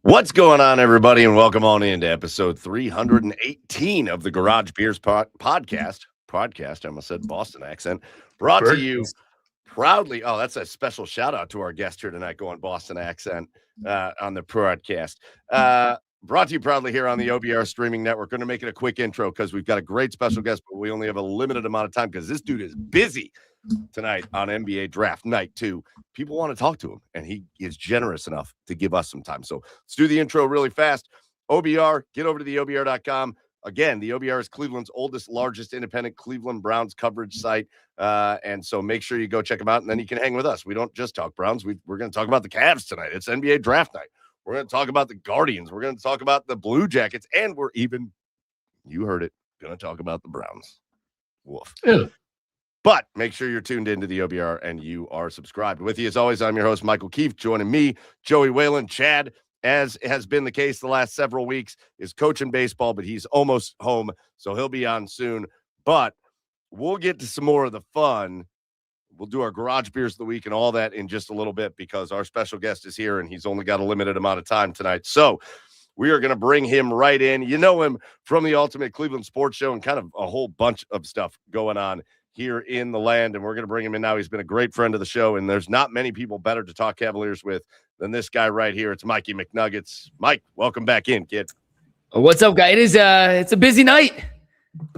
What's going on, everybody, and welcome on into episode 318 of the Garage Beers podcast. I almost said Boston accent. Brought to you proudly. Oh, that's a special shout out to our guest here tonight going Boston accent on the broadcast. Brought to you proudly here on the OBR streaming network. Going to make it a quick intro because we've got a great special guest, but we only have a limited amount of time because this dude is busy tonight on NBA draft night 2. People want to talk to him, and he is generous enough to give us some time. So let's do the intro really fast. OBR, get over to the OBR.com. Again, the OBR is Cleveland's oldest, largest independent Cleveland Browns coverage site. And so make sure you go check them out, and then you can hang with us. We don't just talk Browns. We're going to talk about the Cavs tonight. It's NBA draft night. We're going to talk about the Guardians. We're going to talk about the Blue Jackets, and we're even, you heard it, going to talk about the Browns. Woof. Ew. But make sure you're tuned into the OBR and you are subscribed. With you, as always, I'm your host, Michael Keefe. Joining me, Joey Whalen. Chad, as has been the case the last several weeks, is coaching baseball, but he's almost home, so he'll be on soon. But we'll get to some more of the fun. We'll do our Garage Beers of the week and all that in just a little bit because our special guest is here, and he's only got a limited amount of time tonight. So we are going to bring him right in. You know him from the Ultimate Cleveland Sports Show and kind of a whole bunch of stuff going on here in the land, and we're going to bring him in now. He's been a great friend of the show, and there's not many people better to talk Cavaliers with than this guy right here. It's Mikey McNuggets. Mike, welcome back in, kid. What's up, guy? It's a busy night.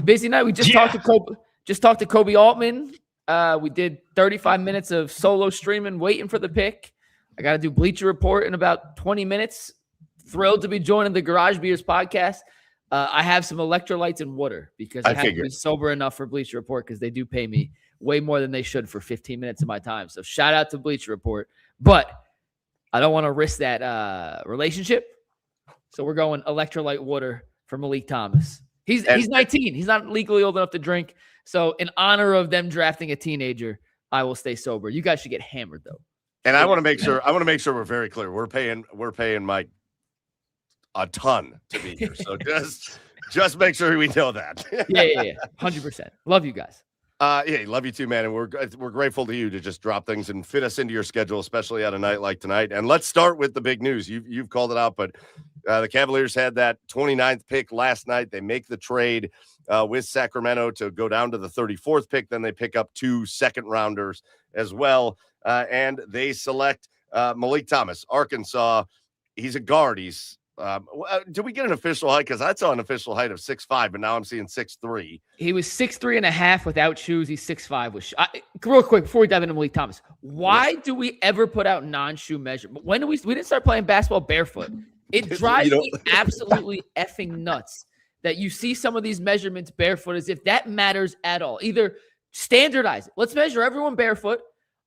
We just talked to Kobe Altman. We did 35 minutes of solo streaming, waiting for the pick. I got to do Bleacher Report in about 20 minutes. Thrilled to be joining the Garage Beers podcast. I have some electrolytes and water because I have to be sober enough for Bleacher Report because they do pay me way more than they should for 15 minutes of my time. So shout out to Bleacher Report. But I don't want to risk that relationship. So we're going electrolyte water for Malik Thomas. He's 19. He's not legally old enough to drink. So in honor of them drafting a teenager, I will stay sober. You guys should get hammered though. And I want to make sure we're very clear. We're paying Mike a ton to be here. So just make sure we know that. Yeah. 100%. Love you guys. Yeah, love you too, man. And we're grateful to you to just drop things and fit us into your schedule, especially on a night like tonight. And let's start with the big news. You've called it out, but the Cavaliers had that 29th pick last night. They make the trade with Sacramento to go down to the 34th pick. Then they pick up 2 second-rounders as well. And they select Malik Thomas, Arkansas. He's a guard. Did we get an official height? Because I saw an official height of 6'5", but now I'm seeing 6'3". He was 6'3.5" without shoes. He's 6'5" with shoes. Real quick, before we dive into Malik Thomas, why do we ever put out non-shoe measurement? When we didn't start playing basketball barefoot. It drives me absolutely effing nuts that you see some of these measurements barefoot as if that matters at all. Either standardize it. Let's measure everyone barefoot.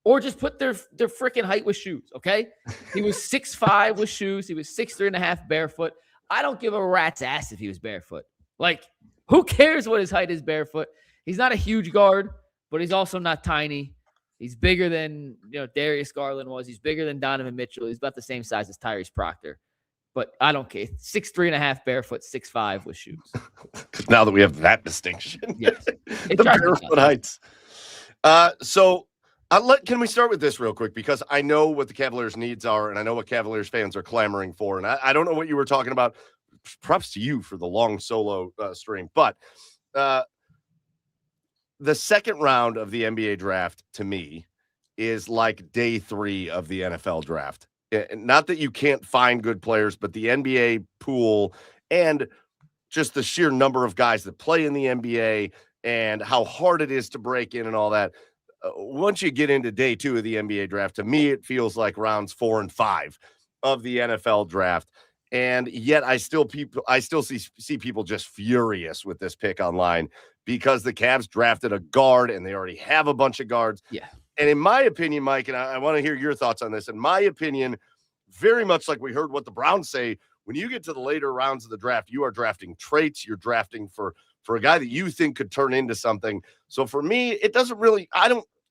Or just put their freaking height with shoes, okay? He was 6'5" with shoes. He was 6'3.5" barefoot. I don't give a rat's ass if he was barefoot. Like, who cares what his height is barefoot? He's not a huge guard, but he's also not tiny. He's bigger than Darius Garland was. He's bigger than Donovan Mitchell. He's about the same size as Tyrese Proctor. But I don't care. 6'3.5" barefoot, 6'5" with shoes. Now that we have that distinction. Yes. The barefoot heights. Can we start with this real quick? Because I know what the Cavaliers' needs are, and I know what Cavaliers fans are clamoring for. And I don't know what you were talking about. Props to you for the long solo stream. But the second round of the NBA draft, to me, is like day 3 of the NFL draft. Not that you can't find good players, but the NBA pool and just the sheer number of guys that play in the NBA and how hard it is to break in and all that. Once you get into day 2 of the NBA draft, to me, it feels like rounds 4 and 5 of the NFL draft. And yet I still see people just furious with this pick online because the Cavs drafted a guard and they already have a bunch of guards. Yeah. And in my opinion, Mike, and I want to hear your thoughts on this. In my opinion, very much like we heard what the Browns say, when you get to the later rounds of the draft, you are drafting traits. You're drafting for a guy that you think could turn into something. So for me, it doesn't really,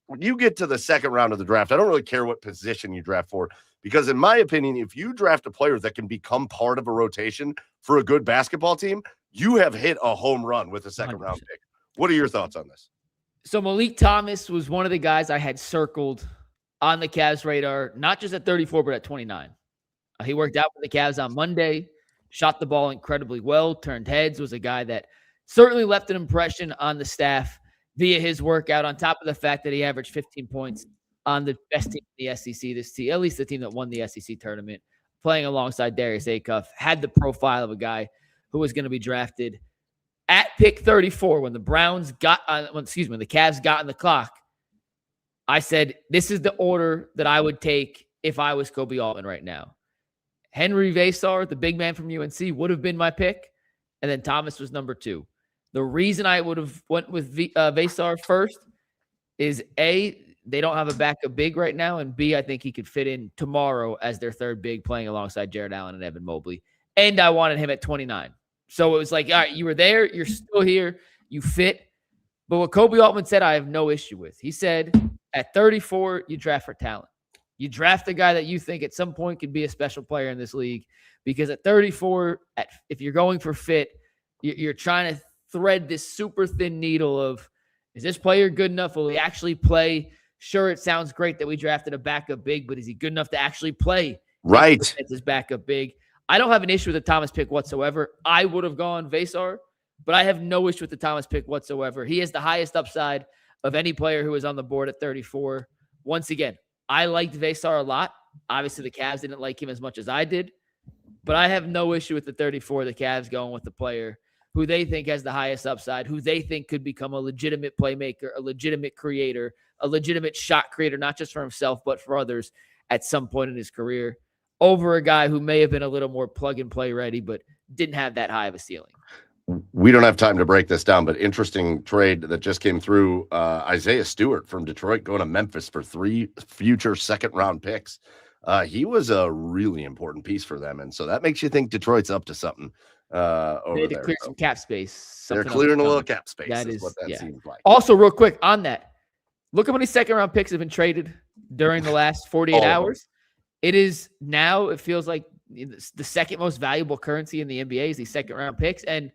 when you get to the second round of the draft, I don't really care what position you draft for, because in my opinion, if you draft a player that can become part of a rotation for a good basketball team, you have hit a home run with a second 100%. round pick. What are your thoughts on this? So Malik Thomas was one of the guys I had circled on the Cavs radar, not just at 34, but at 29. He worked out for the Cavs on Monday, shot the ball incredibly well, turned heads, was a guy that certainly left an impression on the staff via his workout, on top of the fact that he averaged 15 points on the best team in the SEC, this team, at least the team that won the SEC tournament, playing alongside Darius Acuff, had the profile of a guy who was going to be drafted at pick 34 when the when the Cavs got on the clock. I said, this is the order that I would take if I was Kobe Altman right now. Henry Vesar, the big man from UNC, would have been my pick, and then Thomas was number 2. The reason I would have went with Vesar first is A, they don't have a backup big right now, and B, I think he could fit in tomorrow as their third big playing alongside Jared Allen and Evan Mobley, and I wanted him at 29. So it was like, all right, you were there, you're still here, you fit. But what Kobe Altman said, I have no issue with. He said, at 34, you draft for talent. You draft a guy that you think at some point could be a special player in this league, because at 34, if you're going for fit, you're trying to thread this super thin needle of, is this player good enough? Will he actually play? Sure, it sounds great that we drafted a backup big, but is he good enough to actually play? Right. As his backup big. I don't have an issue with the Thomas pick whatsoever. I would have gone Vesar, but I have no issue with the Thomas pick whatsoever. He has the highest upside of any player who was on the board at 34. Once again, I liked Vesar a lot. Obviously, the Cavs didn't like him as much as I did, but I have no issue with the 34, the Cavs going with the player who they think has the highest upside, who they think could become a legitimate playmaker, a legitimate creator, a legitimate shot creator, not just for himself, but for others at some point in his career, over a guy who may have been a little more plug-and-play ready, but didn't have that high of a ceiling. We don't have time to break this down, but interesting trade that just came through. Isaiah Stewart from Detroit going to Memphis for 3 future second-round picks. He was a really important piece for them, and so that makes you think Detroit's up to something over there. Clear some cap space. They're clearing a little cap space. That is what that seems like. Also, real quick on that, look how many second-round picks have been traded during the last 48 hours. It is now, it feels like the second most valuable currency in the NBA is these second-round picks, and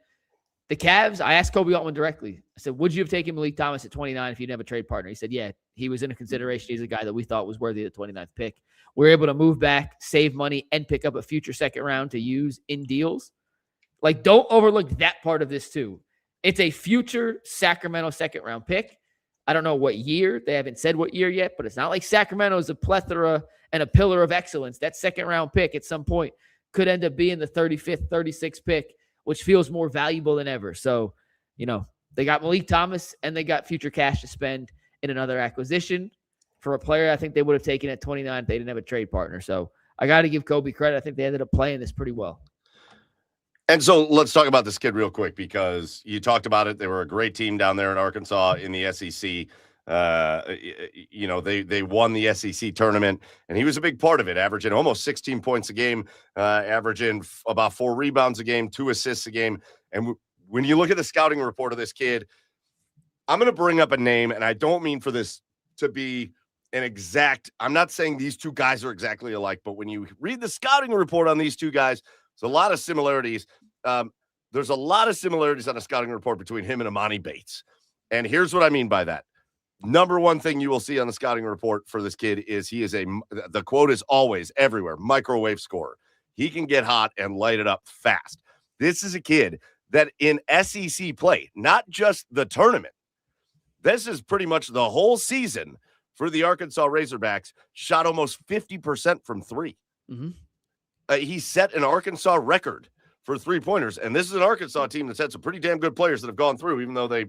the Cavs, I asked Kobe Altman directly. I said, would you have taken Malik Thomas at 29 if you didn't have a trade partner? He said, yeah, he was in a consideration. He's a guy that we thought was worthy of the 29th pick. We were able to move back, save money, and pick up a future second round to use in deals. Like, don't overlook that part of this too. It's a future Sacramento second round pick. I don't know what year. They haven't said what year yet, but it's not like Sacramento is a plethora and a pillar of excellence. That second round pick at some point could end up being the 35th, 36th pick, which feels more valuable than ever. So, they got Malik Thomas and they got future cash to spend in another acquisition for a player I think they would have taken at 29 if they didn't have a trade partner. So I got to give Kobe credit. I think they ended up playing this pretty well. And so let's talk about this kid real quick, because you talked about it. They were a great team down there in Arkansas in the SEC. They won the SEC tournament, and he was a big part of it, averaging almost 16 points a game, averaging about 4 rebounds a game, 2 assists a game. And when you look at the scouting report of this kid, I'm going to bring up a name, and I don't mean for this to be an exact, I'm not saying these two guys are exactly alike, but when you read the scouting report on these two guys, there's a lot of similarities. There's a lot of similarities on a scouting report between him and Amani Bates. And here's what I mean by that. Number one thing you will see on the scouting report for this kid is the quote is always everywhere, microwave scorer. He can get hot and light it up fast. This is a kid that in SEC play, not just the tournament, this is pretty much the whole season for the Arkansas Razorbacks, shot almost 50% from 3. Mm-hmm. He set an Arkansas record for 3-pointers, and this is an Arkansas team that's had some pretty damn good players that have gone through, even though they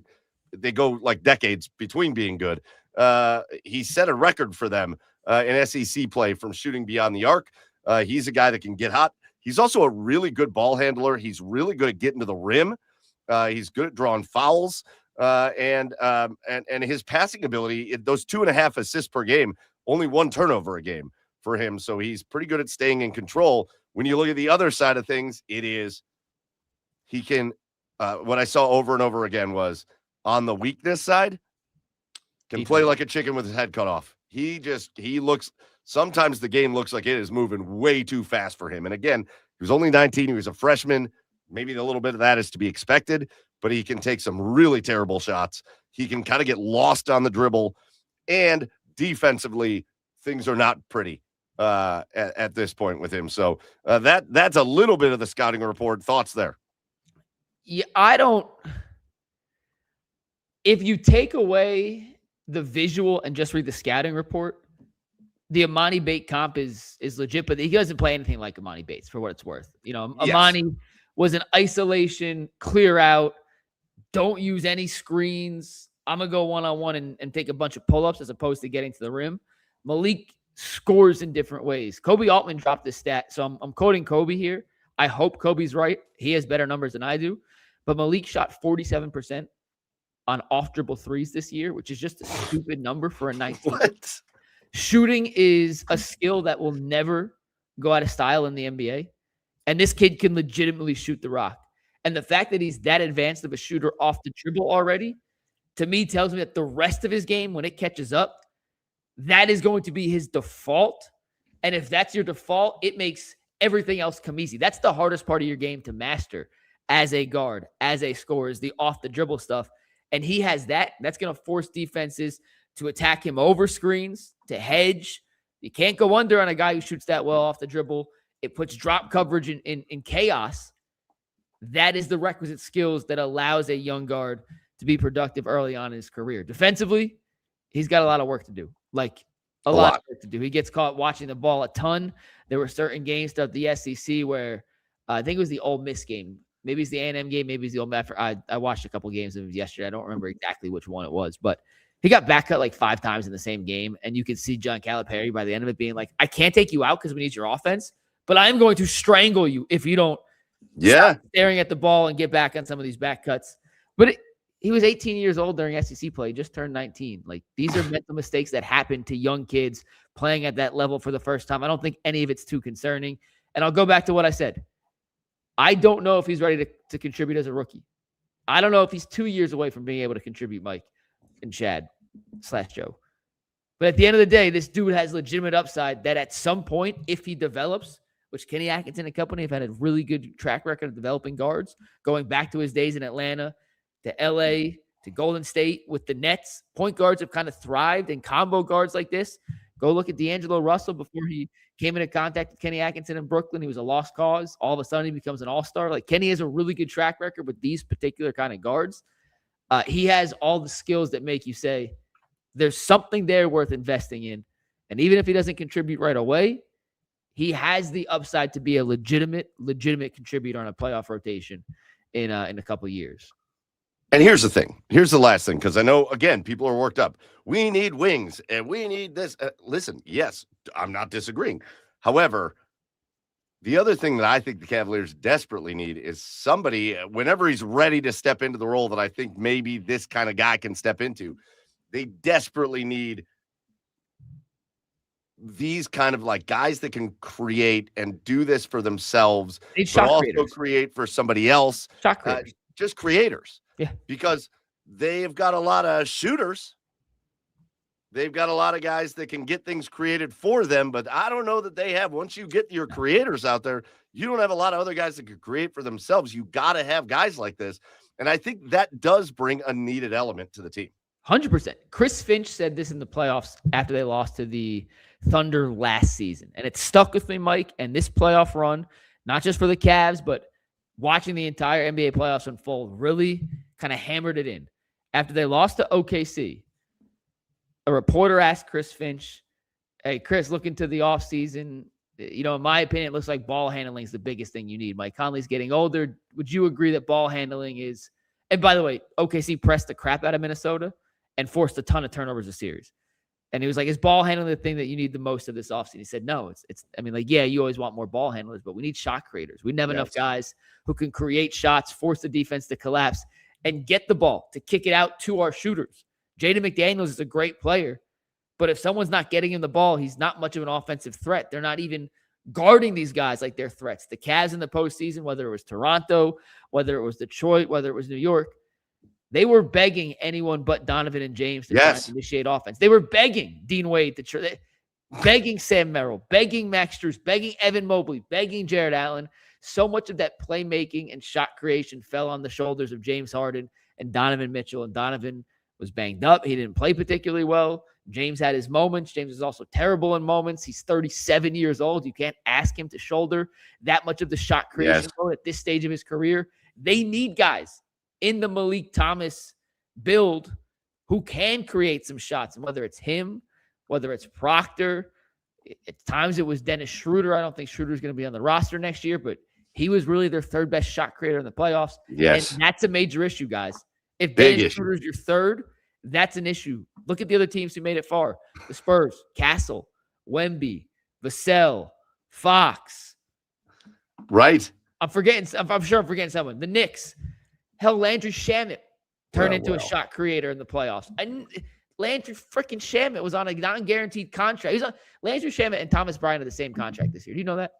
go like decades between being good. He set a record for them in SEC play from shooting beyond the arc. He's a guy that can get hot. He's also a really good ball handler. He's really good at getting to the rim. He's good at drawing fouls. And his passing ability, those 2.5 assists per game, only 1 turnover a game for him. So he's pretty good at staying in control. When you look at the other side of things, he can, what I saw over and over again was on the weakness side, can play like a chicken with his head cut off. He looks, sometimes the game looks like it is moving way too fast for him. And again, he was only 19. He was a freshman. Maybe a little bit of that is to be expected, but he can take some really terrible shots. He can kind of get lost on the dribble, and defensively, things are not pretty. at this point with him. So that's a little bit of the scouting report. Thoughts there? Yeah, I don't. If you take away the visual and just read the scouting report, the Amani Bates comp is legit, but he doesn't play anything like Amani Bates for what it's worth. You know, Yes. Amani was an isolation, clear out, don't use any screens. I'm going to go one-on-one and take a bunch of pull-ups as opposed to getting to the rim. Malik scores in different ways. Kobe Altman dropped this stat, so I'm quoting Kobe here. I hope Kobe's right. He has better numbers than I do. But Malik shot 47% on off-dribble threes this year, which is just a stupid number for a 19. What? Shooting is a skill that will never go out of style in the NBA. And this kid can legitimately shoot the rock. And the fact that he's that advanced of a shooter off the dribble already, to me, tells me that the rest of his game, when it catches up, that is going to be his default. And if that's your default, it makes everything else come easy. That's the hardest part of your game to master as a guard, as a scorer, is the off the dribble stuff. And he has that. That's going to force defenses to attack him over screens, to hedge. You can't go under on a guy who shoots that well off the dribble. It puts drop coverage in chaos. That is the requisite skills that allows a young guard to be productive early on in his career. Defensively, he's got a lot of work to do. Like a lot of work to do. He gets caught watching the ball a ton. There were certain games throughout the SEC where I think it was the Ole Miss game. Maybe it's the A&M game. Maybe it's the Ole Miss. I watched a couple games of him yesterday. I don't remember exactly which one it was, but he got back cut like 5 times in the same game. And you could see John Calipari by the end of it being like, I can't take you out because we need your offense, but I'm going to strangle you if you don't stop staring at the ball and get back on some of these back cuts. But he was 18 years old during SEC play. He just turned 19. Like, these are mental mistakes that happen to young kids playing at that level for the first time. I don't think any of it's too concerning. And I'll go back to what I said. I don't know if he's ready to contribute as a rookie. I don't know if he's 2 years away from being able to contribute, Mike and Chad / Joe. But at the end of the day, this dude has legitimate upside that at some point, if he develops, which Kenny Atkinson and company have had a really good track record of developing guards, going back to his days in Atlanta, to LA, to Golden State with the Nets. Point guards have kind of thrived in combo guards like this. Go look at D'Angelo Russell before he came into contact with Kenny Atkinson in Brooklyn. He was a lost cause. All of a sudden, he becomes an all-star. Like, Kenny has a really good track record with these particular kind of guards. He has all the skills that make you say there's something there worth investing in. And even if he doesn't contribute right away, he has the upside to be a legitimate contributor on a playoff rotation in a couple of years. And here's the thing. Here's the last thing, because I know, again, people are worked up. We need wings, and we need this. Listen, yes, I'm not disagreeing. However, the other thing that I think the Cavaliers desperately need is somebody, whenever he's ready to step into the role that I think maybe this kind of guy can step into, they desperately need these kind of like guys that can create and do this for themselves, but also create for somebody else. Just creators. Yeah. Because they've got a lot of shooters. They've got a lot of guys that can get things created for them, but I don't know that they have. Once you get your creators out there, you don't have a lot of other guys that can create for themselves. You got to have guys like this. And I think that does bring a needed element to the team. 100%. Chris Finch said this in the playoffs after they lost to the Thunder last season. And it stuck with me, Mike, and this playoff run, not just for the Cavs, but watching the entire NBA playoffs unfold, really kind of hammered it in. After they lost to OKC, a reporter asked Chris Finch, hey, Chris, looking to the offseason, you know, in my opinion, it looks like ball handling is the biggest thing you need. Mike Conley's getting older. Would you agree that ball handling is – and by the way, OKC pressed the crap out of Minnesota and forced a ton of turnovers a series. And he was like, is ball handling the thing that you need the most of this offseason? He said, no, it's. I mean, like, yeah, you always want more ball handlers, but we need shot creators. We didn't have enough guys who can create shots, force the defense to collapse, and get the ball to kick it out to our shooters. Jaden McDaniels is a great player, but if someone's not getting him the ball, he's not much of an offensive threat. They're not even guarding these guys like they're threats. The Cavs in the postseason, whether it was Toronto, whether it was Detroit, whether it was New York, they were begging anyone but Donovan and James to try to initiate offense. They were begging Dean Wade to try, begging Sam Merrill, begging Max Strus, begging Evan Mobley, begging Jared Allen. So much of that playmaking and shot creation fell on the shoulders of James Harden and Donovan Mitchell. And Donovan was banged up. He didn't play particularly well. James had his moments. James is also terrible in moments. He's 37 years old. You can't ask him to shoulder that much of the shot creation load at this stage of his career. They need guys in the Malik Thomas build who can create some shots, and whether it's him, whether it's Proctor. At times it was Dennis Schroeder. I don't think Schroeder's going to be on the roster next year, but he was really their third best shot creator in the playoffs. Yes. And that's a major issue, guys. If Dennis Schroeder's your third, that's an issue. Look at the other teams who made it far. The Spurs, Castle, Wemby, Vassell, Fox. Right. I'm sure I'm forgetting someone. The Knicks. Hell, Landry Shamet turned into a shot creator in the playoffs. Landry freaking Shamet was on a non-guaranteed contract. Landry Shamet and Thomas Bryant are the same contract this year. Do you know that?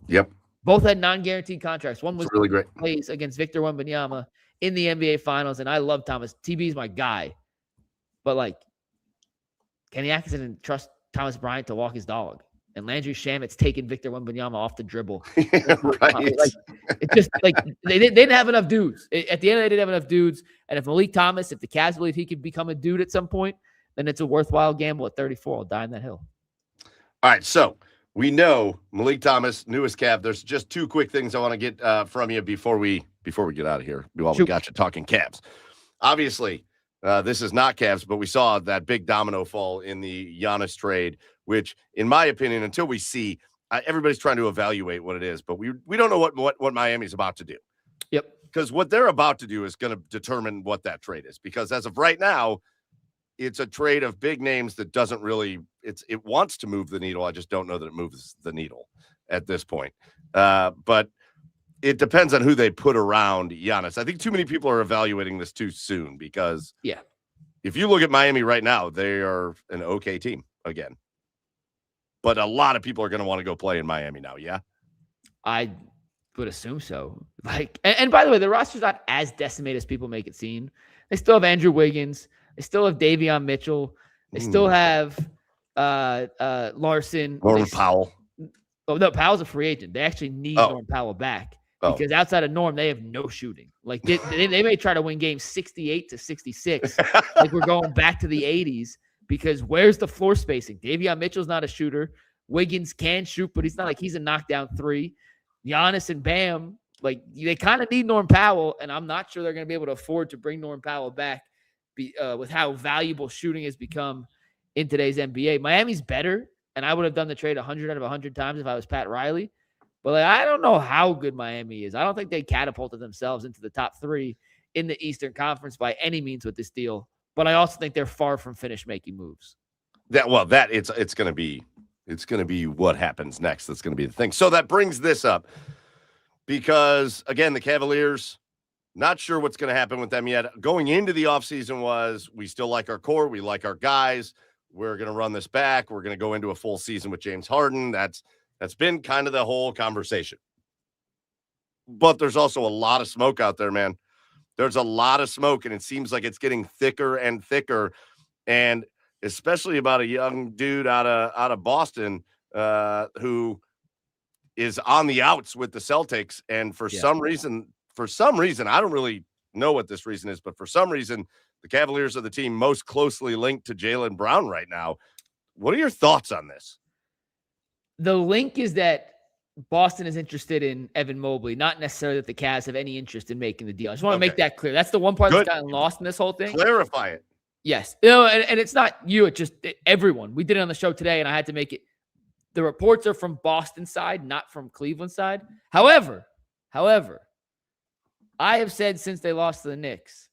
Yep. Both had non-guaranteed contracts. One was really great plays against Victor Wembanyama in the NBA Finals, and I love Thomas. TB is my guy. But, like, Kenny Atkinson trust Thomas Bryant to walk his dog. And Landry Shamet's taking Victor Wembanyama off the dribble. Right. Like, it's just like they didn't have enough dudes. At the end of the day, they didn't have enough dudes. And if Malik Thomas, if the Cavs believe he could become a dude at some point, then it's a worthwhile gamble at 34. I'll die on that hill. All right, so we know Malik Thomas, newest Cav. There's just two quick things I want to get from you before we get out of here. While we got you talking Cavs. Obviously, this is not Cavs, but we saw that big domino fall in the Giannis trade, which, in my opinion, until we see, everybody's trying to evaluate what it is, but we don't know what Miami's about to do. Yep. Because what they're about to do is going to determine what that trade is. Because as of right now, it's a trade of big names that doesn't really it wants to move the needle. I just don't know that it moves the needle at this point. But it depends on who they put around Giannis. I think too many people are evaluating this too soon because if you look at Miami right now, they are an okay team again. But a lot of people are going to want to go play in Miami now. Yeah. I would assume so. Like, and by the way, the roster's not as decimated as people make it seem. They still have Andrew Wiggins. They still have Davion Mitchell. They still have Larson. Norman Powell. Oh, no, Powell's a free agent. They actually need Norman Powell back because outside of Norm, they have no shooting. Like they may try to win games 68-66. Like we're going back to the 80s because where's the floor spacing? Davion Mitchell's not a shooter. Wiggins can shoot, but he's not like he's a knockdown three. Giannis and Bam, like they kind of need Norm Powell, and I'm not sure they're going to be able to afford to bring Norm Powell back with how valuable shooting has become in today's NBA. Miami's better, and I would have done the trade 100 out of 100 times if I was Pat Riley. But like, I don't know how good Miami is. I don't think they catapulted themselves into the top 3 in the Eastern Conference by any means with this deal. But I also think they're far from finished making moves. It's going to be what happens next. That's going to be the thing. So that brings this up because, again, the Cavaliers, not sure what's going to happen with them yet. Going into the offseason was we still like our core. We like our guys. We're going to run this back. We're going to go into a full season with James Harden. That's been kind of the whole conversation. But there's also a lot of smoke out there, man. There's a lot of smoke, and it seems like it's getting thicker and thicker. And especially about a young dude out of Boston who is on the outs with the Celtics. And for some reason, I don't really know what this reason is, but for some reason, the Cavaliers are the team most closely linked to Jaylen Brown right now. What are your thoughts on this? The link is that Boston is interested in Evan Mobley, not necessarily that the Cavs have any interest in making the deal. I just want to make that clear. That's the one part that's gotten lost in this whole thing. Clarify it. Yes. And it's not you, it's just everyone. We did it on the show today, and I had to make it. The reports are from Boston side, not from Cleveland side. However, I have said since they lost to the Knicks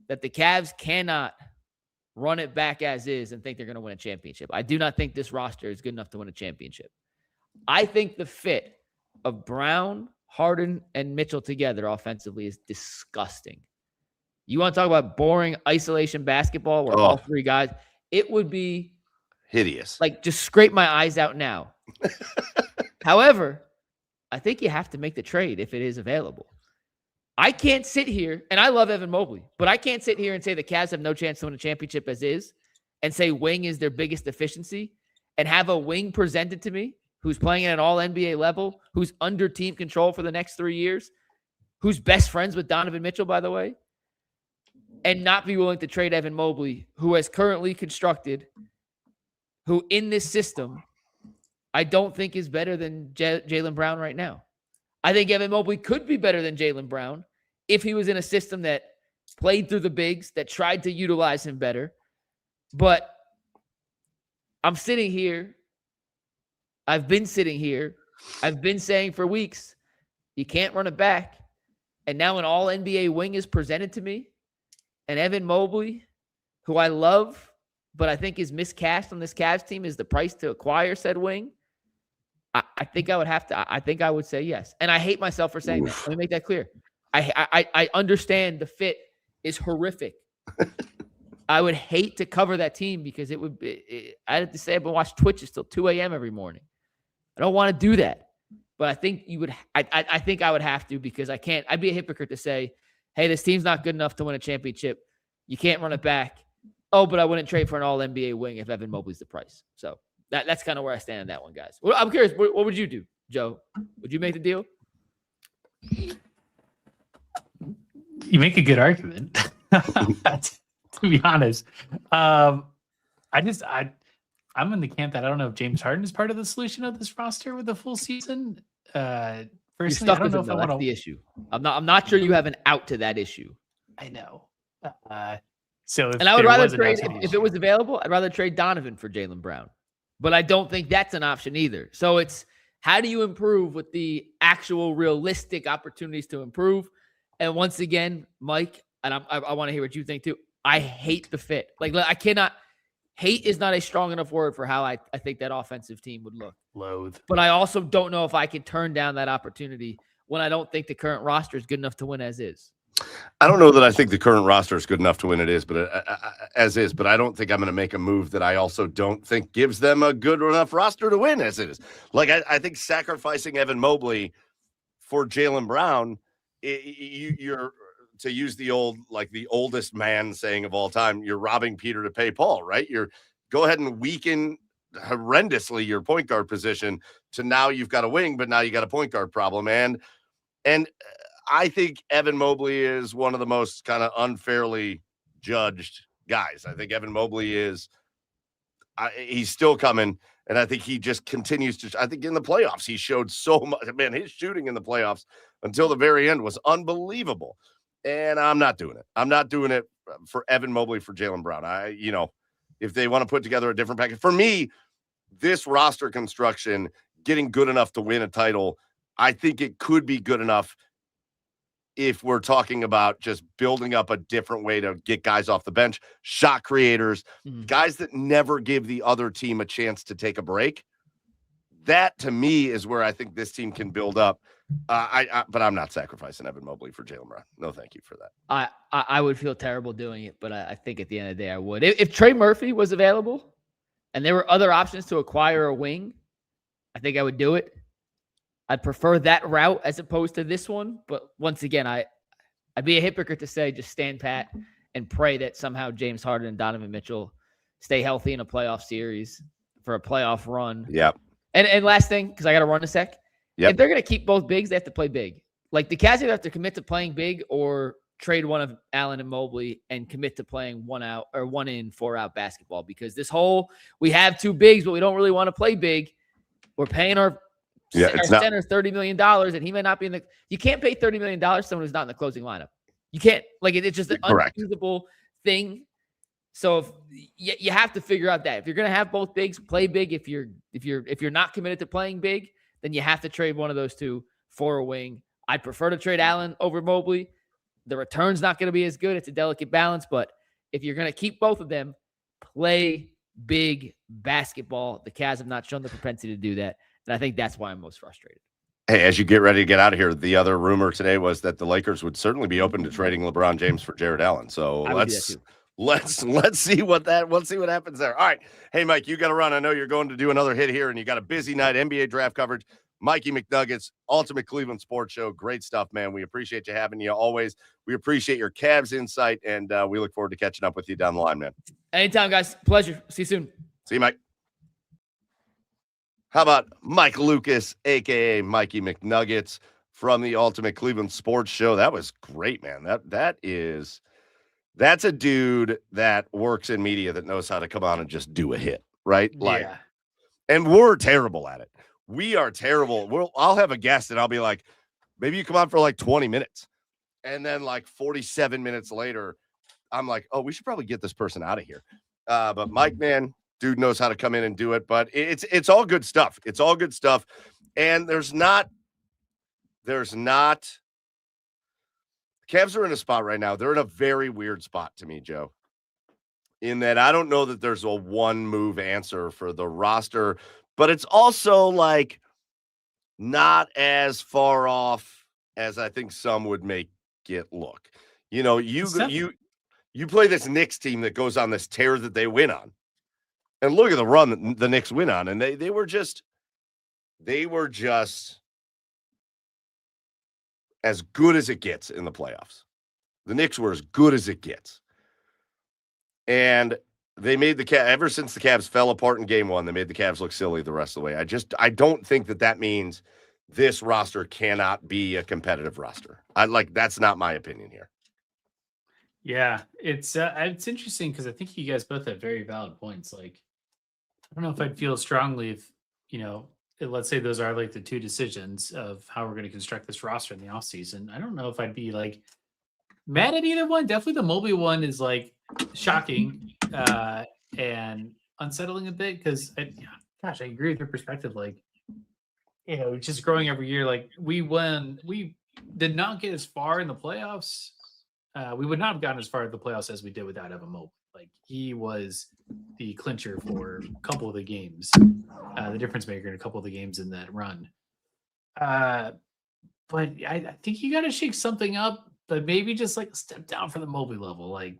that the Cavs cannot run it back as is and think they're going to win a championship. I do not think this roster is good enough to win a championship. I think the fit of Brown, Harden, and Mitchell together offensively is disgusting. You want to talk about boring isolation basketball where all 3 guys, it would be hideous. Like, just scrape my eyes out now. However, I think you have to make the trade if it is available. I can't sit here, and I love Evan Mobley, but I can't sit here and say the Cavs have no chance to win a championship as is and say wing is their biggest deficiency and have a wing presented to me who's playing at an all-NBA level, who's under team control for the next 3 years, who's best friends with Donovan Mitchell, by the way. and not be willing to trade Evan Mobley, who is currently constructed, who in this system, I don't think is better than Jaylen Brown right now. I think Evan Mobley could be better than Jaylen Brown if he was in a system that played through the bigs, that tried to utilize him better. But I'm sitting here. I've been sitting here. I've been saying for weeks, you can't run it back. And now an all-NBA wing is presented to me. And Evan Mobley, who I love, but I think is miscast on this Cavs team, is the price to acquire said wing. I think I would have to. I think I would say yes. And I hate myself for saying that. Let me make that clear. I understand the fit is horrific. I would hate to cover that team because it would be, I have to say I've been watching Twitch till 2 a.m. every morning. I don't want to do that. But I think you would. I think I would have to, because I can't. I'd be a hypocrite to say, hey, this team's not good enough to win a championship. You can't run it back. Oh, but I wouldn't trade for an all-NBA wing if Evan Mobley's the price. So that's kind of where I stand on that one, guys. Well, I'm curious, what would you do, Joe? Would you make the deal? You make a good argument. To be honest, I'm in the camp that I don't know if James Harden is part of the solution of this roster with a full season. Personally, I don't know if I want to. The issue. I'm not sure you have an out to that issue. I know. So, and I would rather trade if it was available. I'd rather trade Donovan for Jaylen Brown, but I don't think that's an option either. So it's, how do you improve with the actual realistic opportunities to improve? And once again, Mike, and I want to hear what you think too. I hate the fit. Like, I cannot. Hate is not a strong enough word for how I think that offensive team would look. Loathe. But I also don't know if I can turn down that opportunity when I don't think the current roster is good enough to win as is. I don't know that I think the current roster is good enough to win as is, but I don't think I'm going to make a move that I also don't think gives them a good enough roster to win as it is. Like, I think sacrificing Evan Mobley for Jaylen Brown, you're, to use the oldest man saying of all time, you're robbing Peter to pay Paul, right? You're go ahead and weaken horrendously your point guard position to now you've got a wing, but now you got a point guard problem. And I think Evan Mobley is one of the most kind of unfairly judged guys. I think Evan Mobley he's still coming. And I think he just continues to, I think in the playoffs, he showed so much, man, his shooting in the playoffs until the very end was unbelievable. And I'm not doing it. I'm not doing it for Evan Mobley for Jaylen Brown. If they want to put together a different package, for me, this roster construction, getting good enough to win a title, I think it could be good enough if we're talking about just building up a different way to get guys off the bench, shot creators, guys that never give the other team a chance to take a break. That, to me, is where I think this team can build up. But I'm not sacrificing Evan Mobley for Jaylen Brown. No, thank you for that. I would feel terrible doing it, but I think at the end of the day, I would. If Trey Murphy was available and there were other options to acquire a wing, I think I would do it. I'd prefer that route as opposed to this one. But once again, I'd be a hypocrite to say just stand pat and pray that somehow James Harden and Donovan Mitchell stay healthy in a playoff series for a playoff run. Yeah. And last thing, because I got to run a sec. Yep. If they're going to keep both bigs, they have to play big. Like, the Cavs either have to commit to playing big or trade one of Allen and Mobley and commit to playing 1 out or 1 in, 4 out basketball. Because this whole, we have 2 bigs, but we don't really want to play big. We're paying our center $30 million, and he may not be in the. You can't pay $30 million to someone who's not in the closing lineup. You can't. Like, it's just an unfeasible thing. So if you have to figure out that if you're going to have both bigs, play big. If you're not committed to playing big, then you have to trade one of those two for a wing. I'd prefer to trade Allen over Mobley. The return's not going to be as good. It's a delicate balance, but if you're going to keep both of them, play big basketball. The Cavs have not shown the propensity to do that, and I think that's why I'm most frustrated. Hey, as you get ready to get out of here, the other rumor today was that the Lakers would certainly be open to trading LeBron James for Jared Allen. So let's see what happens there. All right. Hey, Mike, you got to run. I know you're going to do another hit here, and you got a busy night, NBA draft coverage. Mikey McNuggets, Ultimate Cleveland Sports Show. Great stuff, man. We appreciate you having you always. We appreciate your Cavs insight, and we look forward to catching up with you down the line, man. Anytime, guys. Pleasure. See you soon. See you, Mike. How about Mike Lucas, a.k.a. Mikey McNuggets, from the Ultimate Cleveland Sports Show? That was great, man. That's a dude that works in media that knows how to come on and just do a hit, right? Like, yeah. And we're terrible at it. We are terrible. I'll have a guest and I'll be like, maybe you come on for like 20 minutes. And then like 47 minutes later, I'm like, oh, we should probably get this person out of here. But Mike, man, dude knows how to come in and do it. But it's all good stuff. It's all good stuff. And there's not. Cavs are in a spot right now. They're in a very weird spot to me, Joe. In that I don't know that there's a one move answer for the roster, but it's also like not as far off as I think some would make it look. You know, you play this Knicks team that goes on this tear that they win on. And look at the run that the Knicks win on. And they were just as good as it gets in the playoffs. The Knicks were as good as it gets. And they made ever since the Cavs fell apart in game one, they made the Cavs look silly the rest of the way. I don't think that means this roster cannot be a competitive roster. That's not my opinion here. Yeah, it's interesting because I think you guys both have very valid points. Like, I don't know if I'd feel strongly if, let's say those are like the two decisions of how we're going to construct this roster in the offseason. I don't know if I'd be like mad at either one. Definitely the Mobley one is like shocking and unsettling a bit because, I agree with your perspective. Like, just growing every year. Like we did not get as far in the playoffs. We would not have gotten as far in the playoffs as we did without Evan Mobley. Like he was the clincher for a couple of the games, the difference maker in a couple of the games in that run. But I think you got to shake something up. But maybe just like a step down for the Mobley level, like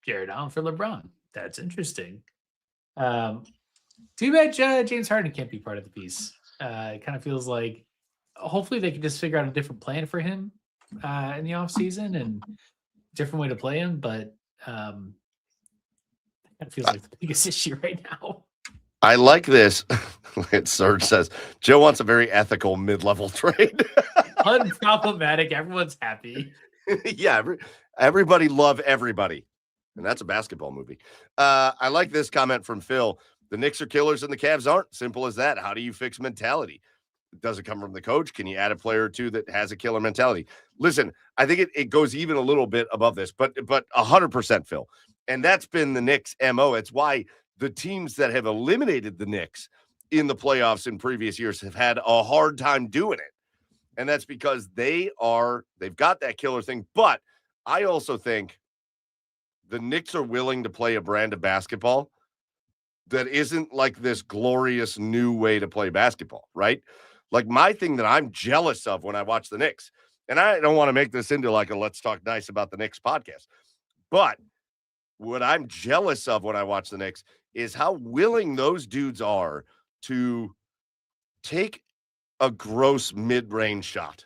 Jared Allen for LeBron. That's interesting. Too bad James Harden can't be part of the piece. It kind of feels like hopefully they can just figure out a different plan for him in the offseason and different way to play him. But that feels like the biggest issue right now. I like this. Serge says, Joe wants a very ethical mid-level trade. Unproblematic. Everyone's happy. Yeah, everybody love everybody. And that's a basketball movie. I like this comment from Phil. The Knicks are killers and the Cavs aren't. Simple as that. How do you fix mentality? Does it come from the coach? Can you add a player or two that has a killer mentality? Listen, I think it goes even a little bit above this, but 100% Phil. And that's been the Knicks' MO. It's why the teams that have eliminated the Knicks in the playoffs in previous years have had a hard time doing it. And that's because they've got that killer thing. But I also think the Knicks are willing to play a brand of basketball that isn't like this glorious new way to play basketball, right? Like my thing that I'm jealous of when I watch the Knicks, and I don't want to make this into like a let's talk nice about the Knicks podcast, but what I'm jealous of when I watch the Knicks is how willing those dudes are to take a gross mid-range shot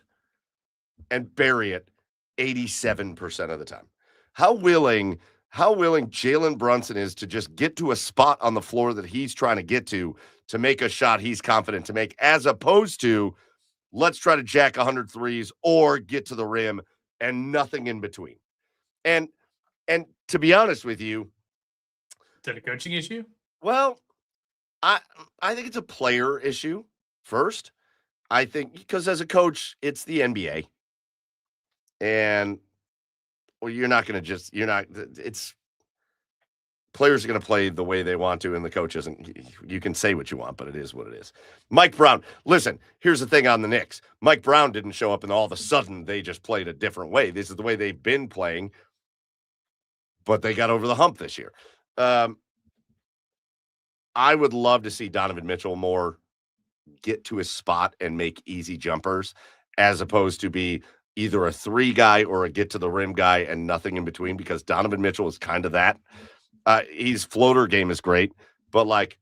and bury it 87% of the time. How willing Jalen Brunson is to just get to a spot on the floor that he's trying to get to make a shot he's confident to make, as opposed to let's try to jack 100 threes or get to the rim and nothing in between. And to be honest with you, is that a coaching issue? Well, I think it's a player issue first. I think because as a coach, it's the NBA. And it's players are going to play the way they want to, and the coach isn't. You can say what you want, but it is what it is. Mike Brown, listen, here's the thing on the Knicks. Mike Brown didn't show up and all of a sudden they just played a different way. This is the way they've been playing, but they got over the hump this year. I would love to see Donovan Mitchell more get to his spot and make easy jumpers, as opposed to be either a three guy or a get to the rim guy and nothing in between, because Donovan Mitchell is kind of that. His floater game is great, but like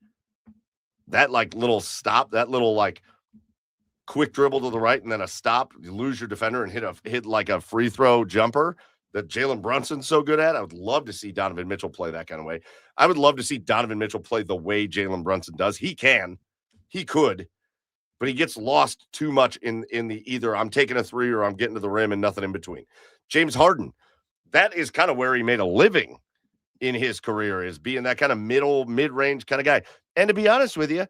that little stop, that little quick dribble to the right and then a stop, you lose your defender and hit like a free throw jumper that Jalen Brunson's so good at. I would love to see Donovan Mitchell play that kind of way. I would love to see Donovan Mitchell play the way Jalen Brunson does. He could, but he gets lost too much in the either I'm taking a three or I'm getting to the rim and nothing in between. James Harden, that is kind of where he made a living in his career, is being that kind of mid-range kind of guy. And to be honest with you,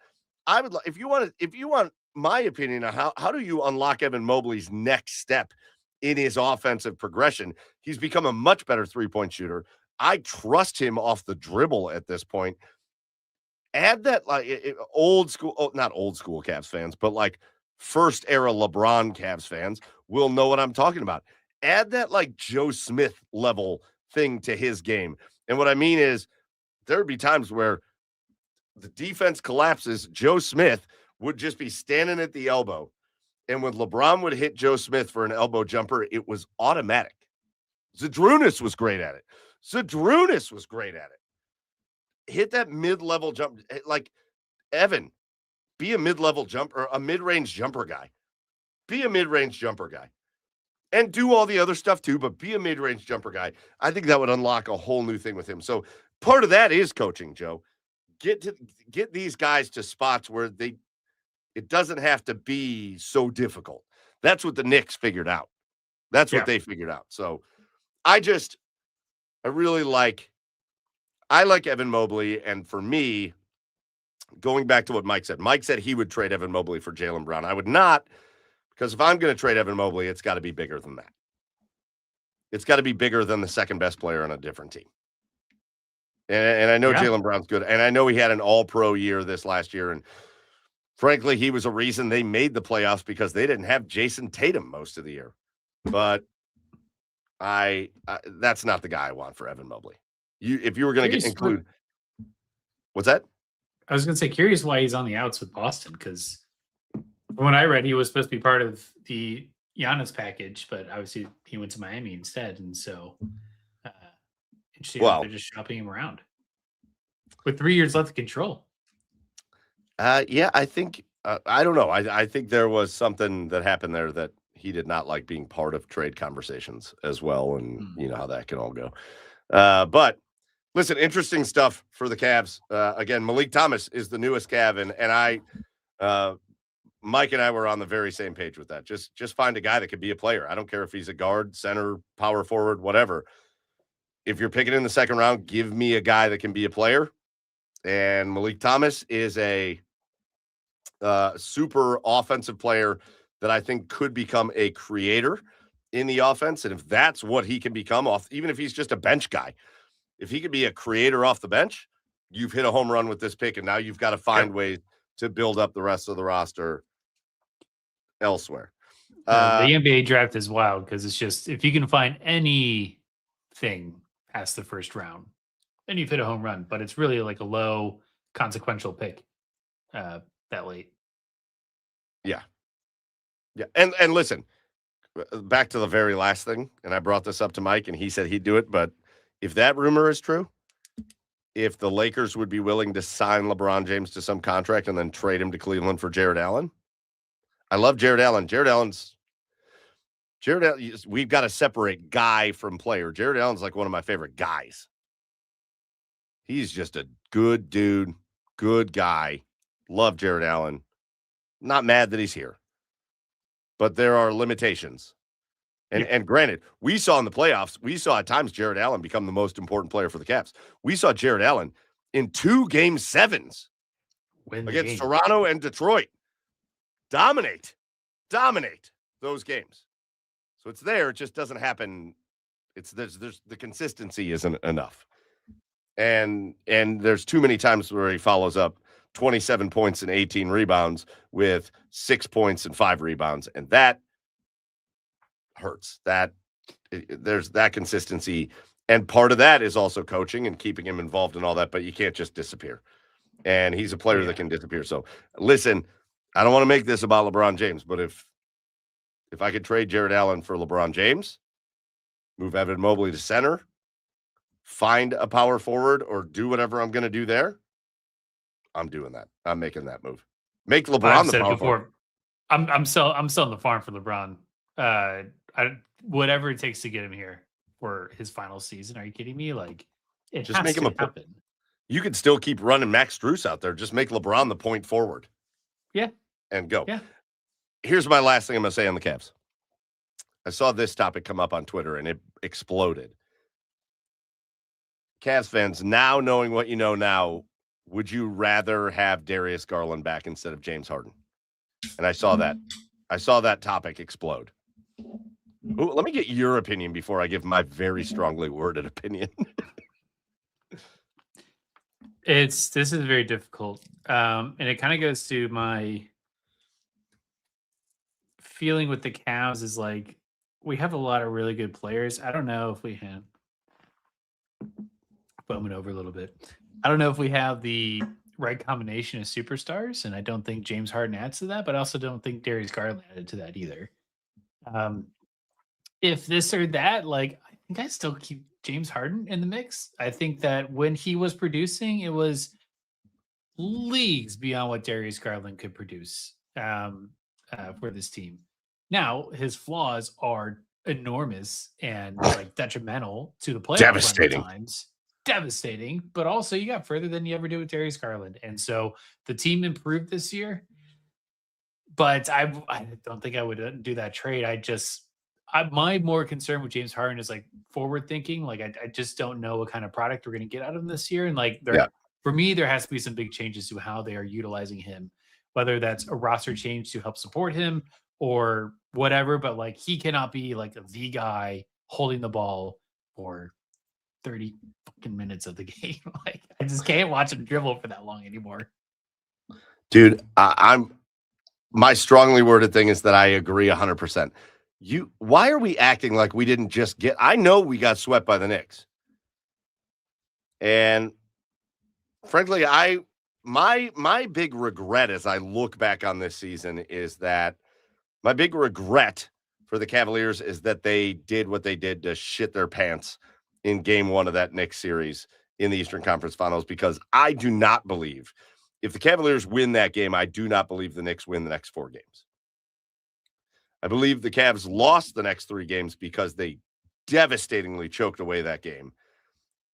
I would if you want my opinion on how do you unlock Evan Mobley's next step in his offensive progression, he's become a much better three-point shooter. I trust him off the dribble at this point. Add that old school, not old school Cavs fans, but like first era LeBron Cavs fans will know what I'm talking about. Add that like Joe Smith level thing to his game. And what I mean is there would be times where the defense collapses. Joe Smith would just be standing at the elbow. And when LeBron would hit Joe Smith for an elbow jumper, it was automatic. Zadrunas was great at it. Hit that mid-level jump. Like, Evan, be a mid-level jumper, a mid-range jumper guy. Be a mid-range jumper guy. And do all the other stuff too, but be a mid-range jumper guy. I think that would unlock a whole new thing with him. So part of that is coaching, Joe. Get these guys to spots where it doesn't have to be so difficult. That's what the Knicks figured out. That's what they figured out. So I like Evan Mobley. And for me, going back to what Mike said he would trade Evan Mobley for Jaylen Brown. I would not, because if I'm going to trade Evan Mobley, it's got to be bigger than that. It's got to be bigger than the second best player on a different team. And I know Jaylen Brown's good. And I know he had an all-pro year this last year. And frankly, he was a reason they made the playoffs, because they didn't have Jason Tatum most of the year. But that's not the guy I want for Evan Mobley. If you were going to include, what's that? I was going to say, curious why he's on the outs with Boston, because when I read, he was supposed to be part of the Giannis package, but obviously he went to Miami instead, and so interesting. They're just shopping him around with 3 years left of control. Yeah, I think I don't know. I think there was something that happened there that he did not like being part of trade conversations as well, and you know how that can all go. But listen, interesting stuff for the Cavs. Again, Malik Thomas is the newest Cav, and Mike and I were on the very same page with that. Just find a guy that could be a player. I don't care if he's a guard, center, power forward, whatever. If you're picking in the second round, give me a guy that can be a player. And Malik Thomas is a super offensive player that I think could become a creator in the offense. And if that's what he can become even if he's just a bench guy, if he could be a creator off the bench, you've hit a home run with this pick. And now you've got to find ways to build up the rest of the roster elsewhere. The NBA draft is wild, because it's just, if you can find anything past the first round, then you've hit a home run. But it's really like a low consequential pick that late. Yeah. And listen, back to the very last thing, and I brought this up to Mike, and he said he'd do it. But if that rumor is true, if the Lakers would be willing to sign LeBron James to some contract and then trade him to Cleveland for Jared Allen, I love Jared Allen. We've got to separate guy from player. Jared Allen's like one of my favorite guys. He's just a good dude, good guy. Love Jared Allen. Not mad that he's here. But there are limitations. And granted, we saw in the playoffs, we saw at times Jared Allen become the most important player for the Cavs. We saw Jared Allen in 2 Game 7s against Toronto and Detroit. Dominate those games. So it's there. It just doesn't happen. There's the consistency isn't enough. And there's too many times where he follows up 27 points and 18 rebounds with 6 points and 5 rebounds. And that hurts. There's that consistency. And part of that is also coaching and keeping him involved in all that, but you can't just disappear. And he's a player that can disappear. So listen, I don't want to make this about LeBron James, but if I could trade Jared Allen for LeBron James, move Evan Mobley to center, find a power forward, or do whatever I'm going to do there, I'm doing that. I'm making that move. Make LeBron the power forward. I'm selling the farm for LeBron. Whatever it takes to get him here for his final season. Are you kidding me? Like, it just make him happen. You could still keep running Max Strus out there. Just make LeBron the point forward. Yeah. And go. Yeah. Here's my last thing I'm going to say on the Cavs. I saw this topic come up on Twitter and it exploded. Cavs fans, now knowing what you know now, would you rather have Darius Garland back instead of James Harden? And I saw that topic explode. Ooh, let me get your opinion before I give my very strongly worded opinion. This is very difficult. And it kind of goes to my feeling with the Cavs is like, we have a lot of really good players. I don't know if we have, bumming over a little bit. I don't know if we have the right combination of superstars, and I don't think James Harden adds to that, but I also don't think Darius Garland added to that either. If this or that, like, I think I still keep James Harden in the mix. I think that when he was producing, it was leagues beyond what Darius Garland could produce for this team. Now, his flaws are enormous and like detrimental to the playoffs. Devastating. Times. Devastating, but also you got further than you ever did with Darius Garland. And so the team improved this year, but I don't think I would do that trade. My more concern with James Harden is like forward thinking. Like I just don't know what kind of product we're going to get out of him this year. And like for me, there has to be some big changes to how they are utilizing him, whether that's a roster change to help support him or whatever. But like he cannot be like the guy holding the ball for 30 fucking minutes of the game. Like I just can't watch him dribble for that long anymore. Dude, my strongly worded thing is that I agree 100%. Why are we acting like we didn't just get? I know we got swept by the Knicks, and frankly, my big regret as I look back on this season is that my big regret for the Cavaliers is that they did what they did to shit their pants in game one of that Knicks series in the Eastern Conference Finals, because I do not believe if the Cavaliers win that game, I do not believe the Knicks win the next 4 games. I believe the Cavs lost the next 3 games because they devastatingly choked away that game.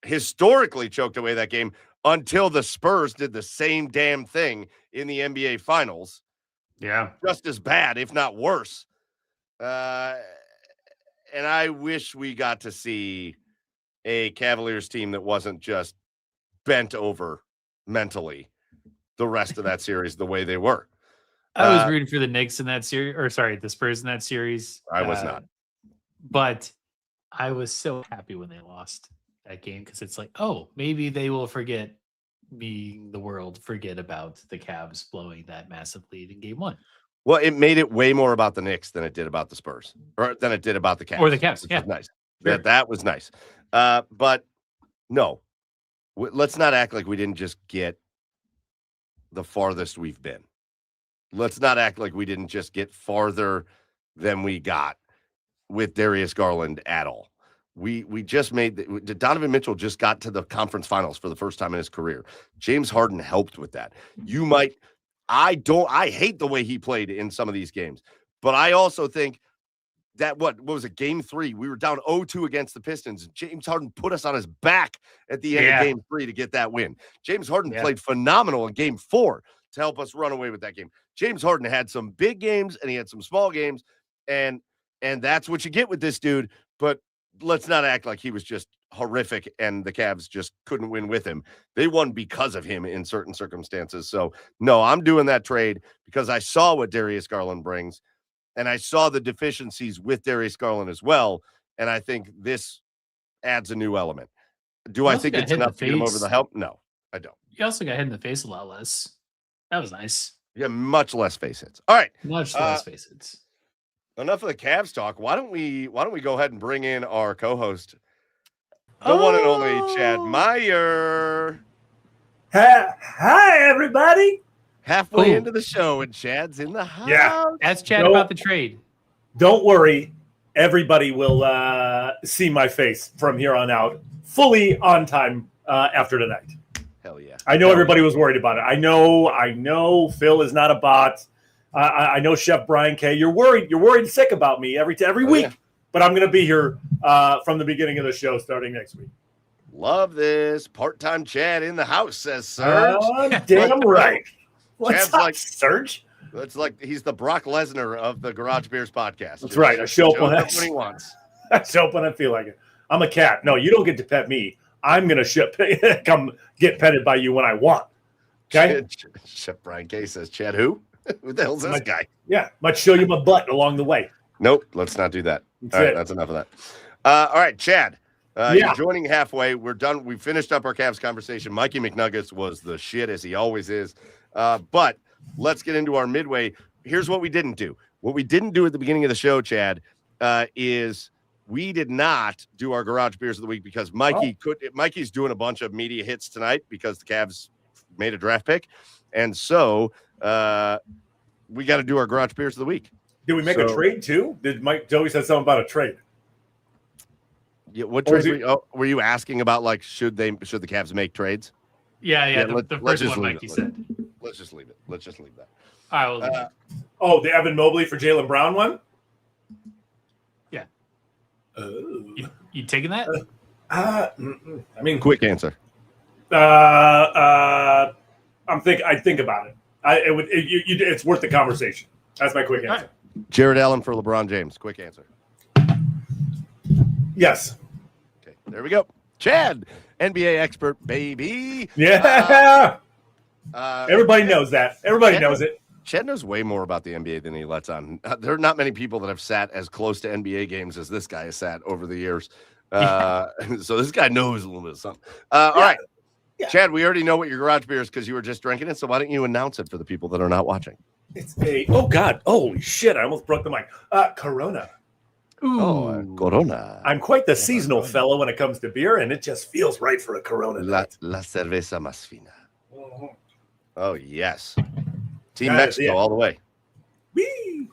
Historically choked away that game until the Spurs did the same damn thing in the NBA Finals. Yeah. Just as bad, if not worse. And I wish we got to see a Cavaliers team that wasn't just bent over mentally the rest of that series the way they were. I was rooting for the Knicks in that series, or sorry, the Spurs in that series. I was not. But I was so happy when they lost that game because it's like, oh, maybe they will forget about the Cavs blowing that massive lead in game 1. Well, it made it way more about the Knicks than it did about the Spurs, or than it did about the Cavs. Or the Cavs, which yeah. was nice. Sure. That was nice. But no, let's not act like we didn't just get the farthest we've been. Let's not act like we didn't just get farther than we got with Darius Garland at all. We just Donovan Mitchell just got to the conference finals for the first time in his career. James Harden helped with that. I hate the way he played in some of these games, but I also think that what was it, game 3? We were down 0-2 against the Pistons. James Harden put us on his back at the end of game 3 to get that win. James Harden played phenomenal in game 4 to help us run away with that game. James Harden had some big games and he had some small games, and that's what you get with this dude. But let's not act like he was just horrific and the Cavs just couldn't win with him. They won because of him in certain circumstances. So no, I'm doing that trade because I saw what Darius Garland brings, and I saw the deficiencies with Darius Garland as well. And I think this adds a new element. Do I think it's enough to get him over the hump? No, I don't. You also got hit in the face a lot less. That was nice. Yeah, much less face hits. All right. Much less face hits. Enough of the Cavs talk. Why don't we go ahead and bring in our co-host, the one and only Chad Meyer. Hi, everybody. Halfway into the show, and Chad's in the house. Yeah. Ask Chad about the trade. Don't worry. Everybody will see my face from here on out, fully on time after tonight. Hell yeah. I know everybody was worried about it. I know Phil is not a bot. I know Chef Brian K. You're worried sick about me every week, yeah. But I'm going to be here from the beginning of the show starting next week. Love this. Part-time Chad in the house, says Serge. Damn right. What's Chad's up, like Serge? It's like he's the Brock Lesnar of the Garage Beers podcast. That's right. I show up when he wants. I show up when I feel like it. I'm a cat. No, you don't get to pet me. I'm going to come get petted by you when I want. Okay? Chef Brian K says, Chad, who? Who the hell's this guy? Yeah, might show you my butt along the way. Nope, let's not do that. All right, that's enough of that. All right, Chad, you're joining halfway. We're done. We finished up our Cavs conversation. Mikey McNuggets was the shit, as he always is. But let's get into our midway. Here's what we didn't do. What we didn't do at the beginning of the show, Chad, is we did not do our Garage Beers of the Week because Mikey's doing a bunch of media hits tonight because the Cavs made a draft pick. And so we got to do our Garage Beers of the Week. Did we make a trade too? Did Joey said something about a trade? Yeah, what trades were you asking about? Like, should the Cavs make trades? Yeah. The first one Mikey said. Let's just leave it. Let's just leave that. All right. The Evan Mobley for Jaylen Brown one? Yeah. You taking that? I mean, quick answer. I'd think about it. It's worth the conversation. That's my quick answer. Right. Jared Allen for LeBron James. Quick answer. Yes. Okay, there we go. Chad, NBA expert, baby. Yeah. Everybody knows that. Everybody knows it. Chad knows way more about the NBA than he lets on. There are not many people that have sat as close to NBA games as this guy has sat over the years. So this guy knows a little bit of something. All right. Yeah. Chad, we already know what your garage beer is because you were just drinking it. So why don't you announce it for the people that are not watching? It's holy shit. I almost broke the mic. Corona. Ooh. Corona. I'm quite the seasonal fellow when it comes to beer, and it just feels right for a Corona. La cerveza más fina. Mm-hmm. Oh, yes. Team Mexico all the way. Whee!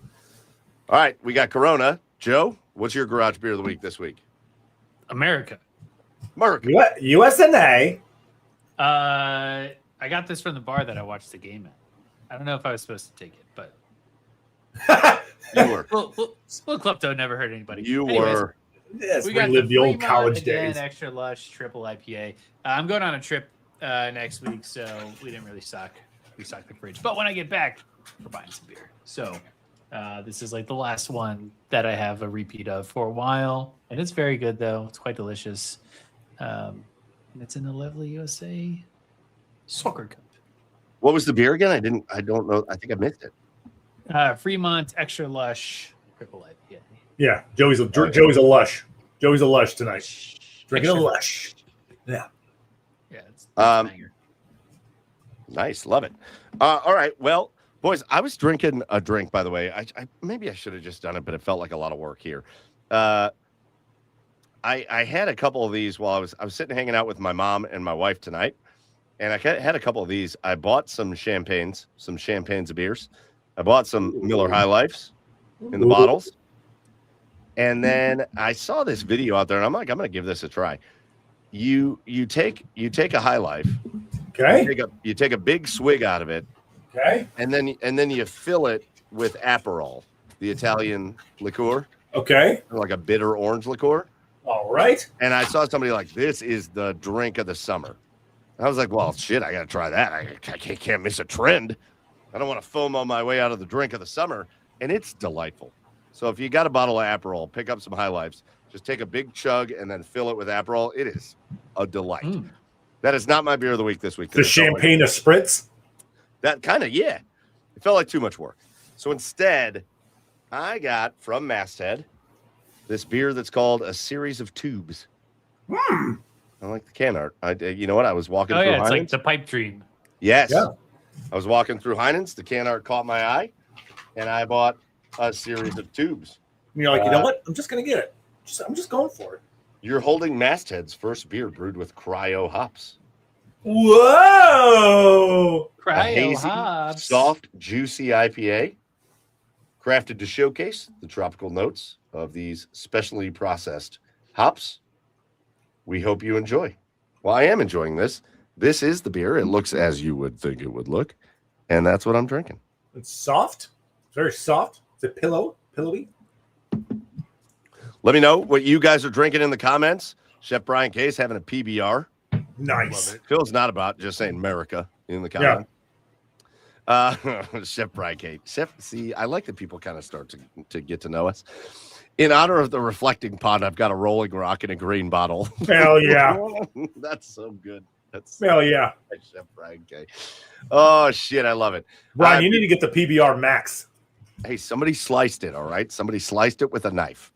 All right, we got Corona. Joe, what's your garage beer of the week this week? America. USA. I got this from the bar that I watched the game at. I don't know if I was supposed to take it, but you were. Well, Klepto never hurt anybody. You Anyways, were. Yes, we lived the old college days. Extra lush triple IPA. I'm going on a trip next week, so we didn't really stock the fridge. But when I get back, we're buying some beer. So this is like the last one that I have a repeat of for a while, and it's very good though. It's quite delicious, and it's in the lovely USA Soccer Cup. What was the beer again? I don't know. I think I missed it. Fremont Extra Lush triple IPA. Yeah, Joey's a lush. Joey's a lush tonight. Drinking a lush. Yeah. Yeah. It's nice. Love it. All right. Well, boys, I was drinking a drink, by the way. I maybe I should have just done it, but it felt like a lot of work here. I had a couple of these while I was sitting hanging out with my mom and my wife tonight, and I had a couple of these. I bought some champagnes of beers. I bought some Miller High Lifes in the bottles. And then I saw this video out there, and I'm like, I'm going to give this a try. You take a High Life. Okay. You take a big swig out of it. Okay. And then you fill it with Aperol, the Italian liqueur. Okay. Like a bitter orange liqueur. All right. And I saw somebody like, this is the drink of the summer. I was like, well, shit, I got to try that. I can't miss a trend. I don't want to FOMO my way out of the drink of the summer. And it's delightful. So if you got a bottle of Aperol, pick up some High Lifes. Just take a big chug and then fill it with Aperol. It is a delight. That is not my beer of the week this week. The champagne of spritz? That kind of, yeah. It felt like too much work. So instead, I got from Masthead this beer that's called A Series of Tubes. I like the can art. You know what? I was walking through it's Heinen's. like the pipe dream. Yes. Yeah. I was walking through Heinen's. The can art caught my eye, and I bought A Series of Tubes. And you're like, you know what? I'm just going to get it. I'm just going for it. You're holding Masthead's first beer brewed with cryo hops. Whoa! Cryo hops. Soft, juicy IPA, crafted to showcase the tropical notes of these specially processed hops. We hope you enjoy. Well, I am enjoying this. This is the beer. It looks as you would think it would look, and that's what I'm drinking. It's soft. It's very soft. Is it pillowy? Let me know what you guys are drinking in the comments. Chef Brian Case having a PBR. Nice. Phil's not about just saying America in the comments. Chef Brian Case. See, I like that people kind of start to get to know us. In honor of the reflecting pond, I've got a Rolling Rock in a green bottle. Hell yeah. That's so good. That's Hell yeah. Chef Brian K. Oh, shit. I love it. Brian, you need to get the PBR Max. Hey, somebody sliced it, all right? Somebody sliced it with a knife.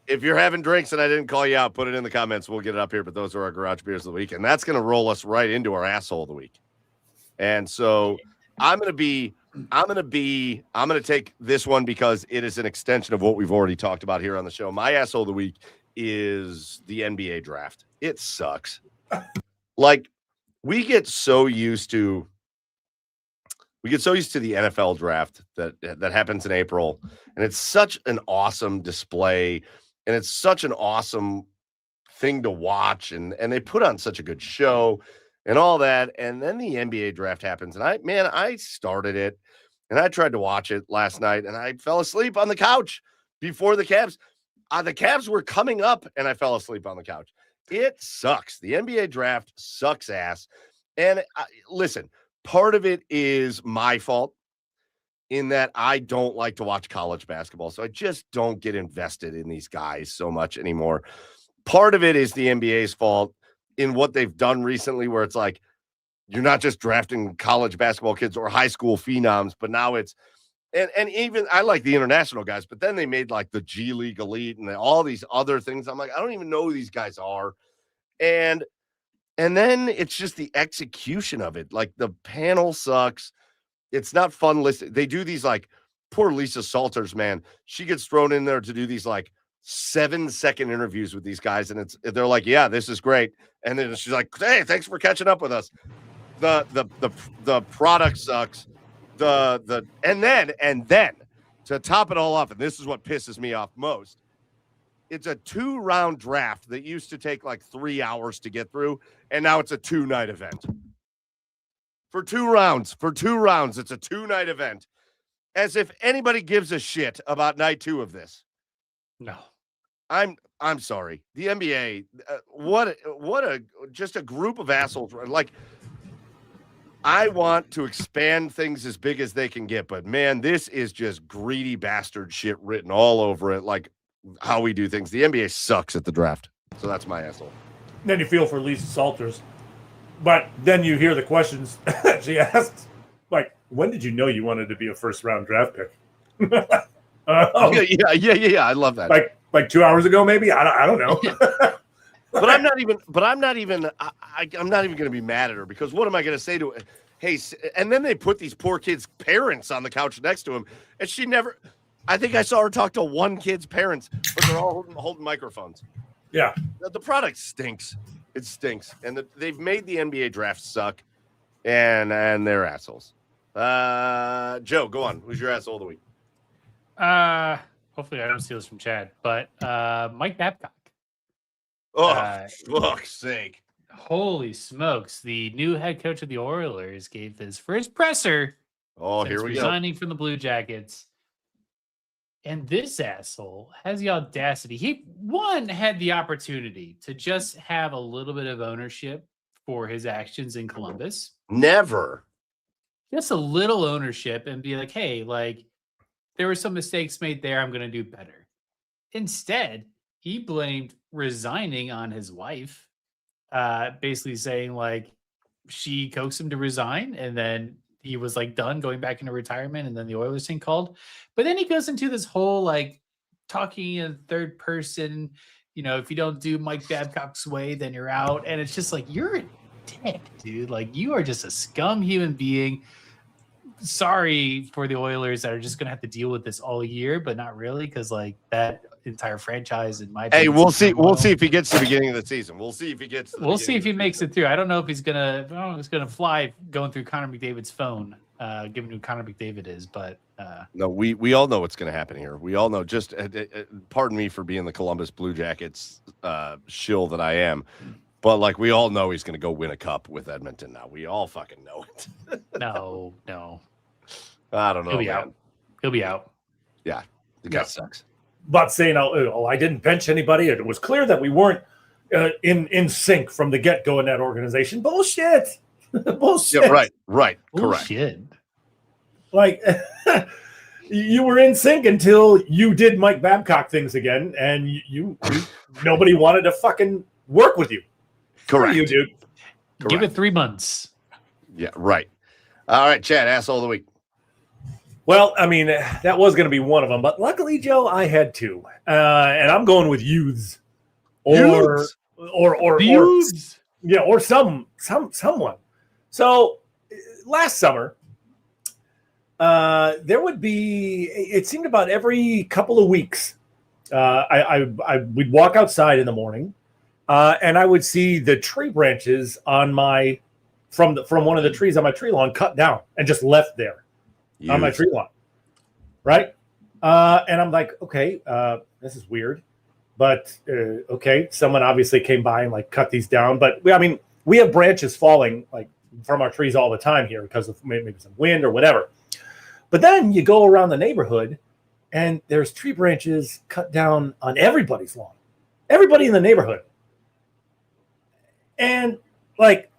If you're having drinks and I didn't call you out, put it in the comments. We'll get it up here, but those are our garage beers of the week. And that's going to roll us right into our asshole of the week. And so I'm going to take this one because it is an extension of what we've already talked about here on the show. My asshole of the week is the NBA draft. It sucks. Like we get so used to the NFL draft that happens in April, and it's such an awesome display, and it's such an awesome thing to watch, and they put on such a good show and all that. And then the NBA draft happens, and I started it, and I tried to watch it last night, and I fell asleep on the couch before the Cavs. The Cavs were coming up, and I fell asleep on the couch. It sucks. The NBA draft sucks ass. And listen, part of it is my fault in that I don't like to watch college basketball, so I just don't get invested in these guys so much anymore. Part of it is the NBA's fault in what they've done recently, where it's like you're not just drafting college basketball kids or high school phenoms, but now it's and even I like the international guys, but then they made like the G League Elite and all these other things. I'm like, I don't even know who these guys are. And then it's just the execution of it. Like the panel sucks. It's not fun listening. They do these like poor Lisa Salters, man. She gets thrown in there to do these like 7-second interviews with these guys. And they're like, yeah, this is great. And then she's like, hey, thanks for catching up with us. The product sucks. And then to top it all off, and this is what pisses me off most, it's a 2-round draft that used to take like 3 hours to get through, and now it's a 2-night event. For 2 rounds, it's a 2-night event. As if anybody gives a shit about night 2 of this. No. I'm sorry. The NBA, just a group of assholes. Like, I want to expand things as big as they can get, but man, this is just greedy bastard shit written all over it. Like how we do things. The NBA sucks at the draft. So that's my asshole. Then you feel for Lisa Salters. But then you hear the questions she asks, like, when did you know you wanted to be a first-round draft pick? Yeah. I love that. Like 2 hours ago, maybe. I don't know. But I'm not even going to be mad at her because what am I going to say to her? Hey, and then they put these poor kids' parents on the couch next to him, and she never. I think I saw her talk to one kid's parents, but they're all holding microphones. Yeah, the product stinks. It stinks, and they've made the NBA draft suck, and they're assholes. Joe, go on. Who's your asshole of the week? Hopefully I don't steal this from Chad, but Mike Babcock. Oh, fuck's sake. Holy smokes. The new head coach of the Oilers gave his first presser. Oh, here we go. Resigning from the Blue Jackets. And this asshole has the audacity. He, had the opportunity to just have a little bit of ownership for his actions in Columbus. Never. Just a little ownership and be like, hey, like, there were some mistakes made there. I'm going to do better. Instead, he blamed resigning on his wife, basically saying like she coaxed him to resign, and then he was like done going back into retirement, and then the Oilers thing called. But then he goes into this whole like talking in third person, if you don't do Mike Babcock's way, then you're out. And it's just like, you're a dick, dude. Like, you are just a scum human being. Sorry for the Oilers that are just going to have to deal with this all year, but not really, because like that entire franchise, in my opinion. Hey, we'll see. We'll see if he gets to the beginning of the season. We'll see if he gets. We'll see if he makes it through. I don't know if he's gonna. I don't know if he's gonna fly going through Connor McDavid's phone, given who Connor McDavid is. But no, we all know what's going to happen here. We all know. Just pardon me for being the Columbus Blue Jackets shill that I am. But like we all know he's going to go win a cup with Edmonton now. We all fucking know it. No. I don't know. He'll be out. He'll be out. Yeah, the guy sucks. But saying, I didn't bench anybody. It was clear that we weren't in sync from the get-go in that organization. Bullshit. Bullshit. Yeah, right. Correct. Bullshit. Like, you were in sync until you did Mike Babcock things again, and you nobody wanted to fucking work with you. Correct. You, dude. Correct. Give it 3 months. Yeah, right. All right, Chad, asshole of the week. Well, I mean, that was going to be one of them, but luckily, Joe, I had two, and I'm going with youths, or someone. So last summer, there would be. It seemed about every couple of weeks, we'd walk outside in the morning, and I would see the tree branches on from one of the trees on my tree lawn cut down and just left there. On my tree lawn, right? And I'm like, okay, this is weird, but okay, someone obviously came by and like cut these down. But we have branches falling like from our trees all the time here because of maybe some wind or whatever. But then you go around the neighborhood, and there's tree branches cut down on everybody's lawn, everybody in the neighborhood, and like.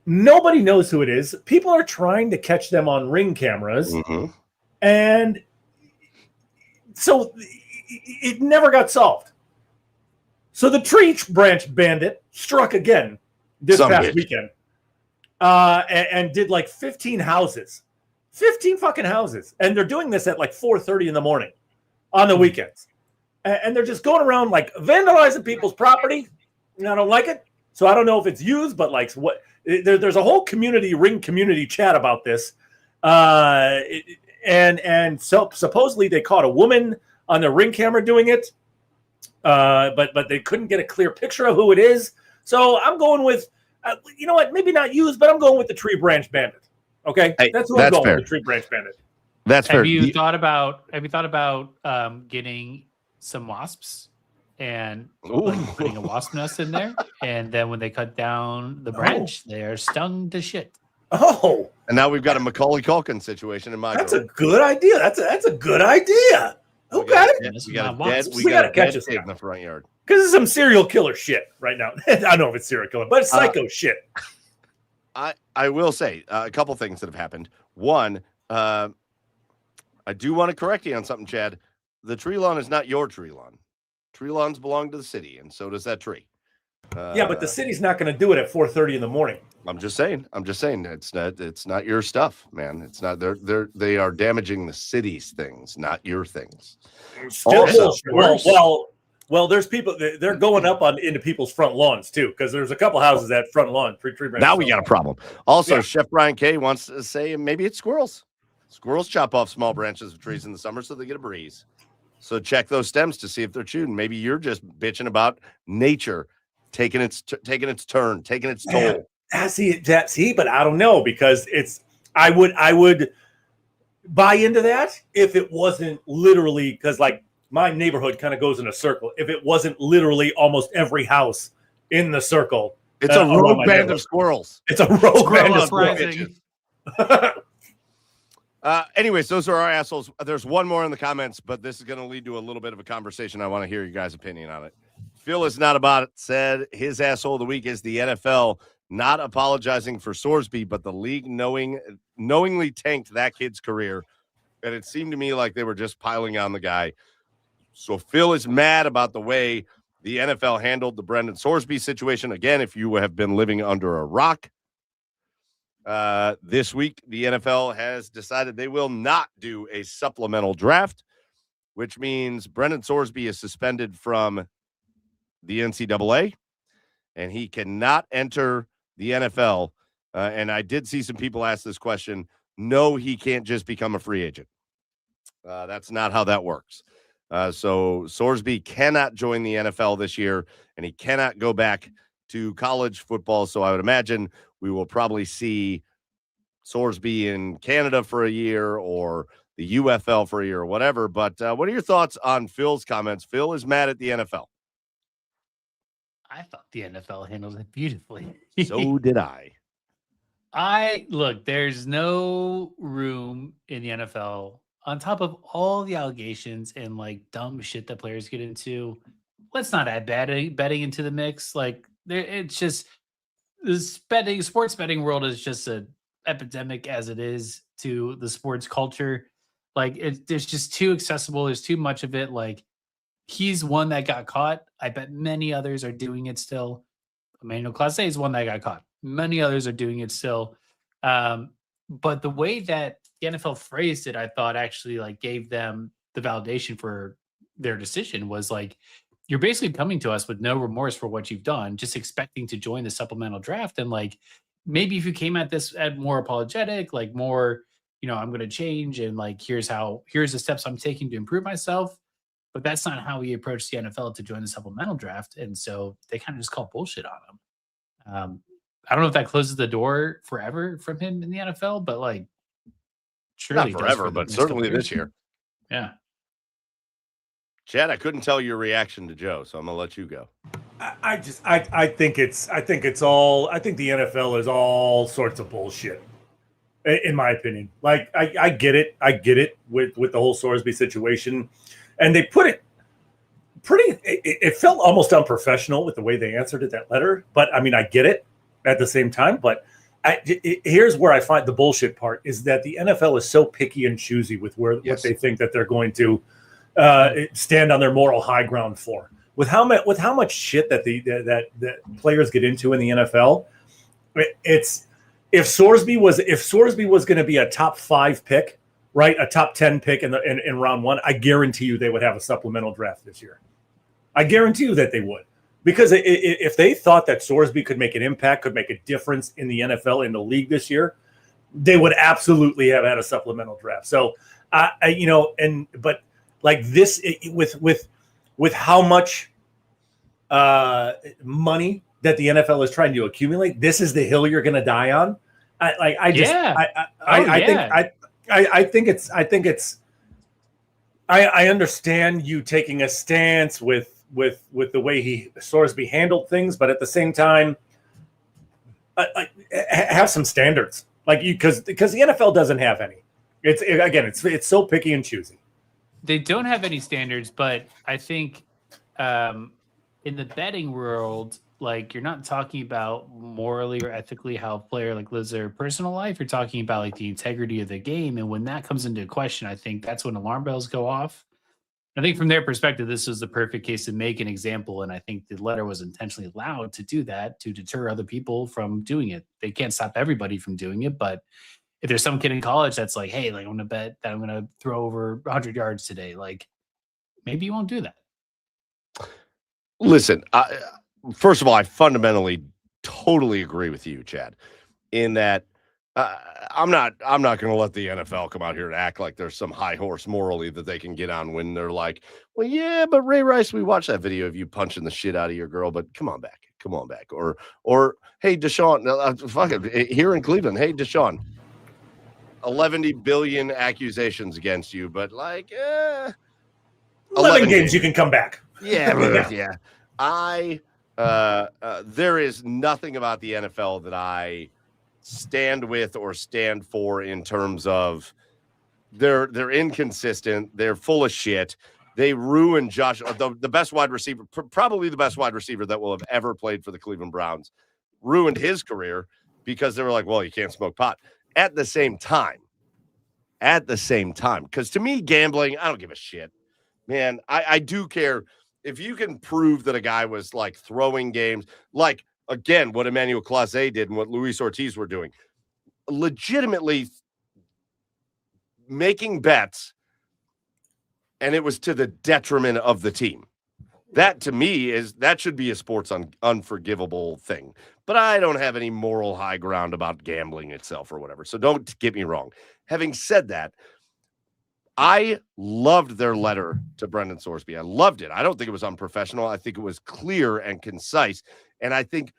Nobody knows who it is. People are trying to catch them on Ring cameras. Mm-hmm. And so it never got solved. So the tree branch bandit struck again this past weekend and did like 15 houses. 15 fucking houses. And they're doing this at like 4:30 in the morning on the weekends. And they're just going around like vandalizing people's property. And I don't like it. So I don't know if it's used, but like what... There's a whole Ring community chat about this, and so supposedly they caught a woman on the Ring camera doing it, but they couldn't get a clear picture of who it is. So I'm going with, you know what? Maybe not used, but I'm going with the Tree Branch Bandit. Okay, that's what I'm going with. The Tree Branch Bandit. That's fair. Have you thought about getting some wasps? And like putting a wasp nest in there, and then when they cut down the branch, they're stung to shit. Oh, and now we've got a Macaulay Culkin situation in my. That's a good idea. That's a good idea. Okay, we got a catch us in the front yard because it's some serial killer shit right now. I don't know if it's serial killer, but it's psycho shit. I will say a couple things that have happened. One, I do want to correct you on something, Chad. The tree lawn is not your tree lawn. Tree lawns belong to the city, and so does that tree. Yeah, but the city's not going to do it at 4:30 in the morning. I'm just saying. It's not your stuff, man. It's not. They are damaging the city's things, not your things. Also, well, there's people. They're going up into people's front lawns too, because there's a couple houses at front lawn. Tree now we got a problem. Also, Chef Brian K wants to say maybe it's squirrels. Squirrels chop off small branches of trees in the summer so they get a breeze. So check those stems to see if they're chewed. Maybe you're just bitching about nature taking its turn, taking its toll. See, but I don't know because I would buy into that if it wasn't literally because like my neighborhood kind of goes in a circle. If it wasn't literally almost every house in the circle, it's a rogue band of squirrels. It's a rogue band of squirrels. Anyways, those are our assholes. There's one more in the comments, but this is going to lead to a little bit of a conversation. I want to hear your guys' opinion on it. Phil is not about it. Said his asshole of the week is the NFL not apologizing for Sorsby, but the league knowingly tanked that kid's career. And it seemed to me like they were just piling on the guy. So Phil is mad about the way the NFL handled the Brendan Sorsby situation. Again, if you have been living under a rock, this week, the NFL has decided they will not do a supplemental draft, which means Brendan Sorsby is suspended from the NCAA, and he cannot enter the NFL. And I did see some people ask this question. No, he can't just become a free agent. That's not how that works. So Sorsby cannot join the NFL this year, and he cannot go back to college football. So I would imagine we will probably see Sorsby in Canada for a year or the UFL for a year or whatever. But what are your thoughts on Phil's comments? Phil is mad at the NFL. I thought the NFL handled it beautifully. So did I. There's no room in the NFL on top of all the allegations and like dumb shit that players get into. Let's not add betting into the mix. Like it's just the sports betting world is just an epidemic as it is to the sports culture. Like there's just too accessible. There's too much of it. Like he's one that got caught. I bet many others are doing it still. Emmanuel Clase is one that got caught. Many others are doing it still. But the way that the NFL phrased it, I thought actually like gave them the validation for their decision was like, you're basically coming to us with no remorse for what you've done, just expecting to join the supplemental draft. And like, maybe if you came at this at more apologetic, like more, I'm going to change. And like, here's the steps I'm taking to improve myself. But that's not how he approached the NFL to join the supplemental draft. And so they kind of just call bullshit on him. I don't know if that closes the door forever from him in the NFL, but like, surely not forever, but certainly this year. Yeah. Chad, I couldn't tell your reaction to Joe, so I'm gonna let you go. I think the NFL is all sorts of bullshit, in my opinion. Like I get it with the whole Sorsby situation, and they put it pretty. It felt almost unprofessional with the way they answered it, that letter. But I mean, I get it at the same time. But here's where I find the bullshit part is that the NFL is so picky and choosy with what they think that they're going to stand on their moral high ground for. With how much shit that that players get into in the NFL, it's if Sorsby was going to be a top 5 pick, right, a top 10 pick in round 1, I guarantee you they would have a supplemental draft this year. I guarantee you that they would, because if they thought that Sorsby could make an impact, could make a difference in the NFL, in the league this year, they would absolutely have had a supplemental draft. So but like this with how much money that the NFL is trying to accumulate, this is the hill you're going to die on. I understand you taking a stance with the way Sorsby handled things, but at the same time, have some standards, like because the NFL doesn't have any. It's so picky and choosy. They don't have any standards, but I think in the betting world, like you're not talking about morally or ethically how a player like lives their personal life. You're talking about like the integrity of the game. And when that comes into question, I think that's when alarm bells go off. I think from their perspective, this was the perfect case to make an example. And I think the letter was intentionally allowed to do that to deter other people from doing it. They can't stop everybody from doing it, but if there's some kid in college that's like, hey, like I'm going to bet that I'm going to throw over 100 yards today, like maybe you won't do that. Listen, first of all, I fundamentally totally agree with you, Chad, in that I'm not going to let the NFL come out here and act like there's some high horse morally that they can get on when they're like, well, yeah, but Ray Rice, we watched that video of you punching the shit out of your girl, but come on back. Or hey, Deshaun, fuck it, here in Cleveland, hey, Deshaun, 11 billion accusations against you, but like 11 games you can come back. Yeah. There is nothing about the NFL that I stand with or stand for in terms of they're inconsistent, they're full of shit. They ruined Josh, the best wide receiver, probably the best wide receiver that will have ever played for the Cleveland Browns, ruined his career because they were like, well, you can't smoke pot. At the same time, because to me, gambling, I don't give a shit, man. I do care if you can prove that a guy was like throwing games, like again, what Emmanuel Clase did and what Luis Ortiz were doing, legitimately making bets, and it was to the detriment of the team. That to me that should be a sports unforgivable thing. But I don't have any moral high ground about gambling itself or whatever. So don't get me wrong. Having said that, I loved their letter to Brendan Sorsby. I loved it. I don't think it was unprofessional. I think it was clear and concise. And I think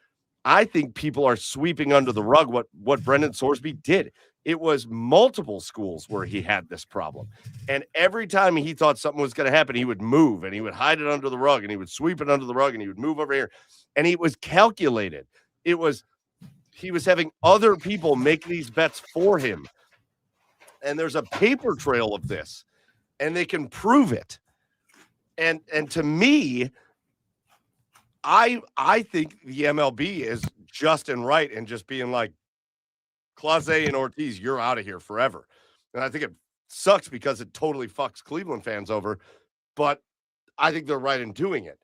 people are sweeping under the rug what Brendan Sorsby did. It was multiple schools where he had this problem. And every time he thought something was going to happen, he would move and he would hide it under the rug and he would sweep it under the rug and he would move over here. And it was calculated. He was having other people make these bets for him. And there's a paper trail of this, and they can prove it. And to me, I think the MLB is just and right in just being like, Clase and Ortiz, you're out of here forever. And I think it sucks because it totally fucks Cleveland fans over, but I think they're right in doing it.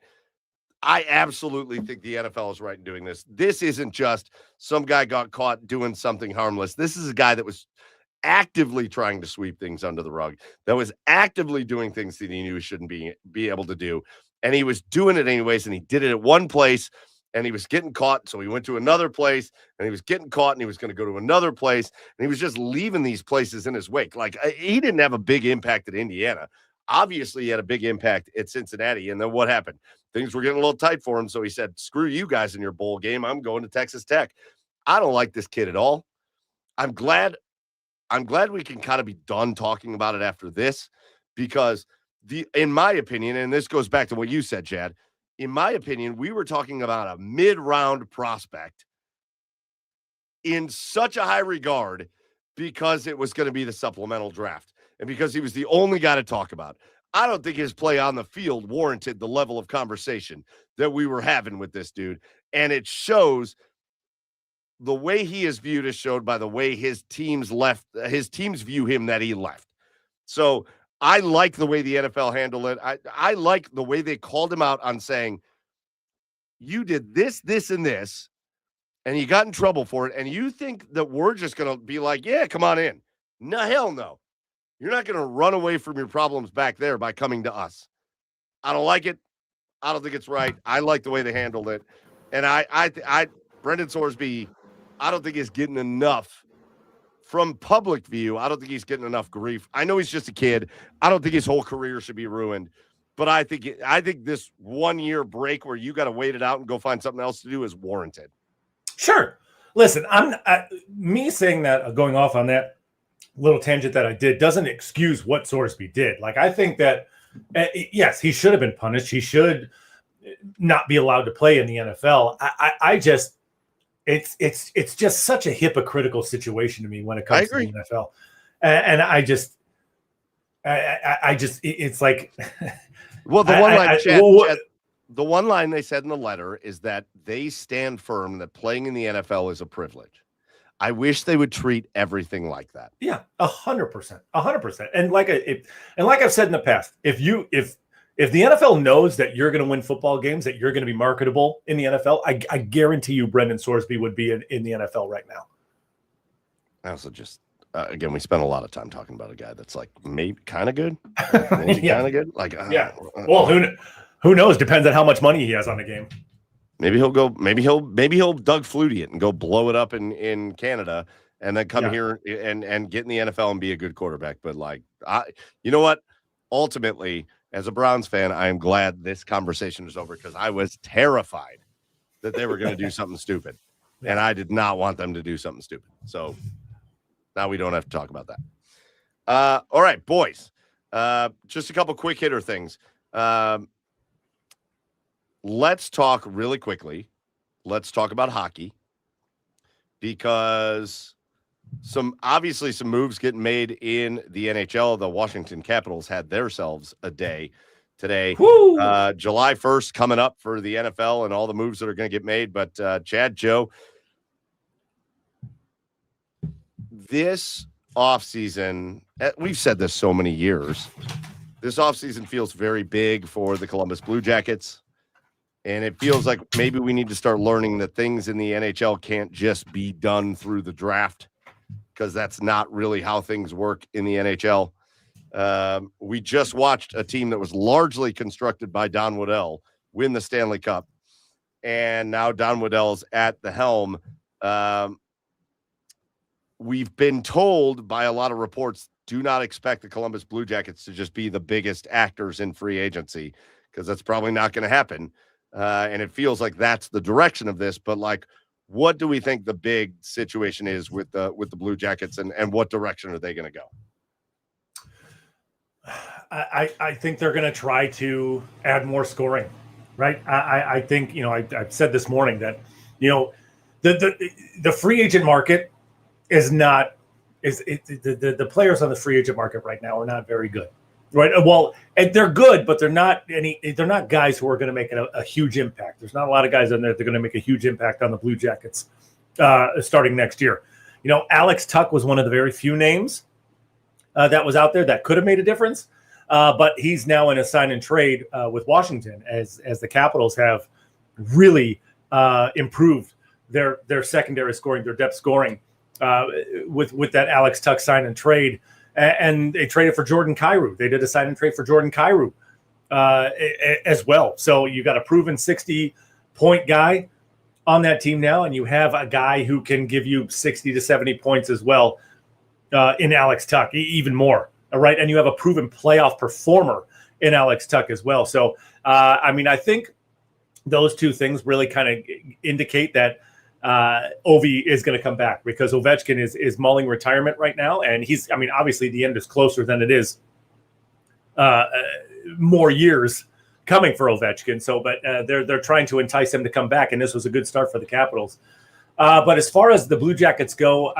I absolutely think the NFL is right in doing this. This isn't just some guy got caught doing something harmless. This is a guy that was actively trying to sweep things under the rug, that was actively doing things that he knew he shouldn't be able to do. And he was doing it anyways, and he did it at one place, and he was getting caught, so he went to another place, and he was getting caught, and he was going to go to another place, and he was just leaving these places in his wake. Like, he didn't have a big impact at Indiana. Obviously, he had a big impact at Cincinnati, and then what happened? Things were getting a little tight for him, so he said, screw you guys in your bowl game. I'm going to Texas Tech. I don't like this kid at all. I'm glad we can kind of be done talking about it after this, because in my opinion, and this goes back to what you said, Chad, in my opinion, we were talking about a mid-round prospect in such a high regard because it was going to be the supplemental draft and because he was the only guy to talk about. I don't think his play on the field warranted the level of conversation that we were having with this dude. And it shows the way he is viewed is showed by the way his teams view him that he left. So I like the way the NFL handled it. I like the way they called him out on saying, you did this, this, and this, and you got in trouble for it. And you think that we're just going to be like, yeah, come on in. No, hell no. You're not going to run away from your problems back there by coming to us. I don't like it. I don't think it's right. I like the way they handled it. And Brendan Sorsby, I don't think he's getting enough from public view. I don't think he's getting enough grief. I know he's just a kid. I don't think his whole career should be ruined. But I think this 1 year break where you got to wait it out and go find something else to do is warranted. Sure. Listen, me saying that, going off on that little tangent that I did, doesn't excuse what Sorsby did. Like, I think that, yes, he should have been punished. He should not be allowed to play in the NFL. It's just such a hypocritical situation to me when it comes to the NFL. And it's like, well, the one line they said in the letter is that they stand firm that playing in the NFL is a privilege. I wish they would treat everything like that. Yeah, 100%, 100%. And like I've said in the past, if the NFL knows that you're going to win football games, that you're going to be marketable in the NFL, I guarantee you Brendan Sorsby would be in the NFL right now. I also just, again, we spent a lot of time talking about a guy that's like maybe kind of good. Maybe kind of good. Like, yeah. Well, who knows? Depends on how much money he has on the game. Maybe he'll Doug Flutie it and go blow it up in Canada and then come here and get in the NFL and be a good quarterback. But like, you know what? Ultimately, as a Browns fan, I am glad this conversation is over because I was terrified that they were going to do something stupid. And I did not want them to do something stupid. So now we don't have to talk about that. All right, boys. Just a couple quick hitter things. Let's talk really quickly. Let's talk about hockey because some moves getting made in the NHL. The Washington Capitals had themselves a day today. July 1st coming up for the NFL and all the moves that are going to get made. But Chad, Joe, this offseason, we've said this so many years, this offseason feels very big for the Columbus Blue Jackets. And it feels like maybe we need to start learning that things in the NHL can't just be done through the draft because that's not really how things work in the NHL. We just watched a team that was largely constructed by Don Waddell win the Stanley Cup. And now Don Waddell's at the helm. We've been told by a lot of reports, do not expect the Columbus Blue Jackets to just be the biggest actors in free agency because that's probably not going to happen. And it feels like that's the direction of this, but like, what do we think the big situation is with the Blue Jackets and what direction are they going to go? I think they're going to try to add more scoring, right? I think, I've said this morning that, the free agent market the players on the free agent market right now are not very good. Right. Well, and they're good, but they're not guys who are going to make a huge impact. There's not a lot of guys in there that are going to make a huge impact on the Blue Jackets starting next year. Alex Tuck was one of the very few names that was out there that could have made a difference. But he's now in a sign and trade with Washington as the Capitals have really improved their secondary scoring, their depth scoring with that Alex Tuch sign and trade. And they traded for Jordan Kyrou. They did a sign and trade for Jordan Kyrou as well. So you got a proven 60-point guy on that team now, and you have a guy who can give you 60 to 70 points as well in Alex Tuch, even more. All right, and you have a proven playoff performer in Alex Tuch as well. So, I think those two things really kind of indicate that Ovi is going to come back, because Ovechkin is mulling retirement right now, and obviously the end is closer than it is more years coming for Ovechkin. So, but they're trying to entice him to come back, and this was a good start for the Capitals. But as far as the Blue Jackets go,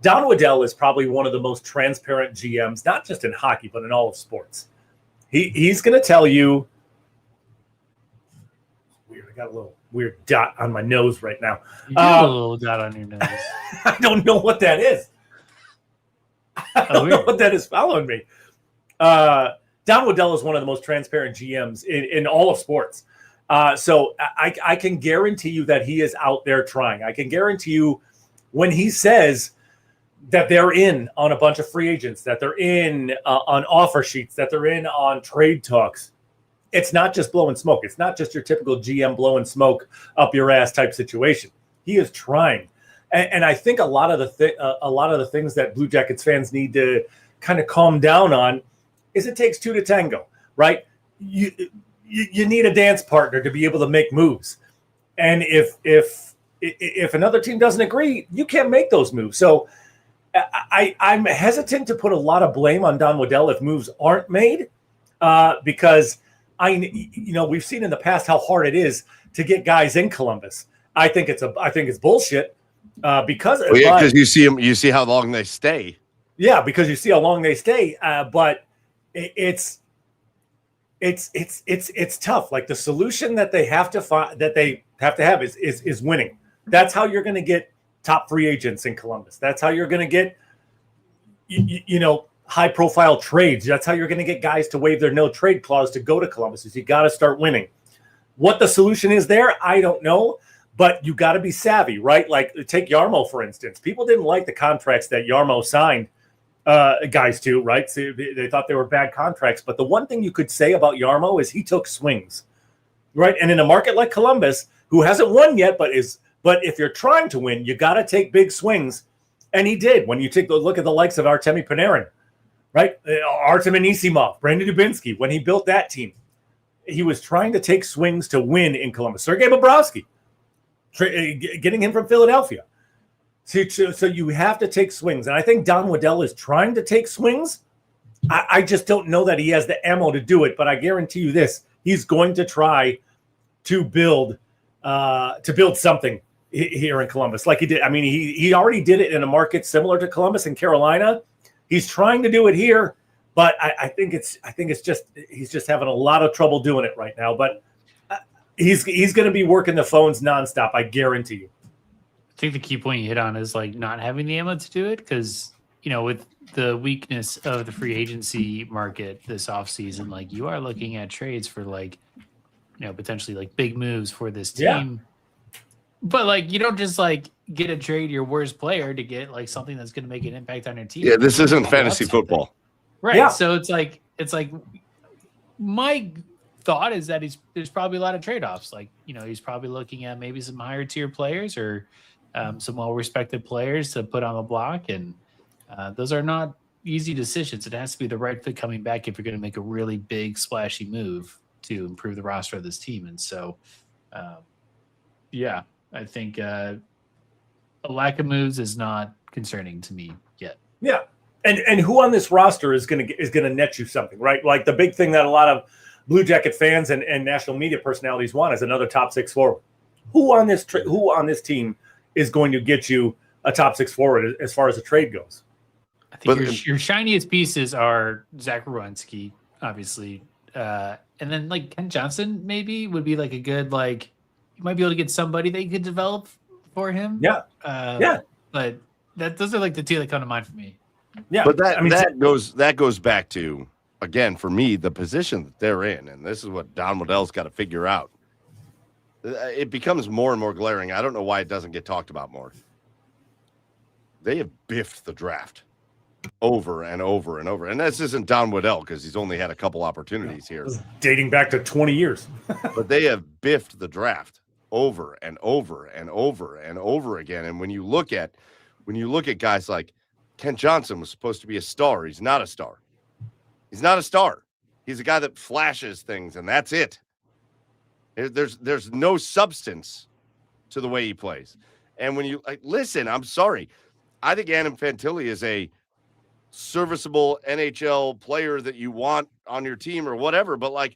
Don Waddell is probably one of the most transparent GMs, not just in hockey, but in all of sports. He's going to tell you. Weird, I got a little weird dot on my nose right now. You do have a little dot on your nose. I don't know what that is. I don't know what that is following me. Don Waddell is one of the most transparent GMs in all of sports. So I can guarantee you that he is out there trying. I can guarantee you when he says that they're in on a bunch of free agents, that they're in on offer sheets, that they're in on trade talks, it's not just blowing smoke. It's not just your typical GM blowing smoke up your ass type situation. He is trying. And I think a lot of the things that Blue Jackets fans need to kind of calm down on is it takes two to tango, right? You need a dance partner to be able to make moves. And if another team doesn't agree, you can't make those moves. So I'm hesitant to put a lot of blame on Don Waddell if moves aren't made, because we've seen in the past how hard it is to get guys in Columbus. I think it's bullshit because you see how long they stay. Yeah, because you see how long they stay, but it's tough. Like the solution that they have to have is winning. That's how you're going to get top free agents in Columbus. That's how you're going to get, high profile trades. That's how you're going to get guys to waive their no trade clause to go to Columbus. Is you got to start winning. What the solution is there, I don't know, but you got to be savvy, right? Like take Yarmo, for instance. People didn't like the contracts that Yarmo signed guys to, right? So they thought they were bad contracts. But the one thing you could say about Yarmo is he took swings, right? And in a market like Columbus, who hasn't won yet, but if you're trying to win, you got to take big swings. And he did. When you take a look at the likes of Artemi Panarin, right? Artem Anisimov, Brandon Dubinsky, when he built that team, he was trying to take swings to win in Columbus. Sergei Bobrovsky, getting him from Philadelphia. So you have to take swings. And I think Don Waddell is trying to take swings. I just don't know that he has the ammo to do it. But I guarantee you this, he's going to try to build something here in Columbus like he did. I mean, he already did it in a market similar to Columbus and Carolina. He's trying to do it here, but I think it's just he's just having a lot of trouble doing it right now. But he's going to be working the phones nonstop. I guarantee you. I think the key point you hit on is like not having the ammo to do it, because with the weakness of the free agency market this offseason, like you are looking at trades for potentially like big moves for this team. Yeah. But like you don't just like get a trade your worst player to get like something that's going to make an impact on your team. Yeah, this isn't fantasy football. Right. Yeah. So it's like my thought is that there's probably a lot of trade-offs. Like, he's probably looking at maybe some higher tier players or some well-respected players to put on the block. And those are not easy decisions. It has to be the right fit coming back if you're going to make a really big splashy move to improve the roster of this team. And so, I think a lack of moves is not concerning to me yet. Yeah. And who on this roster is going to net you something, right? Like the big thing that a lot of Blue Jacket fans and national media personalities want is another top six forward. Who on this team is going to get you a top six forward as far as the trade goes? I think your shiniest pieces are Zach Werenski, obviously, and then like Ken Johnson maybe would be like a good you might be able to get somebody that you could develop for him. Yeah, But those are like the two that come to mind for me. Yeah, but that goes back to, again, for me, the position that they're in, and this is what Don Waddell's got to figure out. It becomes more and more glaring. I don't know why it doesn't get talked about more. They have biffed the draft over and over and over. And this isn't Don Waddell because he's only had a couple opportunities here. Dating back to 20 years. But they have biffed the draft over and over and over and over again. And when you look at guys like Kent Johnson was supposed to be a star. He's not a star. He's not a star. He's a guy that flashes things, and that's it. There's no substance to the way he plays. And when you listen, I'm sorry. I think Adam Fantilli is a serviceable NHL player that you want on your team or whatever, but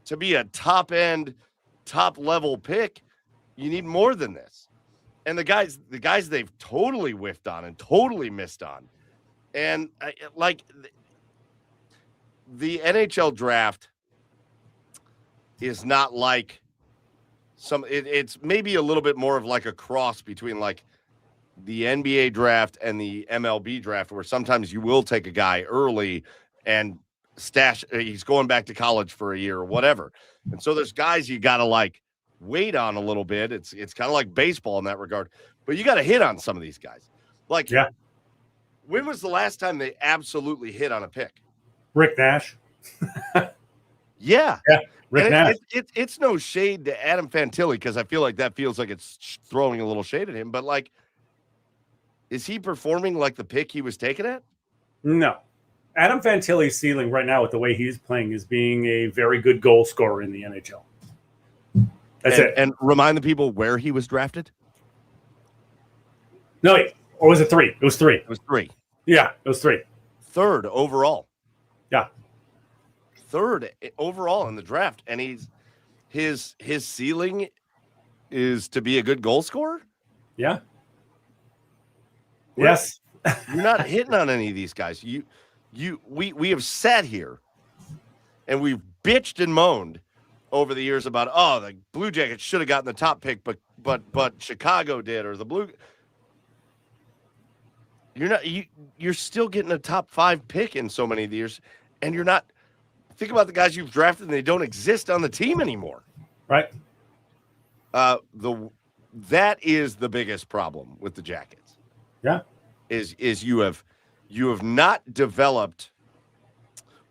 to be a top level pick, you need more than this. And the guys they've totally whiffed on and totally missed on. And the NHL draft is not like it's maybe a little bit more of like a cross between the NBA draft and the MLB draft, where sometimes you will take a guy early and stash, he's going back to college for a year or whatever. And so there's guys you got to wait on a little bit. It's kind of like baseball in that regard, but you got to hit on some of these guys. When was the last time they absolutely hit on a pick? Rick Nash. Yeah. Rick Nash. It's no shade to Adam Fantilli, because I feel like that feels like it's throwing a little shade at him, but is he performing like the pick he was taken at? No. Adam Fantilli's ceiling right now with the way he's playing is being a very good goal scorer in the NHL. That's it. And remind the people where he was drafted? No, or was it 3? It was 3. It was 3. Yeah, it was 3. 3rd overall. Yeah. 3rd overall in the draft. And his ceiling is to be a good goal scorer? Yeah. Yes. You're not hitting on any of these guys. We have sat here and we've bitched and moaned over the years about, the Blue Jackets should have gotten the top pick, but Chicago did, or the Blue. You're still getting a top 5 pick in so many of the years, and you're not. Think about the guys you've drafted and they don't exist on the team anymore. Right. That is the biggest problem with the Jackets. Yeah. Is you have not developed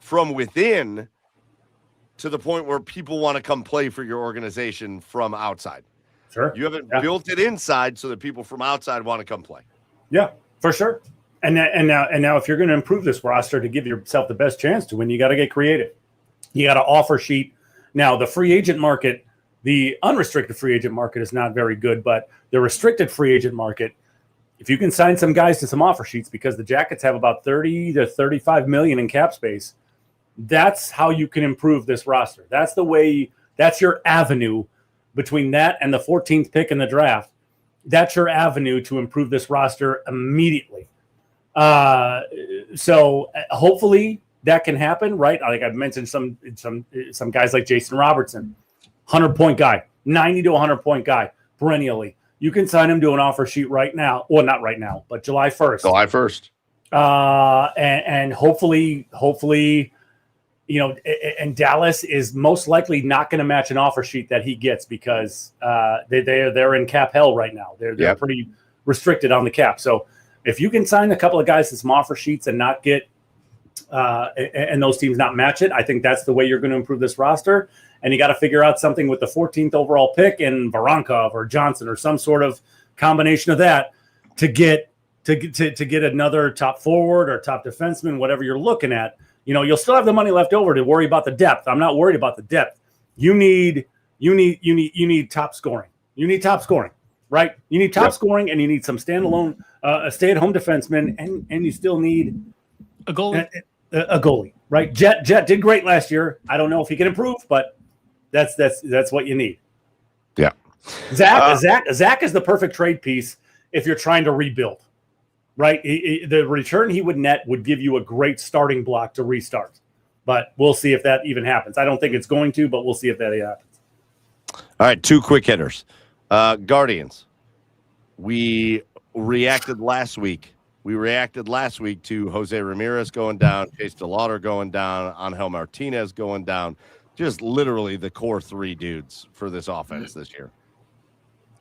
from within to the point where people want to come play for your organization from outside. Sure. You haven't built it inside so that people from outside want to come play. Yeah, for sure. And now if you're going to improve this roster to give yourself the best chance to win, you got to get creative. You got to offer sheet. Now, the free agent market, the unrestricted free agent market is not very good, but the restricted free agent market, if you can sign some guys to some offer sheets, because the Jackets have about 30 to 35 million in cap space, that's how you can improve this roster. That's the way, that's your avenue between that and the 14th pick in the draft. That's your avenue to improve this roster immediately. So hopefully that can happen, right? Like I've mentioned some guys like Jason Robertson, 100-point guy, 90 to 100-point guy, perennially. You can sign him to an offer sheet right now. Well, not right now, but July 1st. July 1st. And hopefully, and Dallas is most likely not going to match an offer sheet that he gets, because they're in cap hell right now. They're pretty restricted on the cap. So if you can sign a couple of guys to some offer sheets and not get and those teams not match it, I think that's the way you're going to improve this roster. And you got to figure out something with the 14th overall pick in Voronkov or Johnson or some sort of combination of that to get another top forward or top defenseman, whatever you're looking at. You'll still have the money left over to worry about the depth. I'm not worried about the depth. You need top scoring. You need top scoring, right? You need top scoring, and you need some standalone, stay-at-home defenseman, and you still need a goalie. A goalie, right? Jet did great last year. I don't know if he can improve, but that's what you need. Yeah. Zach is the perfect trade piece if you're trying to rebuild. Right, the return he would net would give you a great starting block to restart, but we'll see if that even happens. I don't think it's going to, but we'll see if that happens. All right, 2 quick hitters. Guardians. We reacted last week We reacted last week to Jose Ramirez going down, Chase DeLauder going down, Angel Martinez going down. Just literally the core three dudes for this offense this year.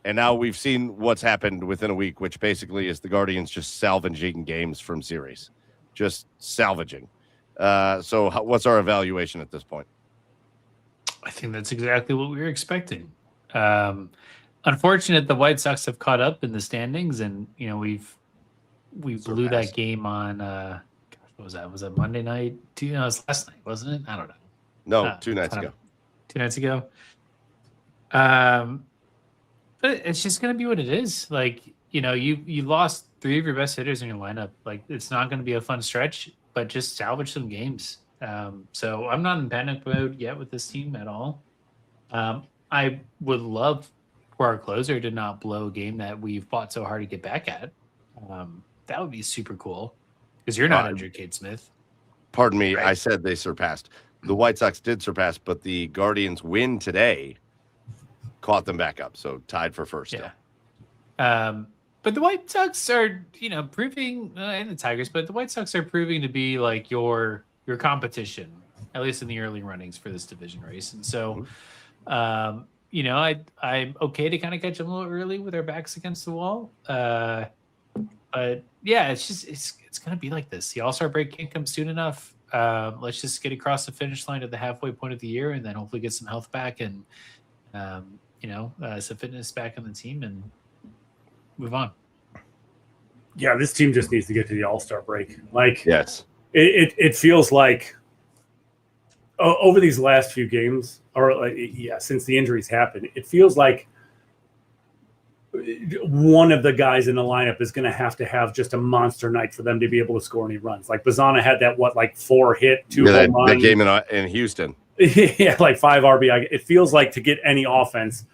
And now we've seen what's happened within a week, which basically is the Guardians just salvaging games from series. Just salvaging. So what's our evaluation at this point? I think that's exactly what we were expecting. Unfortunate the White Sox have caught up in the standings, and we blew that game on what was that? Was that Monday night? It was last night, wasn't it? I don't know. No, 2 nights ago. 2 nights ago. But it's just gonna be what it is. Like, you lost 3 of your best hitters in your lineup. Like, it's not gonna be a fun stretch, but just salvage some games. So I'm not in panic mode yet with this team at all. I would love for our closer to not blow a game that we've fought so hard to get back at. That would be super cool because you're not injured, Cade Smith. Pardon me, right? I said they surpassed. The White Sox did surpass, but the Guardians win today caught them back up, so tied for first. Yeah. But the White Sox are, proving, and the Tigers, but the White Sox are proving to be like your competition, at least in the early runnings for this division race. And so, I'm okay to kind of catch them a little early with our backs against the wall. But yeah, it's going to be like this. The All-Star break can't come soon enough. Let's just get across the finish line at the halfway point of the year, and then hopefully get some health back and, some fitness back on the team and move on. Yeah, this team just needs to get to the All-Star break. Like, yes, it feels like over these last few games, or since the injuries happened, it feels like one of the guys in the lineup is going to have just a monster night for them to be able to score any runs. Like Bazana had that 4 hit, 2 home run. That game in Houston. Yeah, 5 RBI. It feels like to get any offense,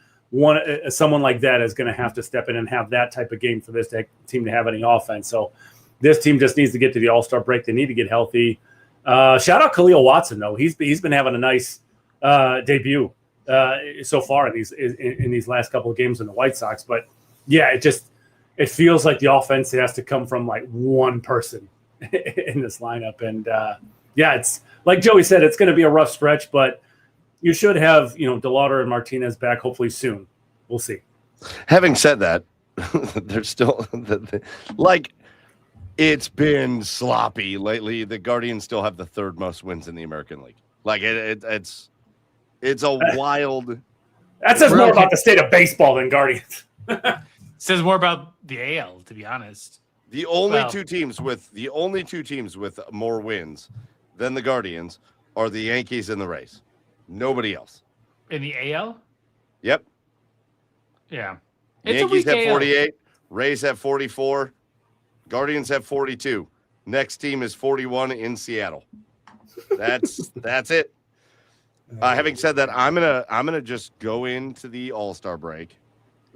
someone like that is going to have to step in and have that type of game for this team to have any offense. So this team just needs to get to the All-Star break. They need to get healthy. Shout out Khalil Watson though. He's been having a nice debut so far in these last couple of games in the White Sox. But yeah, it feels like the offense has to come from one person in this lineup. And it's like Joey said, it's going to be a rough stretch, but you should have, DeLauder and Martinez back hopefully soon. We'll see. Having said that, there's still it's been sloppy lately. The Guardians still have the 3rd most wins in the American League. It's a wild. That says more about the state of baseball than Guardians. Says more about the AL, to be honest. The only two teams with more wins than the Guardians are the Yankees and the Rays. Nobody else. In the AL? Yep. Yeah. Yankees have 48, Rays have 44, Guardians have 42. Next team is 41 in Seattle. That's it. Having said that, I'm gonna just go into the All-Star break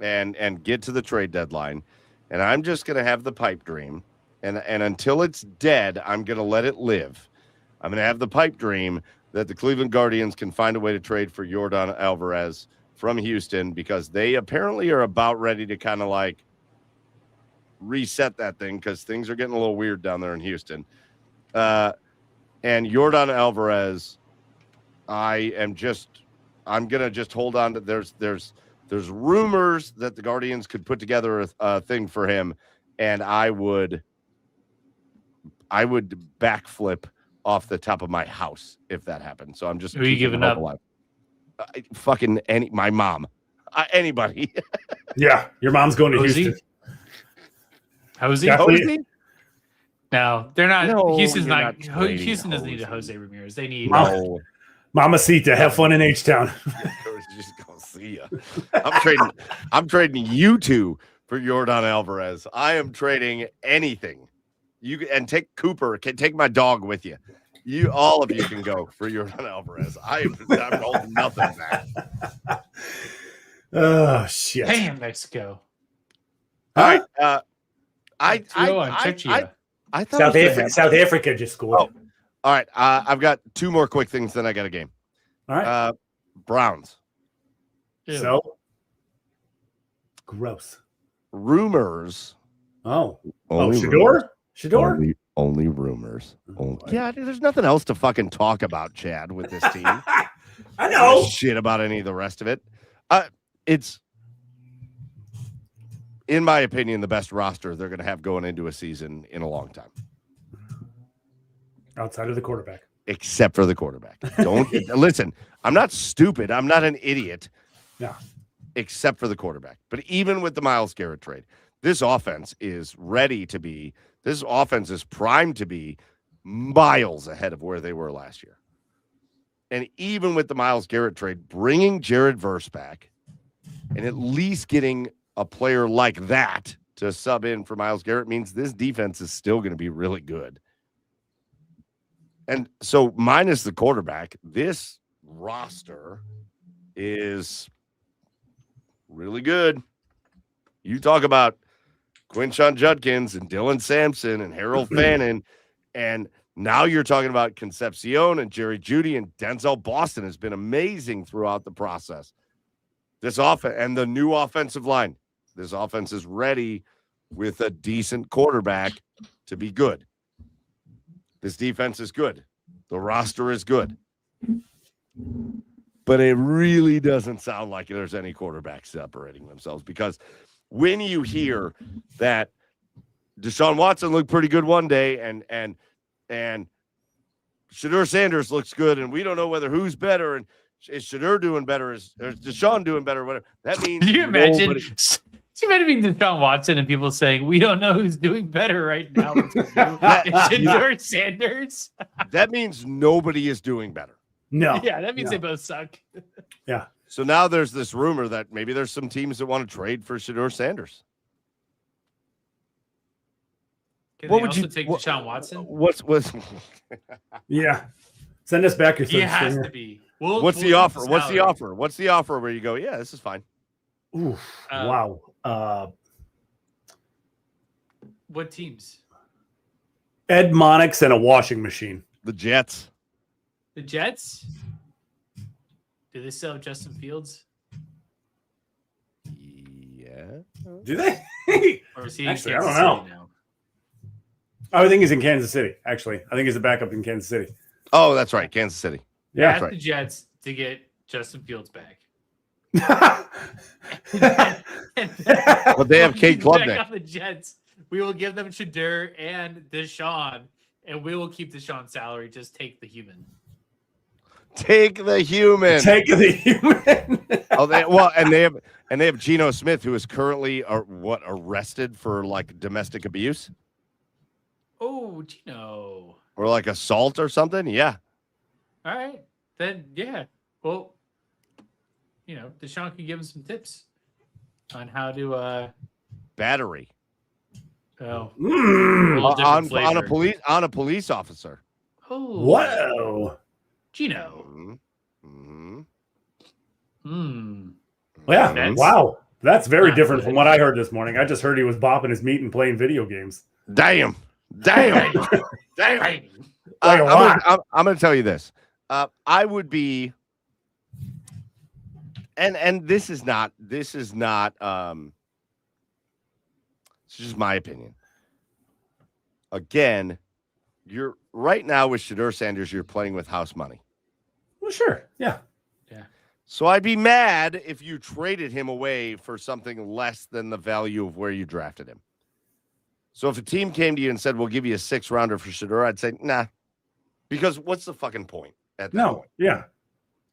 and get to the trade deadline, and I'm just gonna have the pipe dream, and until it's dead, I'm gonna let it live. I'm gonna have the pipe dream that the Cleveland Guardians can find a way to trade for Yordan Alvarez from Houston, because they apparently are about ready to kind of reset that thing, because things are getting a little weird down there in Houston. And Yordan Alvarez, I'm gonna just hold on to. There's rumors that the Guardians could put together a thing for him, and I would backflip off the top of my house if that happened. So I'm just. Who are you giving up? My mom, anybody. Yeah, your mom's going to Houston. Jose? No, they're not. No, Houston's not. Houston doesn't need a Jose Ramirez. They need. Mamacita, have fun in H-Town. Just gonna see ya. I'm trading you two for Yordan Alvarez. I am trading anything. And take Cooper. Can take my dog with you. All of you can go for Yordan Alvarez. I'm holding nothing back. Oh shit! Damn, Mexico. All right. I thought South Africa just scored. Oh. All right. I've got 2 more quick things, then I got a game. All right. Browns. Ew. So gross. Rumors. Oh, Only Shador? Shedeur? Only rumors. Yeah, there's nothing else to fucking talk about, Chad, with this team. I know. Shit about any of the rest of it. It's, in my opinion, the best roster they're going to have going into a season in a long time. Outside of the quarterback. Except for the quarterback. Don't listen. I'm not stupid. I'm not an idiot. Yeah. Except for the quarterback. But even with the Myles Garrett trade, this offense is ready to be. This offense is primed to be miles ahead of where they were last year. And even with the Myles Garrett trade, bringing Jared Verse back and at least getting a player like that to sub in for Myles Garrett means this defense is still going to be really good. And so minus the quarterback, this roster is really good. You talk about Quinshon Judkins and Dylan Sampson and Harold Fannin, and now you're talking about Concepcion and Jerry Jeudy, and Denzel Boston has been amazing throughout the process. This offense and the new offensive line. This offense is ready with a decent quarterback to be good. This defense is good. The roster is good. But it really doesn't sound like there's any quarterbacks separating themselves, because when you hear that Deshaun Watson looked pretty good one day and Shedeur Sanders looks good, and we don't know whether who's better, and is Shedeur doing better, is Deshaun doing better, whatever. That means Can you imagine? Can you imagine Deshaun Watson and people saying, we don't know who's doing better right now? Shedeur Sanders? That means nobody is doing better. No. Yeah, that means they both suck. Yeah. So now there's this rumor that maybe there's some teams that want to trade for Shedeur Sanders. Can what would you take Deshaun Watson? What's Yeah. Send us back your He has to be. What's the offer? What's the offer? What's the offer where you go, yeah, this is fine? Oof. Wow. What teams? Ed Monix and a washing machine. The Jets. The Jets? Do they still have Justin Fields? Yeah. Do they? Or is he actually, in Kansas I don't know. City now? I think he's in Kansas City, actually. I think he's a backup in Kansas City. Oh, that's right. Kansas City. Yeah. Ask right. the Jets to get Justin Fields back. But they have Kate Klubnik. On the Jets. We will give them Shedeur and Deshaun, and we will keep Deshaun's salary. Just take the human. Take the human. Take the human. and they have Geno Smith, who is currently arrested for like domestic abuse. Oh, Geno. Or like assault or something. Yeah. All right. Then yeah. Well, Deshaun can give him some tips on how to battery. Oh. On a police officer. Oh. Whoa. Geno. Mm-hmm. Yeah. Wow. That's very different from what I heard this morning. I just heard he was bopping his meat and playing video games. Damn. Like I'm going to tell you this. I would be, and this is not. It's just my opinion. Again, you're right now with Shedeur Sanders. You're playing with house money. Well, sure. Yeah. So I'd be mad if you traded him away for something less than the value of where you drafted him. So if a team came to you and said, we'll give you a 6th rounder for Shedeur, I'd say, nah. Because what's the fucking point at that point? Yeah.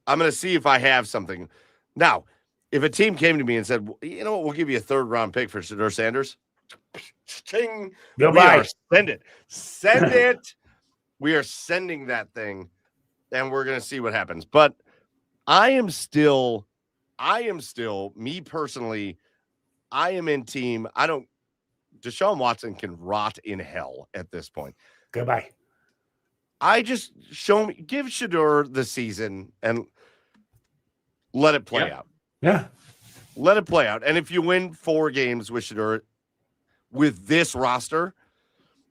I'm going to see if I have something. Now, if a team came to me and said, you know what, we'll give you a 3rd round pick for Shedeur Sanders. Send it. Send it. We are sending that thing, and we're going to see what happens. But I am still, me personally, I am in team. Deshaun Watson can rot in hell at this point. Goodbye. Give Shedeur the season and let it play out. Yeah. Let it play out. And if you win 4 games with Shedeur with this roster,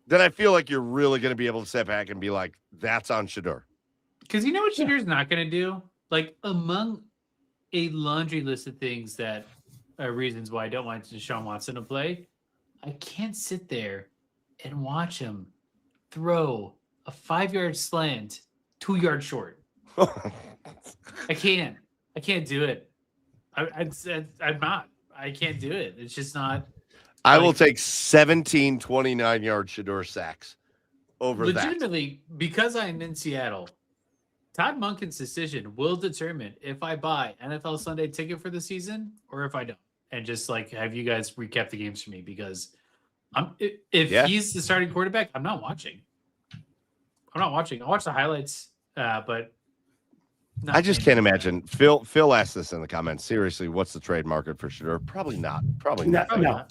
then I feel like you're really going to be able to step back and be like, that's on Shedeur. Because you know what Shadeur's not going to do? Like, among a laundry list of things that are reasons why I don't want Deshaun Watson to play, I can't sit there and watch him throw a 5-yard slant 2 yards short. I can't do it. I'm not. I can't do it. It's just not. I will take 17 29-yard Shedeur sacks over legitimately, because I'm in Seattle. Todd Monken's decision will determine if I buy NFL Sunday ticket for the season or if I don't. And just like have you guys recap the games for me, because if he's the starting quarterback, I'm not watching. I'll watch the highlights, but I just can't imagine. Phil asked this in the comments. Seriously, what's the trade market for Shedeur? Probably not. No.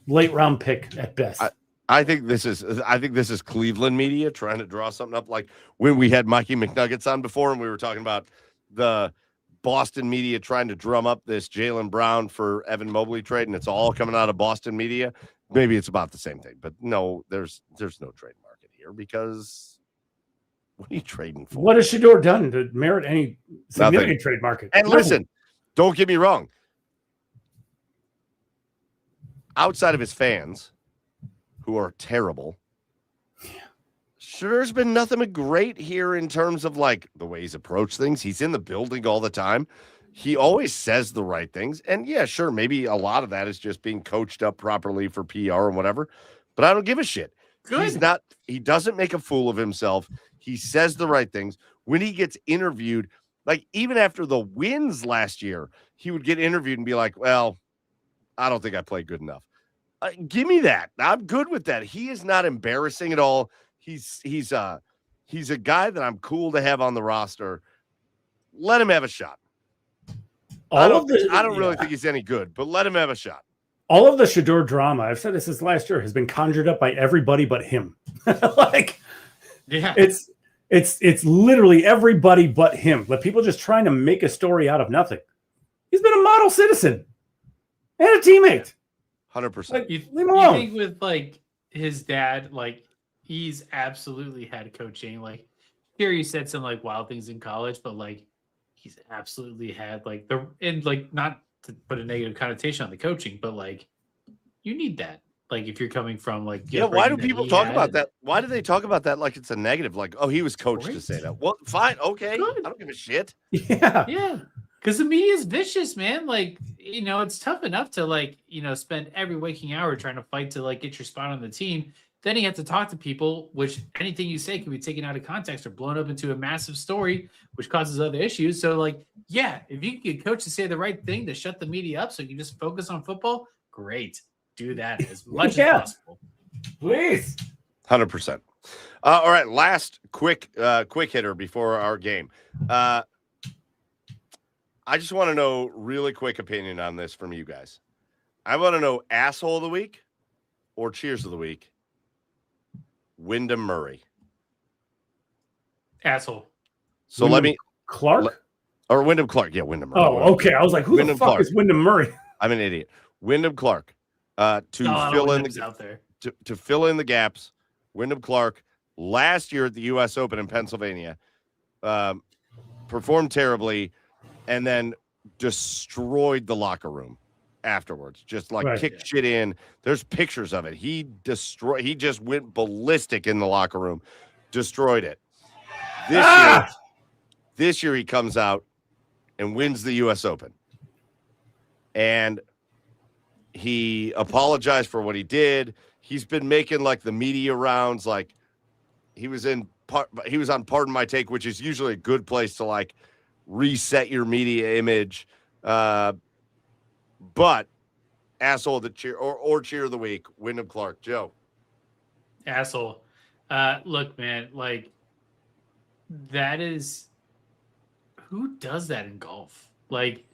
Late round pick at best. I think this is Cleveland media trying to draw something up, like when we had Mikey McNuggets on before, and we were talking about the Boston media trying to drum up this Jaylen Brown for Evan Mobley trade, and it's all coming out of Boston media. Maybe it's about the same thing, but no, there's no trade market here, because what are you trading for? What has Shedeur done to merit any significant trade market? And listen, don't get me wrong. Outside of his fans, who are terrible, Shedeur's been nothing but great here in terms of like the way he's approached things. He's in the building all the time. He always says the right things. And yeah, sure, maybe a lot of that is just being coached up properly for PR and whatever, but I don't give a shit. Good. He doesn't make a fool of himself. He says the right things. When he gets interviewed, like even after the wins last year, he would get interviewed and be like, well, I don't think I played good enough. Give me that. I'm good with that. He is not embarrassing at all. He's a guy that I'm cool to have on the roster. Let him have a shot. I don't really think he's any good, but let him have a shot. All of the Shedeur drama, I've said this since last year, has been conjured up by everybody but him. It's literally everybody but him. But people just trying to make a story out of nothing. He's been a model citizen and a teammate. 100%. You think with like his dad, like he's absolutely had coaching. Like here, you said some like wild things in college, but like he's absolutely had like not to put a negative connotation on the coaching, but like you need that. Like if you're coming from like why do people talk about that? Why do they talk about that like it's a negative? Like, oh, he was coached to say that. Well, fine, okay. Good. I don't give a shit. Yeah. Because the media is vicious, man. Like, it's tough enough to like, spend every waking hour trying to fight to like get your spot on the team. Then you have to talk to people, which anything you say can be taken out of context or blown up into a massive story, which causes other issues. So like, yeah, if you can get coach to say the right thing to shut the media up so you can just focus on football, great. Do that as much as possible. Please. 100%. All right. Last quick hitter before our game. I just want to know really quick opinion on this from you guys. I want to know asshole of the week or cheers of the week. Wyndham Murray. Asshole. So Wyndham Clark? Or Wyndham Clark. Yeah, Wyndham Murray. Oh, okay. I was like, who the fuck Clark. Is Wyndham Murray? I'm an idiot. Wyndham Clark. To fill in the gaps. Wyndham Clark last year at the U.S. Open in Pennsylvania performed terribly and then destroyed the locker room afterwards. Just like kicked shit in. There's pictures of it. He just went ballistic in the locker room, destroyed it. This year he comes out and wins the U.S. Open. And he apologized for what he did. He's been making like the media rounds. Like he was on Pardon My Take, which is usually a good place to like reset your media image. But asshole of the cheer or cheer of the week, Wyndham Clark. Joe. Asshole. Look, man, like that is who does that in golf? Like,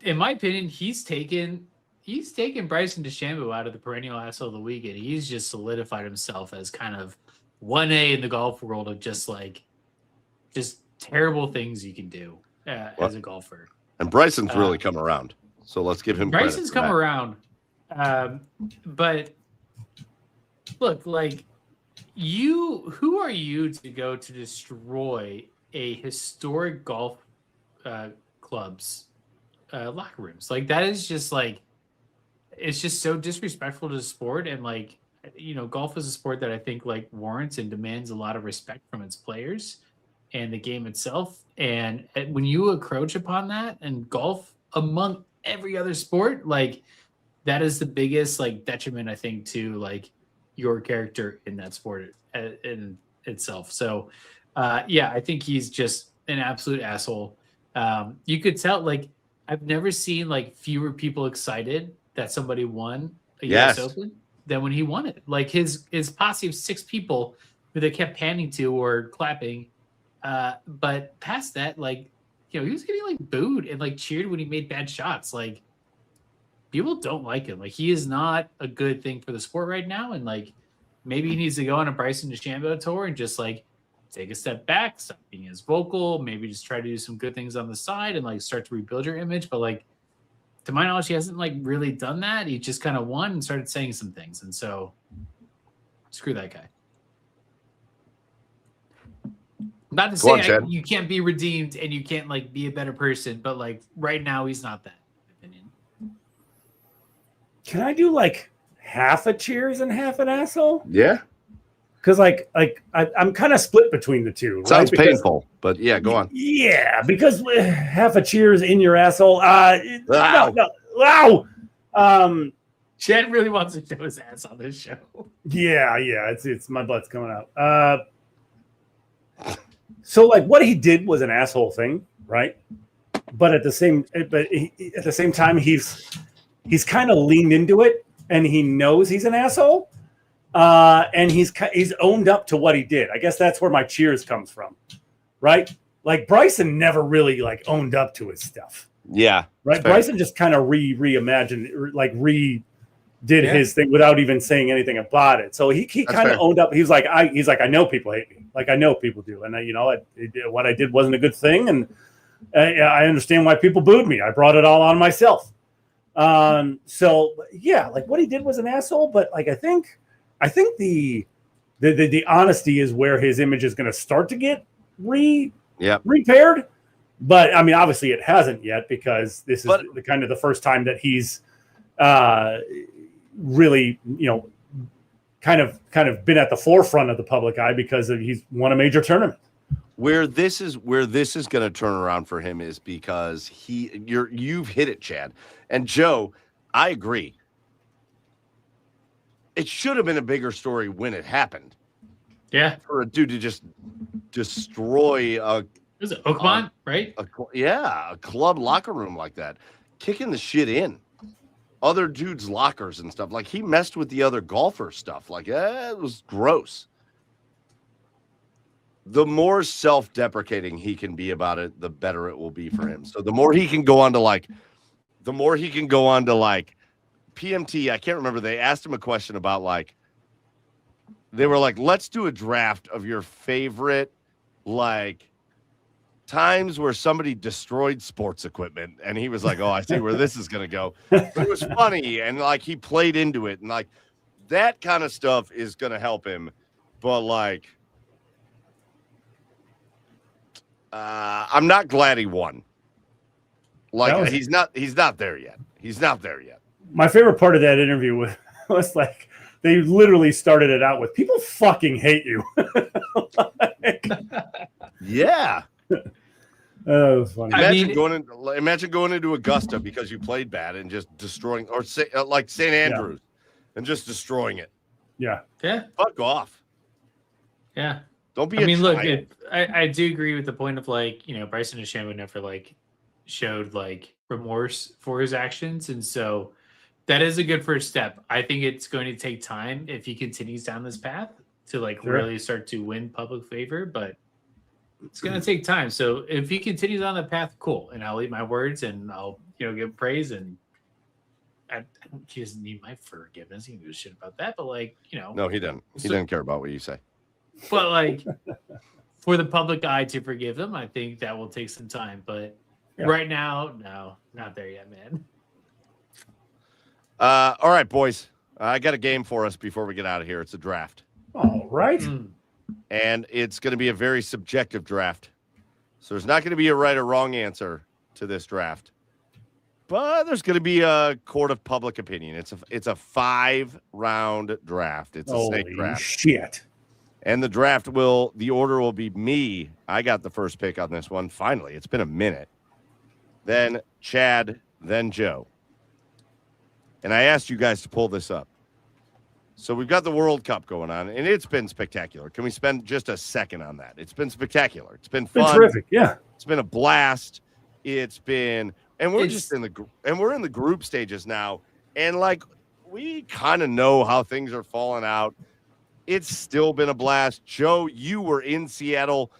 in my opinion, he's taken Bryson DeChambeau out of the perennial asshole of the week, and he's just solidified himself as kind of 1A in the golf world of just terrible things you can do as a golfer. And Bryson's really come around, so let's give him credit. Bryson's come around, but look, like who are you to go to destroy a historic golf club's locker rooms? Like that is just like. It's just so disrespectful to the sport, and like golf is a sport that I think like warrants and demands a lot of respect from its players and the game itself. And when you encroach upon that, and golf among every other sport, like that is the biggest like detriment I think to like your character in that sport in itself. So I think he's just an absolute asshole. You could tell, like, I've never seen like fewer people excited that somebody won a US Open than when he won it. Like his posse of 6 people who they kept panning to or clapping. But past that, like, he was getting like booed and like cheered when he made bad shots. Like, people don't like him. Like, he is not a good thing for the sport right now. And like, maybe he needs to go on a Bryson DeChambeau tour and just like take a step back, stop being as vocal, maybe just try to do some good things on the side and like start to rebuild your image. But like, to my knowledge, he hasn't like really done that. He just kind of won and started saying some things. And so screw that guy. Not to say you can't be redeemed and you can't like be a better person, but like right now he's not that, in my opinion. Can I do like half a cheers and half an asshole? Yeah. Because I'm kind of split between the two. Sounds painful, but yeah, go on. Yeah, because half a cheers in your asshole. Wow. Chad really wants to show his ass on this show. Yeah, it's my butt's coming out. So like what he did was an asshole thing, right? But at the same time, he's kind of leaned into it, and he knows he's an asshole. And he's owned up to what he did. I guess that's where my cheers comes from, right? Like Bryson never really like owned up to his stuff. Yeah, right. Bryson just kind of reimagined, like redid his thing without even saying anything about it. So he kind of owned up. He's like I know people hate me, like I know people do, and what I did wasn't a good thing, and I understand why people booed me. I brought it all on myself. So yeah, like what he did was an asshole, but like I think the honesty is where his image is going to start to get repaired. But I mean, obviously it hasn't yet, because this is the first time that he's really, kind of been at the forefront of the public eye because he's won a major tournament. Where this is going to turn around for him is because you've hit it, Chad. And Joe, I agree. It should have been a bigger story when it happened. Yeah. For a dude to just destroy is it Oakmont, right? A club locker room like that. Kicking the shit in other dudes' lockers and stuff. Like, he messed with the other golfer stuff. Like, it was gross. The more self-deprecating he can be about it, the better it will be for him. So the more he can go on to PMT, I can't remember. They asked him a question about like, they were like, let's do a draft of your favorite like times where somebody destroyed sports equipment. And he was like, oh, I see where this is going to go. But it was funny. And like, he played into it. And like, that kind of stuff is going to help him. But like, I'm not glad he won. Like, he's not there yet. He's not there yet. My favorite part of that interview was like, they literally started it out with, people fucking hate you. Yeah. That was funny. Imagine going into Augusta because you played bad and just destroying, or like St. Andrews and just destroying it. Yeah. Yeah. Fuck off. Yeah. Don't be. Look, I do agree with the point of like, Bryson DeChambeau never like showed like remorse for his actions, and so that is a good first step. I think it's going to take time if he continues down this path to like really start to win public favor, but it's going to take time. So if he continues on the path, cool, and I'll eat my words and I'll give praise, and he doesn't need my forgiveness. He can do shit about that, but like no, he doesn't. He doesn't care about what you say. But like for the public eye to forgive him, I think that will take some time. But right now, no, not there yet, man. All right, boys. I got a game for us before we get out of here. It's a draft. All right. And it's going to be a very subjective draft. So there's not going to be a right or wrong answer to this draft. but there's going to be a court of public opinion. It's a 5-round draft. It's a snake draft. Shit. And the order will be me. I got the first pick on this one. Finally, it's been a minute. Then Chad, then Joe. And I asked you guys to pull this up. So we've got the World Cup going on, and it's been spectacular. Can we spend just a second on that? It's been spectacular. It's been fun. Terrific, yeah. It's been a blast. It's been, and we're in the group stages now, and like we kind of know how things are falling out. It's still been a blast. Joe, you were in Seattle,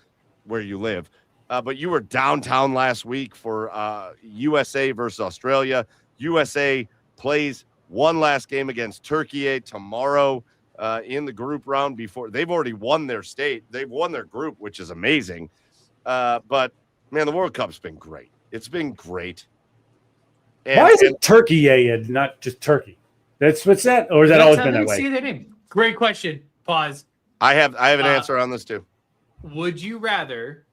where you live, but you were downtown last week for USA versus Australia. USA plays one last game against Turkey tomorrow in the group round. Before they've already won their state, they've won their group, which is amazing. But man, the World Cup's been great. It's been great. Why is it Turkey and not just Turkey? What's that, or has that always been that way? See their name. Great question. Pause. I have an answer on this too. Would you rather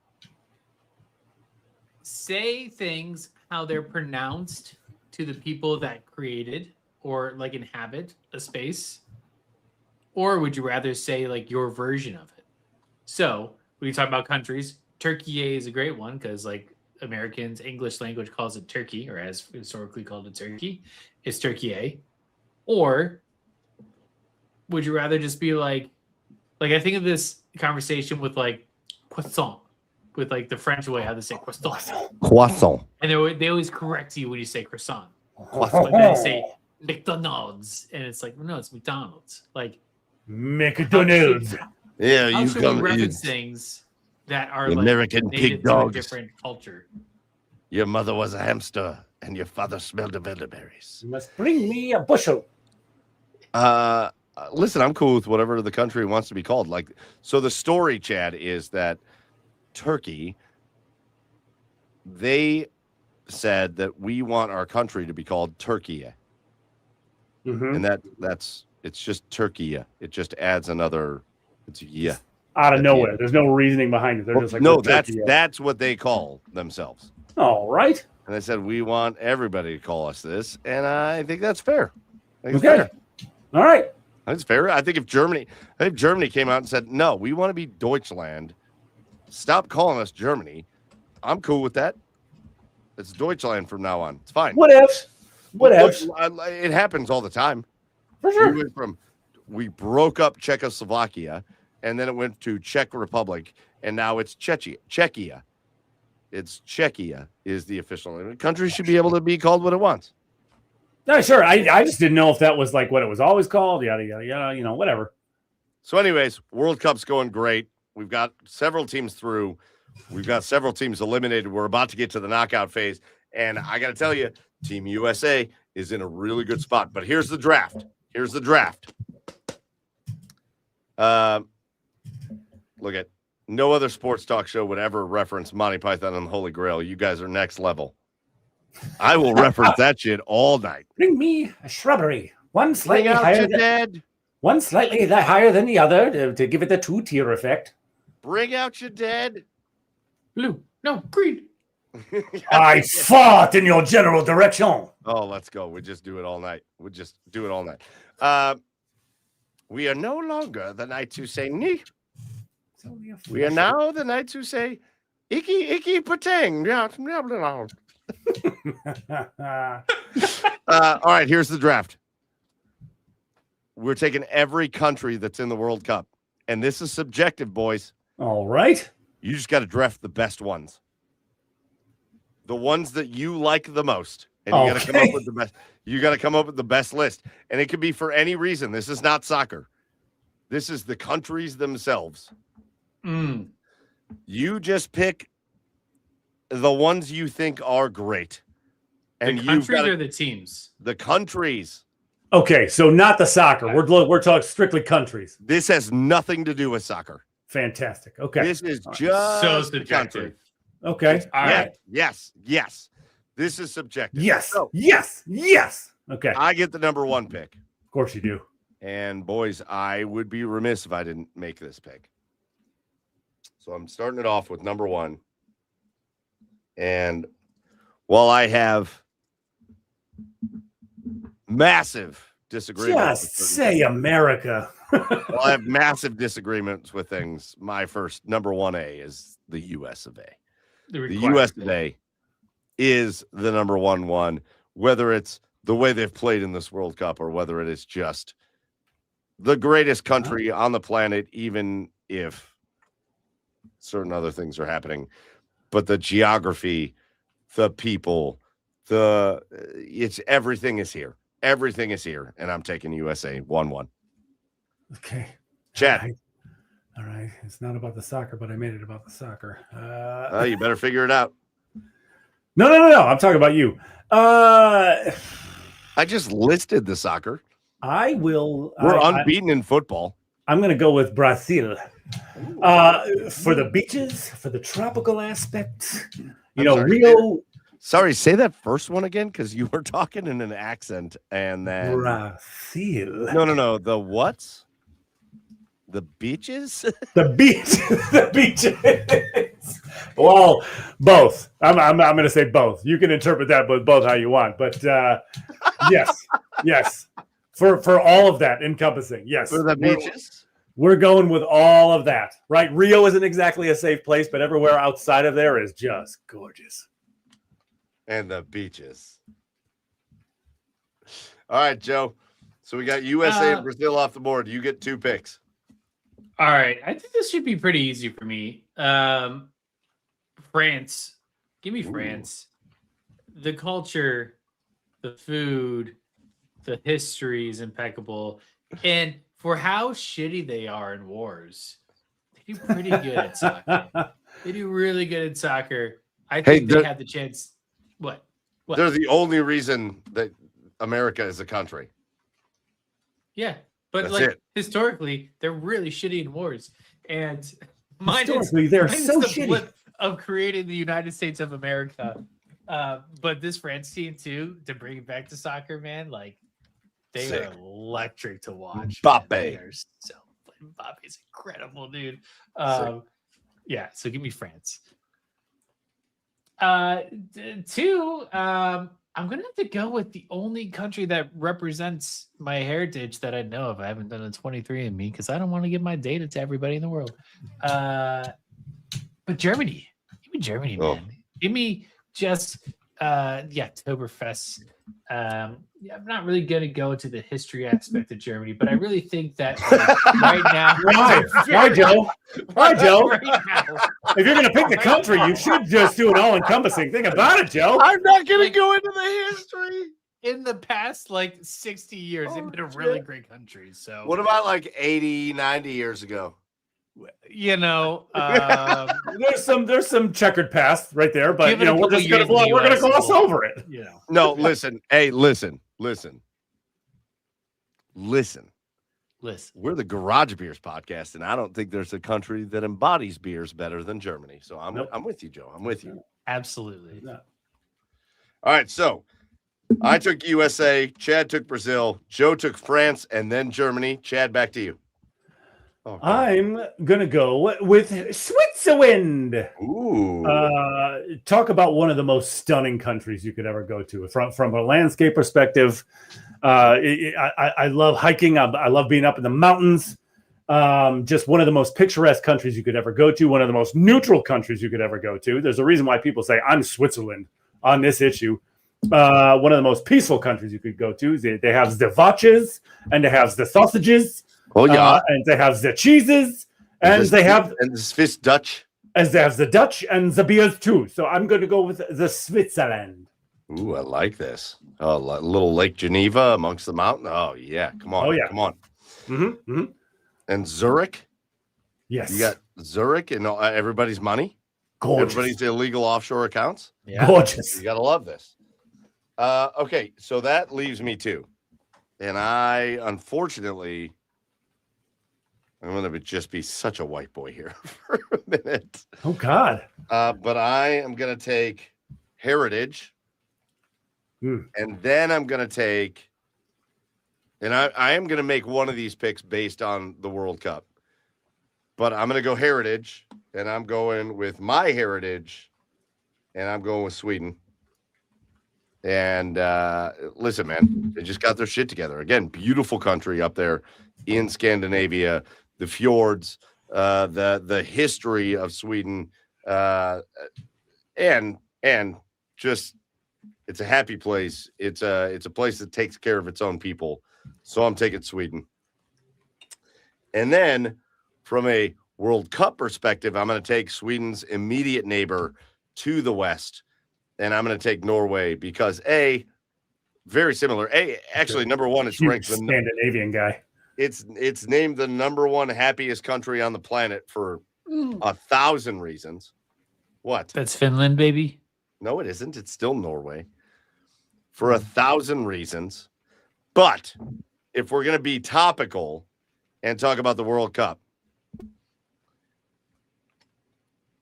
say things how they're pronounced to the people that created or like inhabit a space, or would you rather say like your version of it? So when you talk about countries, Turkey is a great one because like Americans, English language calls it Turkey, or has historically called it Turkey. It's Turkey. Or would you rather just be like I think of this conversation with like croissant, with like the French way how they say croissant, and they always correct you when you say croissant. Like they say McDonald's, and it's like no, it's McDonald's. Like McDonald's. Yeah, you can reference things that are like American pig dogs. A different culture. Your mother was a hamster, and your father smelled of elderberries. You must bring me a bushel. Listen, I'm cool with whatever the country wants to be called. Like, so the story, Chad, is that Turkey, they said that we want our country to be called Turkey. Mm-hmm. And it's just Turkey. It just adds another. It's out of nowhere. There's no reasoning behind it. They're just like, no, that's what they call themselves. All right. And they said we want everybody to call us this, and I think that's fair. Fair. All right. That's fair. I think if Germany came out and said, no, we want to be Deutschland, stop calling us Germany, I'm cool with that. It's Deutschland from now on. It's fine. What ifs? It happens all the time. For sure. We broke up Czechoslovakia, and then it went to Czech Republic, and now it's Czechia. It's Czechia is the official name. The country should be able to be called what it wants. No, sure. I just didn't know if that was like what it was always called. Yada, yada, yada, whatever. So anyways, World Cup's going great. We've got several teams through. We've got several teams eliminated. We're about to get to the knockout phase. And I got to tell you, Team USA is in a really good spot. But here's the draft. Look at no other sports talk show would ever reference Monty Python and the Holy Grail. You guys are next level. I will reference that shit all night. Bring me a shrubbery. One slightly higher than the other to give it the 2-tier effect. Bring out your dead. Blue. No, green. I fought in your general direction. Oh, let's go. We just do it all night. We are no longer the knights who say ni. We are now the knights who say iki patang. All right, here's the draft. We're taking every country that's in the World Cup, and this is subjective, boys. All right. You just got to draft the best ones, the ones that you like the most, and you got to come up with the best. You got to come up with the best list, and it could be for any reason. This is not soccer. This is the countries themselves. You just pick the ones you think are great. And the countries or the teams? The countries. Okay, so not the soccer. We're talking strictly countries. This has nothing to do with soccer. Fantastic. Okay. This is just so the country. Okay. All right. Yes. This is subjective. Yes. So, yes. Okay. I get the number 1 pick. Of course you do. And boys, I would be remiss if I didn't make this pick. So I'm starting it off with number 1. And while I have massive disagreements. Just say America. Well, I have massive disagreements with things. My first number 1A is the US of A. The US of A is the number one, whether it's the way they've played in this World Cup or whether it is just the greatest country on the planet, even if certain other things are happening. But the geography, the people, everything is here. Everything is here, and I'm taking USA 1-1. Okay. Chad. All right. It's not about the soccer, but I made it about the soccer. You better figure it out. No. I'm talking about you. I just listed the soccer. I will. We're unbeaten in football. I'm going to go with Brazil. For the beaches, for the tropical aspect. Rio. Sorry, say that first one again, because you were talking in an accent, and then Brazil. No. The what? The beaches? The beaches. Well, both. I'm going to say both. You can interpret that both how you want, but yes. For all of that encompassing, yes. For the beaches. We're going with all of that, right? Rio isn't exactly a safe place, but everywhere outside of there is just gorgeous. And the beaches. All right, Joe. So we got USA and Brazil off the board. You get 2 picks. All right. I think this should be pretty easy for me. France. Give me France. The culture, the food, the history is impeccable. And for how shitty they are in wars, they do pretty good at soccer. They do really good at soccer. I think they have the chance. What? They're the only reason that America is a country. Yeah, but historically, they're really shitty in wars, and they're so shitty. Flip of creating the United States of America. But this France team too, to bring it back to soccer, man, they are electric to watch. Mbappe. They are so Mbappe's incredible, dude. Yeah, so give me France. 2, I'm gonna have to go with the only country that represents my heritage that I know of. I haven't done a 23andMe because I don't want to give my data to everybody in the world. But Germany, give me Germany, man. Give me just the Oktoberfest. I'm not really gonna go to the history aspect of Germany, but I really think that right now. Why, Joe? Why, Joe? Right now, if you're gonna pick the country, you should just do an all-encompassing thing about it, Joe. I'm not gonna go into the history. In the past 60 years, they've been a really great country. So what about 80, 90 years ago? There's some checkered past right there, but we're just gonna gloss over it. No, listen. Hey, listen. We're the Garage Beers podcast, and I don't think there's a country that embodies beers better than Germany. So I'm with you, Joe. I'm with you. Absolutely. All right, so I took USA, Chad took Brazil, Joe took France, and then Germany. Chad, back to you. Oh, I'm gonna go with Switzerland. Ooh. Talk about one of the most stunning countries you could ever go to. From a landscape perspective, I love hiking. I love being up in the mountains. Just one of the most picturesque countries you could ever go to. One of the most neutral countries you could ever go to. There's a reason why people say I'm Switzerland on this issue. One of the most peaceful countries you could go to. They have the watches and they have the sausages. Oh yeah, and they have the cheeses, and they have the Swiss Dutch, and they have the Dutch and the beers too. So I'm going to go with the Switzerland. Ooh, I like this. Oh, little Lake Geneva amongst the mountains. Oh yeah, come on. Oh yeah, come on. Mm-hmm. And Zurich. Yes, you got Zurich and everybody's money. Gorgeous. Everybody's illegal offshore accounts. Yeah. Gorgeous. You gotta love this. Okay, so that leaves me 2, and I unfortunately. I'm going to just be such a white boy here for a minute. Oh, God. But I am going to take heritage. And then I'm going to take, and I am going to make one of these picks based on the World Cup. But I'm going to go heritage, and I'm going with my heritage, and I'm going with Sweden. And listen, man, they just got their shit together. Again, beautiful country up there in Scandinavia, the fjords, the history of Sweden, and just it's a happy place. It's a place that takes care of its own people. So I'm taking Sweden. And then from a World Cup perspective, I'm going to take Sweden's immediate neighbor to the west, and I'm going to take Norway because very similar. Actually, number one, it's ranked the Scandinavian guy. It's named the number one happiest country on the planet for 1,000 reasons. What? That's Finland, baby. No, it isn't. It's still Norway for 1,000 reasons. But if we're going to be topical and talk about the World Cup,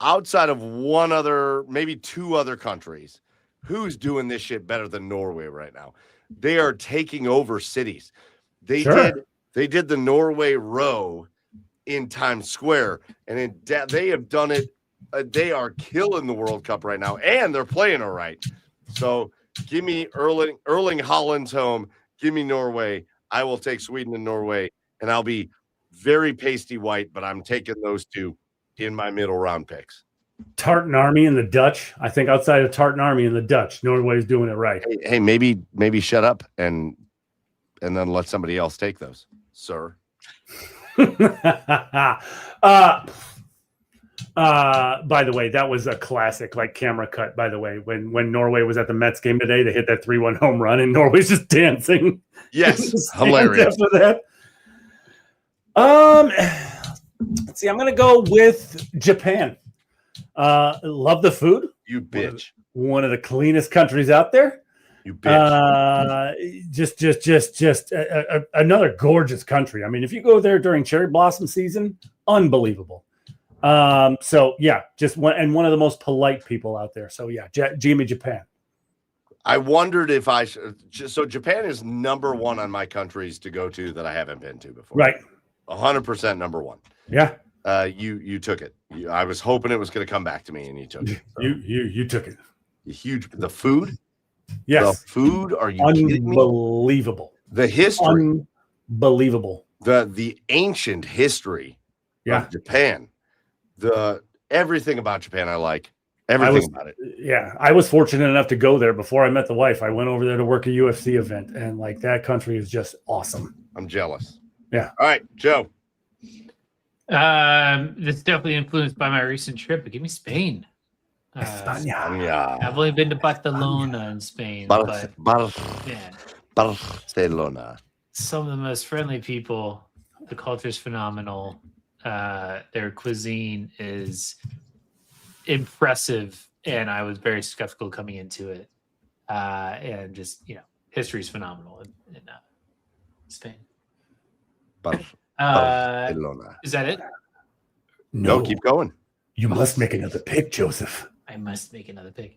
outside of one other, maybe two other countries, who's doing this shit better than Norway right now? They are taking over cities. They did the Norway row in Times Square, and they have done it. They are killing the World Cup right now, and they're playing all right. So give me Erling Haaland's home. Give me Norway. I will take Sweden and Norway, and I'll be very pasty white, but I'm taking those two in my middle round picks. Tartan Army and the Dutch. I think outside of Tartan Army and the Dutch, Norway's doing it right. Hey, maybe shut up and then let somebody else take those, sir. By the way, that was a classic, like camera cut. By the way, when Norway was at the Mets game today, they hit that 3-1 home run, and Norway's just dancing. Yes, hilarious. After that, let's see. I'm gonna go with Japan. Love the food. You bitch. One of the cleanest countries out there. You bitch. Just another gorgeous country. I mean, if you go there during cherry blossom season, unbelievable. So yeah, one of the most polite people out there. So yeah, Jimmy Japan. I wondered if I should. So Japan is number one on my countries to go to that I haven't been to before. Right. 100% number one. Yeah. You took it. I was hoping it was going to come back to me, and you took it. So. You took it. Huge. The food. Yes. The food. Are you kidding me? Unbelievable. The history. Unbelievable. The ancient history of Japan. Everything about Japan I like. Everything about it. Yeah. I was fortunate enough to go there before I met the wife. I went over there to work a UFC event, and like that country is just awesome. I'm jealous. Yeah. All right, Joe. This definitely influenced by my recent trip, but give me Spain. España. I've only been to Barcelona in Spain, but Barcelona. Some of the most friendly people. The culture's phenomenal. Their cuisine is impressive, and I was very skeptical coming into it. And just history's phenomenal in Spain. Barcelona. Is that it? No, keep going. You must make another pick, Joseph. I must make another pick.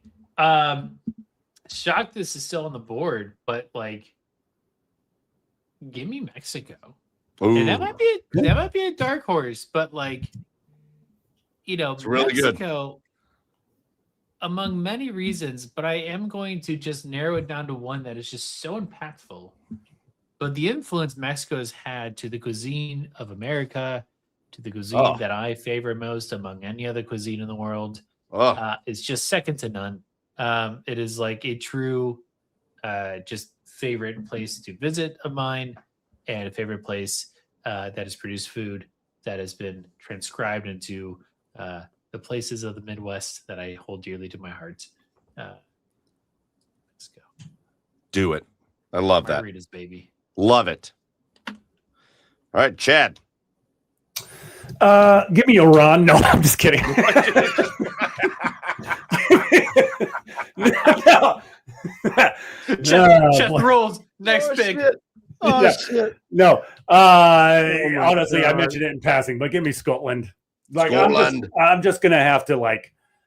Shocked this is still on the board, but give me Mexico. Ooh. And that might be a dark horse, but it's really Mexico, good. Among many reasons, but I am going to just narrow it down to one that is just so impactful. But the influence Mexico has had to the cuisine of America, to the cuisine that I favor most among any other cuisine in the world, is just second to none. It is like a true just favorite place to visit of mine, and a favorite place that has produced food that has been transcribed into the places of the Midwest that I hold dearly to my heart. Let's go. Do it. I love that. Margaritas, baby. Love it. All right, Chad. Give me Iran. No, I'm just kidding. No. Chef rules. Next pick. Shit. Shit. No. Honestly, God. I mentioned it in passing, but give me Scotland. Scotland. I'm just gonna have to and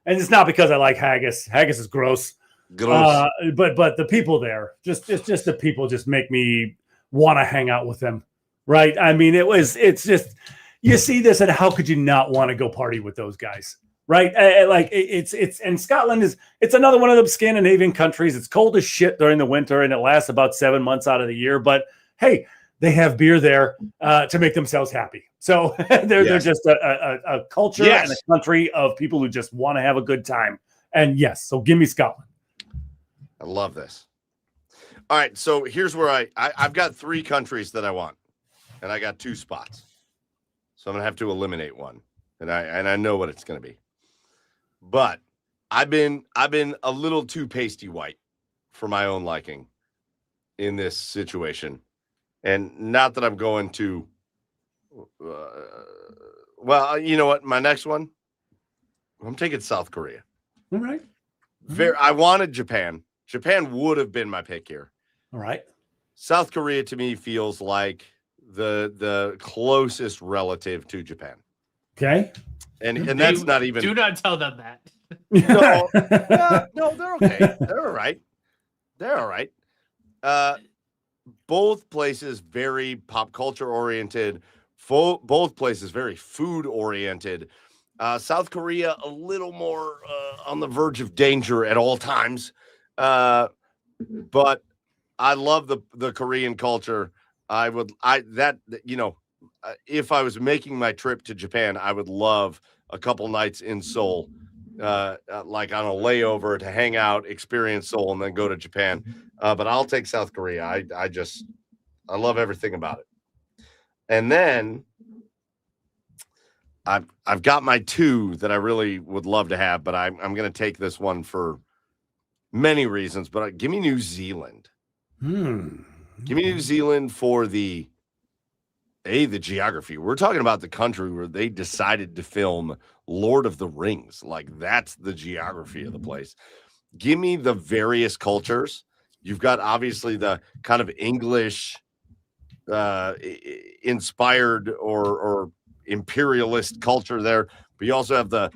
it's not because I like haggis. Haggis is gross. Gross. But the people there, just the people, just make me want to hang out with them. Right? I mean, it's just you see this, and how could you not want to go party with those guys? right? It's and Scotland it's another one of the Scandinavian countries. It's cold as shit during the winter, and it lasts about 7 months out of the year. But hey, they have beer there to make themselves happy. So they're just a culture and a country of people who just want to have a good time. And yes, so give me Scotland. I love this. All right, so here's where I've got 3 countries that I want, and I got 2 spots. So I'm gonna have to eliminate one, and I know what it's gonna be. But I've been a little too pasty white for my own liking in this situation, and not that I'm going to. Well, you know what? My next one, I'm taking South Korea. All right. I wanted Japan. Japan would have been my pick here. All right. South Korea to me feels like the closest relative to Japan. Okay. And that's not even. Do not tell them that. No, they're okay. They're all right. They're all right. Both places very pop culture oriented. Both places very food oriented. South Korea a little more on the verge of danger at all times. But I love the Korean culture. If I was making my trip to Japan, I would love a couple nights in Seoul, like on a layover to hang out, experience Seoul, and then go to Japan. But I'll take South Korea. I love everything about it. And then I've got my 2 that I really would love to have, but I'm going to take this one for many reasons. But give me New Zealand. Give me New Zealand for the geography. We're talking about the country where they decided to film Lord of the Rings. Like, that's the geography of the place. Give me the various cultures. You've got obviously the kind of English inspired or imperialist culture there, but you also have the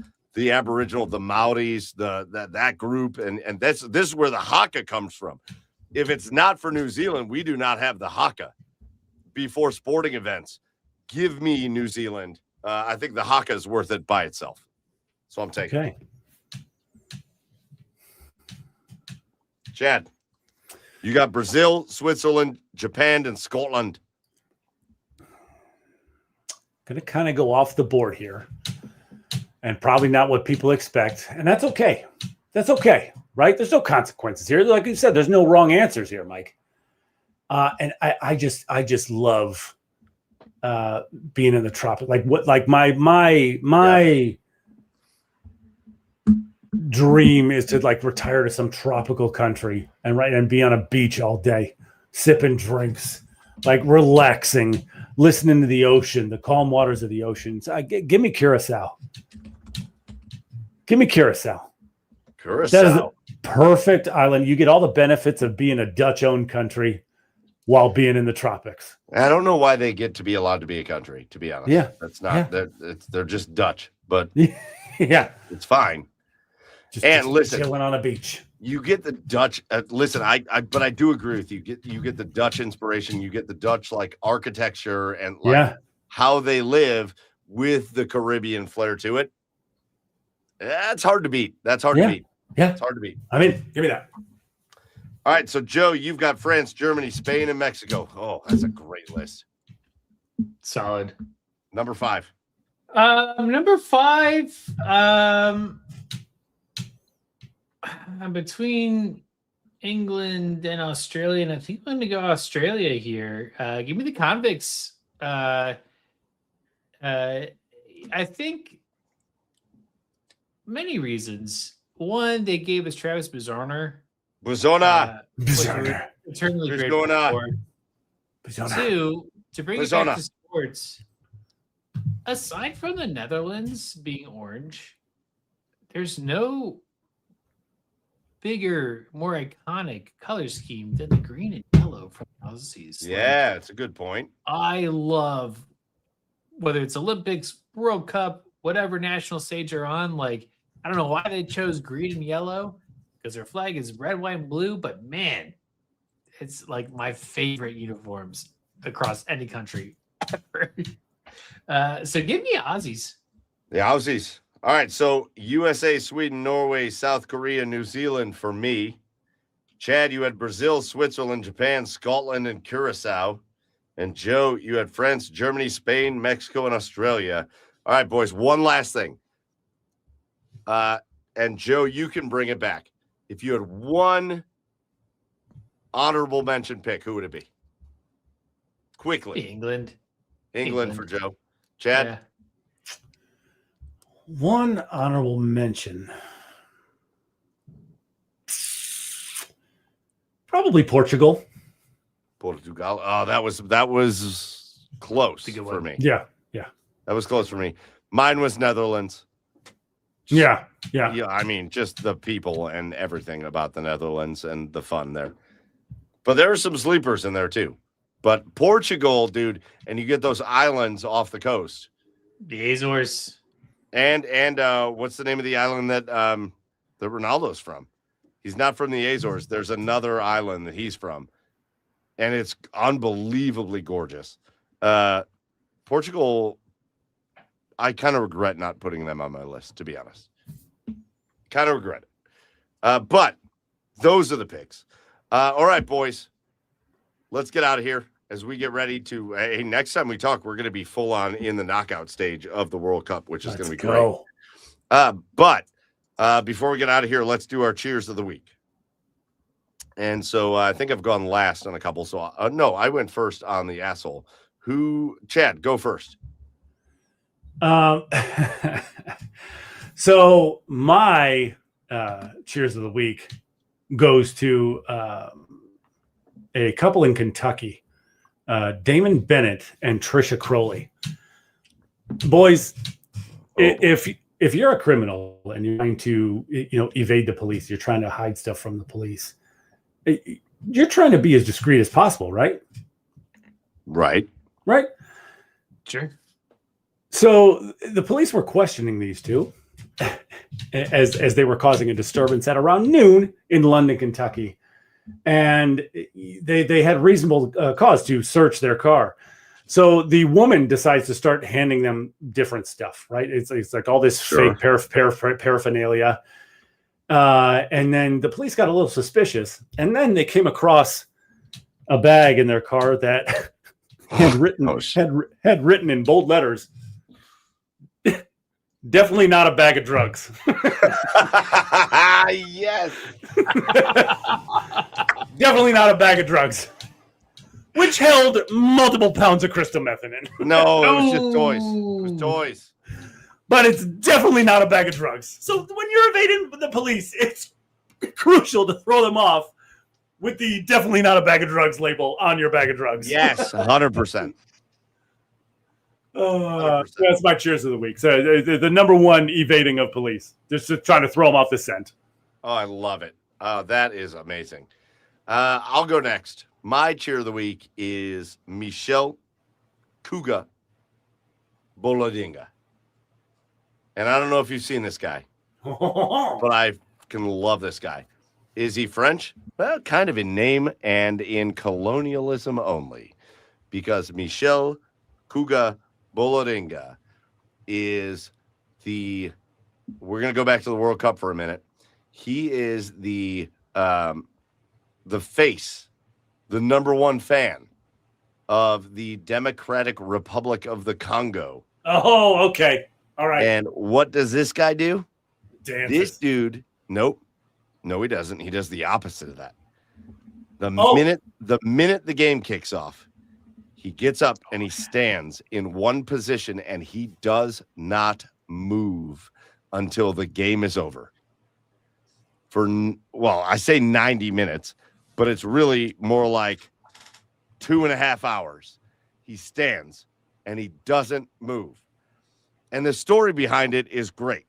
Aboriginal, the Maoris, that group, and this is where the haka comes from. If it's not for New Zealand, we do not have the haka before sporting events. Give me New Zealand. I think the haka is worth it by itself. So I'm taking it. Chad, you got Brazil, Switzerland, Japan, and Scotland. Going to kind of go off the board here, and probably not what people expect. And that's okay. That's okay, right? There's no consequences here. Like you said, there's no wrong answers here, Mike. And I just love being in the tropics. Like my dream is to like retire to some tropical country and be on a beach all day, sipping drinks, like relaxing, listening to the ocean, the calm waters of the ocean. So give me Curacao. Give me Curacao. That is a perfect island. You get all the benefits of being a Dutch-owned country while being in the tropics. I don't know why they get to be allowed to be a country, to be honest. Yeah. That's not, they're just Dutch, but yeah, it's fine. Just listen, chilling on a beach. You get the Dutch. Listen, but I do agree with you. You get the Dutch inspiration. You get the Dutch like architecture and like how they live with the Caribbean flair to it. That's hard to beat. To beat. Yeah, it's hard to beat. I mean, give me that. All right, so Joe, you've got France, Germany, Spain, and Mexico. Oh, that's a great list. Solid. Number 5. Number 5. I'm between England and Australia, and I think I'm going to go Australia here. Give me the Convicts. I think many reasons. One, they gave us Travis Bazarner. Eternally grateful for. 2, to bring it back to sports, aside from the Netherlands being orange, there's no bigger, more iconic color scheme than the green and yellow from the Aussies. Yeah, it's a good point. I love, whether it's Olympics, World Cup, whatever national stage you're on, like, I don't know why they chose green and yellow, because their flag is red, white, and blue, but man, it's like my favorite uniforms across any country ever. So give me Aussies. The Aussies. All right, so USA, Sweden, Norway, South Korea, New Zealand for me. Chad, you had Brazil, Switzerland, Japan, Scotland, and Curacao. And Joe, you had France, Germany, Spain, Mexico, and Australia. All right, boys, one last thing. And Joe, you can bring it back. If you had one honorable mention pick, who would it be? Quickly. England. England for Joe. Chad? Yeah. One honorable mention. Probably Portugal. Portugal. Oh, that was close That's a good for one. me. Yeah. That was close for me. Mine was Netherlands. Yeah. Yeah, I mean, just the people and everything about the Netherlands and the fun there. But there are some sleepers in there too. But Portugal, dude, and you get those islands off the coast. The Azores. And what's the name of the island that Ronaldo's from? He's not from the Azores. There's another island that he's from. And it's unbelievably gorgeous. Portugal, I kind of regret not putting them on my list, to be honest. Kind of regret it. But those are the picks. All right, boys. Let's get out of here as we get ready to. Hey, next time we talk, we're going to be full on in the knockout stage of the World Cup, which is going to be great. But before we get out of here, let's do our cheers of the week. And so I think I've gone last on a couple. So no, I went first on the asshole. Chad, go first. So my cheers of the week goes to a couple in Kentucky, Damon Bennett and Trisha Crowley. Boys, if you're a criminal and you're trying to evade the police, you're trying to hide stuff from the police, you're trying to be as discreet as possible, right? Right. Sure. So the police were questioning these two as they were causing a disturbance at around noon in London, Kentucky. And they had reasonable cause to search their car. So the woman decides to start handing them different stuff, right? It's like all this fake paraphernalia. And then the police got a little suspicious. And then they came across a bag in their car that had written in bold letters, definitely not a bag of drugs. Yes. Definitely not a bag of drugs. Which held multiple pounds of crystal meth in it. No, it was just toys. It was toys. But it's definitely not a bag of drugs. So when you're evading the police, it's crucial to throw them off with the definitely not a bag of drugs label on your bag of drugs. Yes, 100%. That's my cheers of the week. So the number one evading of police. Just trying to throw them off the scent. Oh, I love it. That is amazing. I'll go next. My cheer of the week is Michelle Kuga Bolodinga. And I don't know if you've seen this guy, but I can love this guy. Is he French? Well, kind of in name and in colonialism only, because Michelle Kuga Bolodinga is we're going to go back to the World Cup for a minute. He is the face, the number one fan of the Democratic Republic of the Congo. Oh, okay. All right. And what does this guy do? Dances. This dude, nope. No, he doesn't. He does the opposite of that. The minute the game kicks off, he gets up and he stands in one position and he does not move until the game is over. I say 90 minutes, but it's really more like 2.5 hours. He stands and he doesn't move. And the story behind it is great.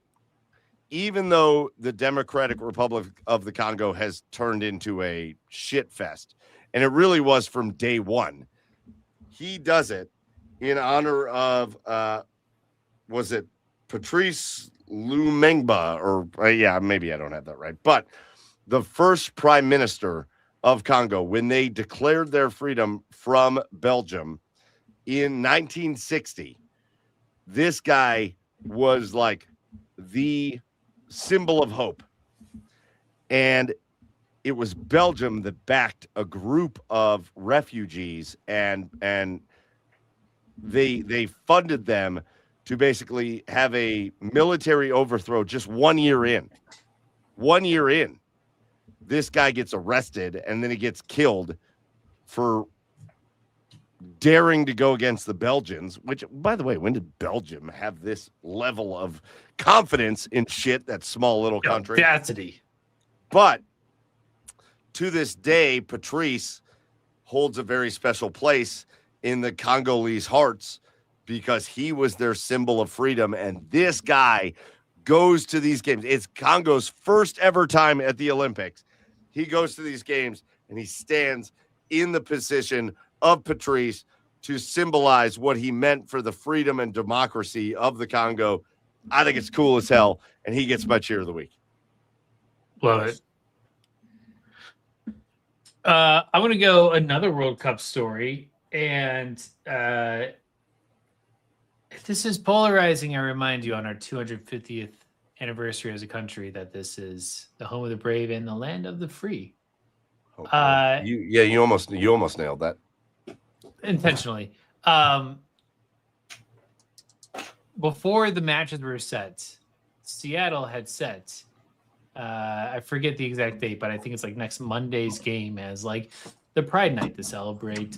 Even though the Democratic Republic of the Congo has turned into a shit fest, and it really was from day one, he does it in honor of, was it Patrice Lumumba? Or maybe I don't have that right. But the first prime minister of Congo, when they declared their freedom from Belgium in 1960, this guy was like the symbol of hope. And it was Belgium that backed a group of refugees, and they funded them to basically have a military overthrow just 1 year in. 1 year in, this guy gets arrested, and then he gets killed for daring to go against the Belgians, which, by the way, when did Belgium have this level of confidence in shit, that small little country? Audacity. But to this day, Patrice holds a very special place in the Congolese hearts because he was their symbol of freedom. And this guy goes to these games. It's Congo's first ever time at the Olympics. He goes to these games and he stands in the position of Patrice to symbolize what he meant for the freedom and democracy of the Congo. I think it's cool as hell, and he gets my cheer of the week. Love it. I'm going to go another World Cup story, and if this is polarizing, I remind you on our 250th anniversary as a country that this is the home of the brave and the land of the free. You almost nailed that. Intentionally. Before the matches were set, Seattle had set, I forget the exact date, but I think it's like next Monday's game as like the Pride Night to celebrate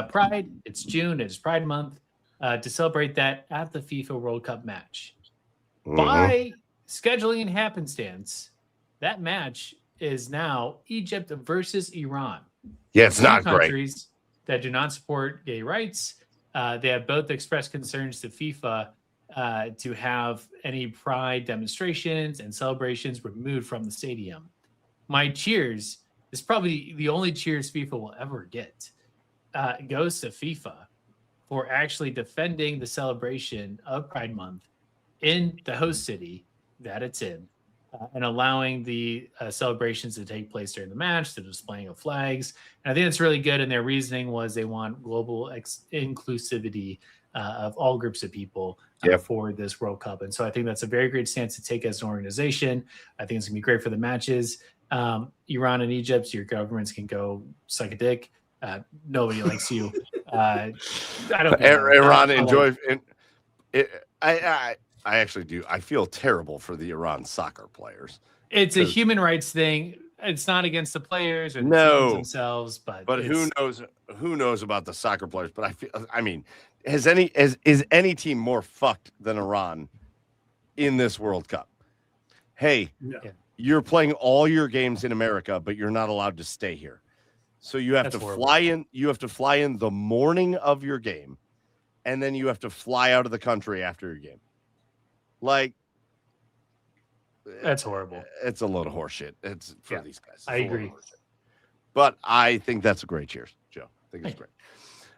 Pride. It's June. It's Pride Month to celebrate that at the FIFA World Cup match. Mm-hmm. By scheduling and happenstance, that match is now Egypt versus Iran. Yeah, it's not great. Countries that do not support gay rights. They have both expressed concerns to FIFA to have any pride demonstrations and celebrations removed from the stadium. My cheers is probably the only cheers FIFA will ever get. Goes to FIFA for actually defending the celebration of Pride Month in the host city that it's in. And allowing the celebrations to take place during the match, the displaying of flags. And I think that's really good. And their reasoning was they want global inclusivity of all groups of people for this World Cup. And so I think that's a very great stance to take as an organization. I think it's going to be great for the matches. Iran and Egypt, your governments can go suck a dick. Nobody likes you. I don't know. Iran enjoy it. I actually do. I feel terrible for the Iran soccer players. It's a human rights thing. It's not against the players or the teams themselves, but who knows? Who knows about the soccer players? But I mean, is any team more fucked than Iran in this World Cup? Hey, you're playing all your games in America, but you're not allowed to stay here. So you have to fly in. You have to fly in the morning of your game, and then you have to fly out of the country after your game. Like, that's horrible. It's a load of horseshit. It's for these guys. I agree. But I think that's a great cheers, Joe. I think it's great.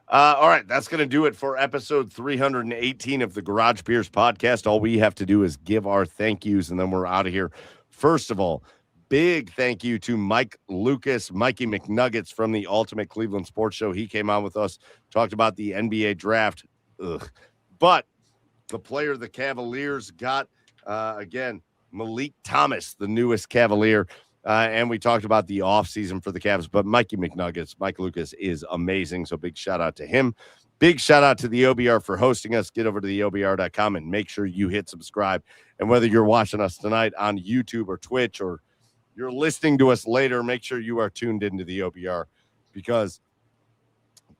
All right, that's going to do it for episode 318 of the Garage Beers podcast. All we have to do is give our thank yous, and then we're out of here. First of all, big thank you to Mikey McNuggets from the Ultimate Cleveland Sports Show. He came on with us, talked about the NBA draft. But the player the Cavaliers got, again, Malik Thomas, the newest Cavalier. And we talked about the offseason for the Cavs. But Mikey McNuggets, Mike Lucas, is amazing. So big shout out to him. Big shout out to the OBR for hosting us. Get over to the OBR.com and make sure you hit subscribe. And whether you're watching us tonight on YouTube or Twitch or you're listening to us later, make sure you are tuned into the OBR because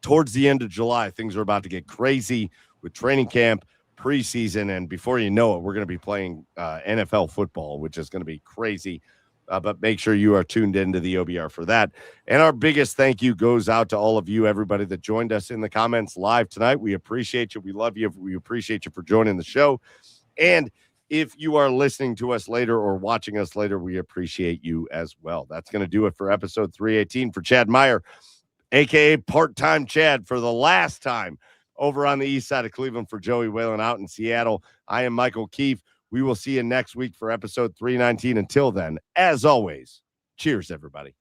towards the end of July, things are about to get crazy with training camp, preseason, and before you know it, we're going to be playing NFL football, which is going to be crazy. But make sure you are tuned into the OBR for that. And our biggest thank you goes out to all of you, everybody that joined us in the comments live tonight. We appreciate you. We love you. We appreciate you for joining the show. And if you are listening to us later or watching us later, we appreciate you as well. That's going to do it for episode 318 for Chad Meyer, a.k.a. Part-Time Chad, for the last time over on the east side of Cleveland for Joey Whalen out in Seattle. I am Michael Keefe. We will see you next week for episode 319. Until then, as always, cheers, everybody.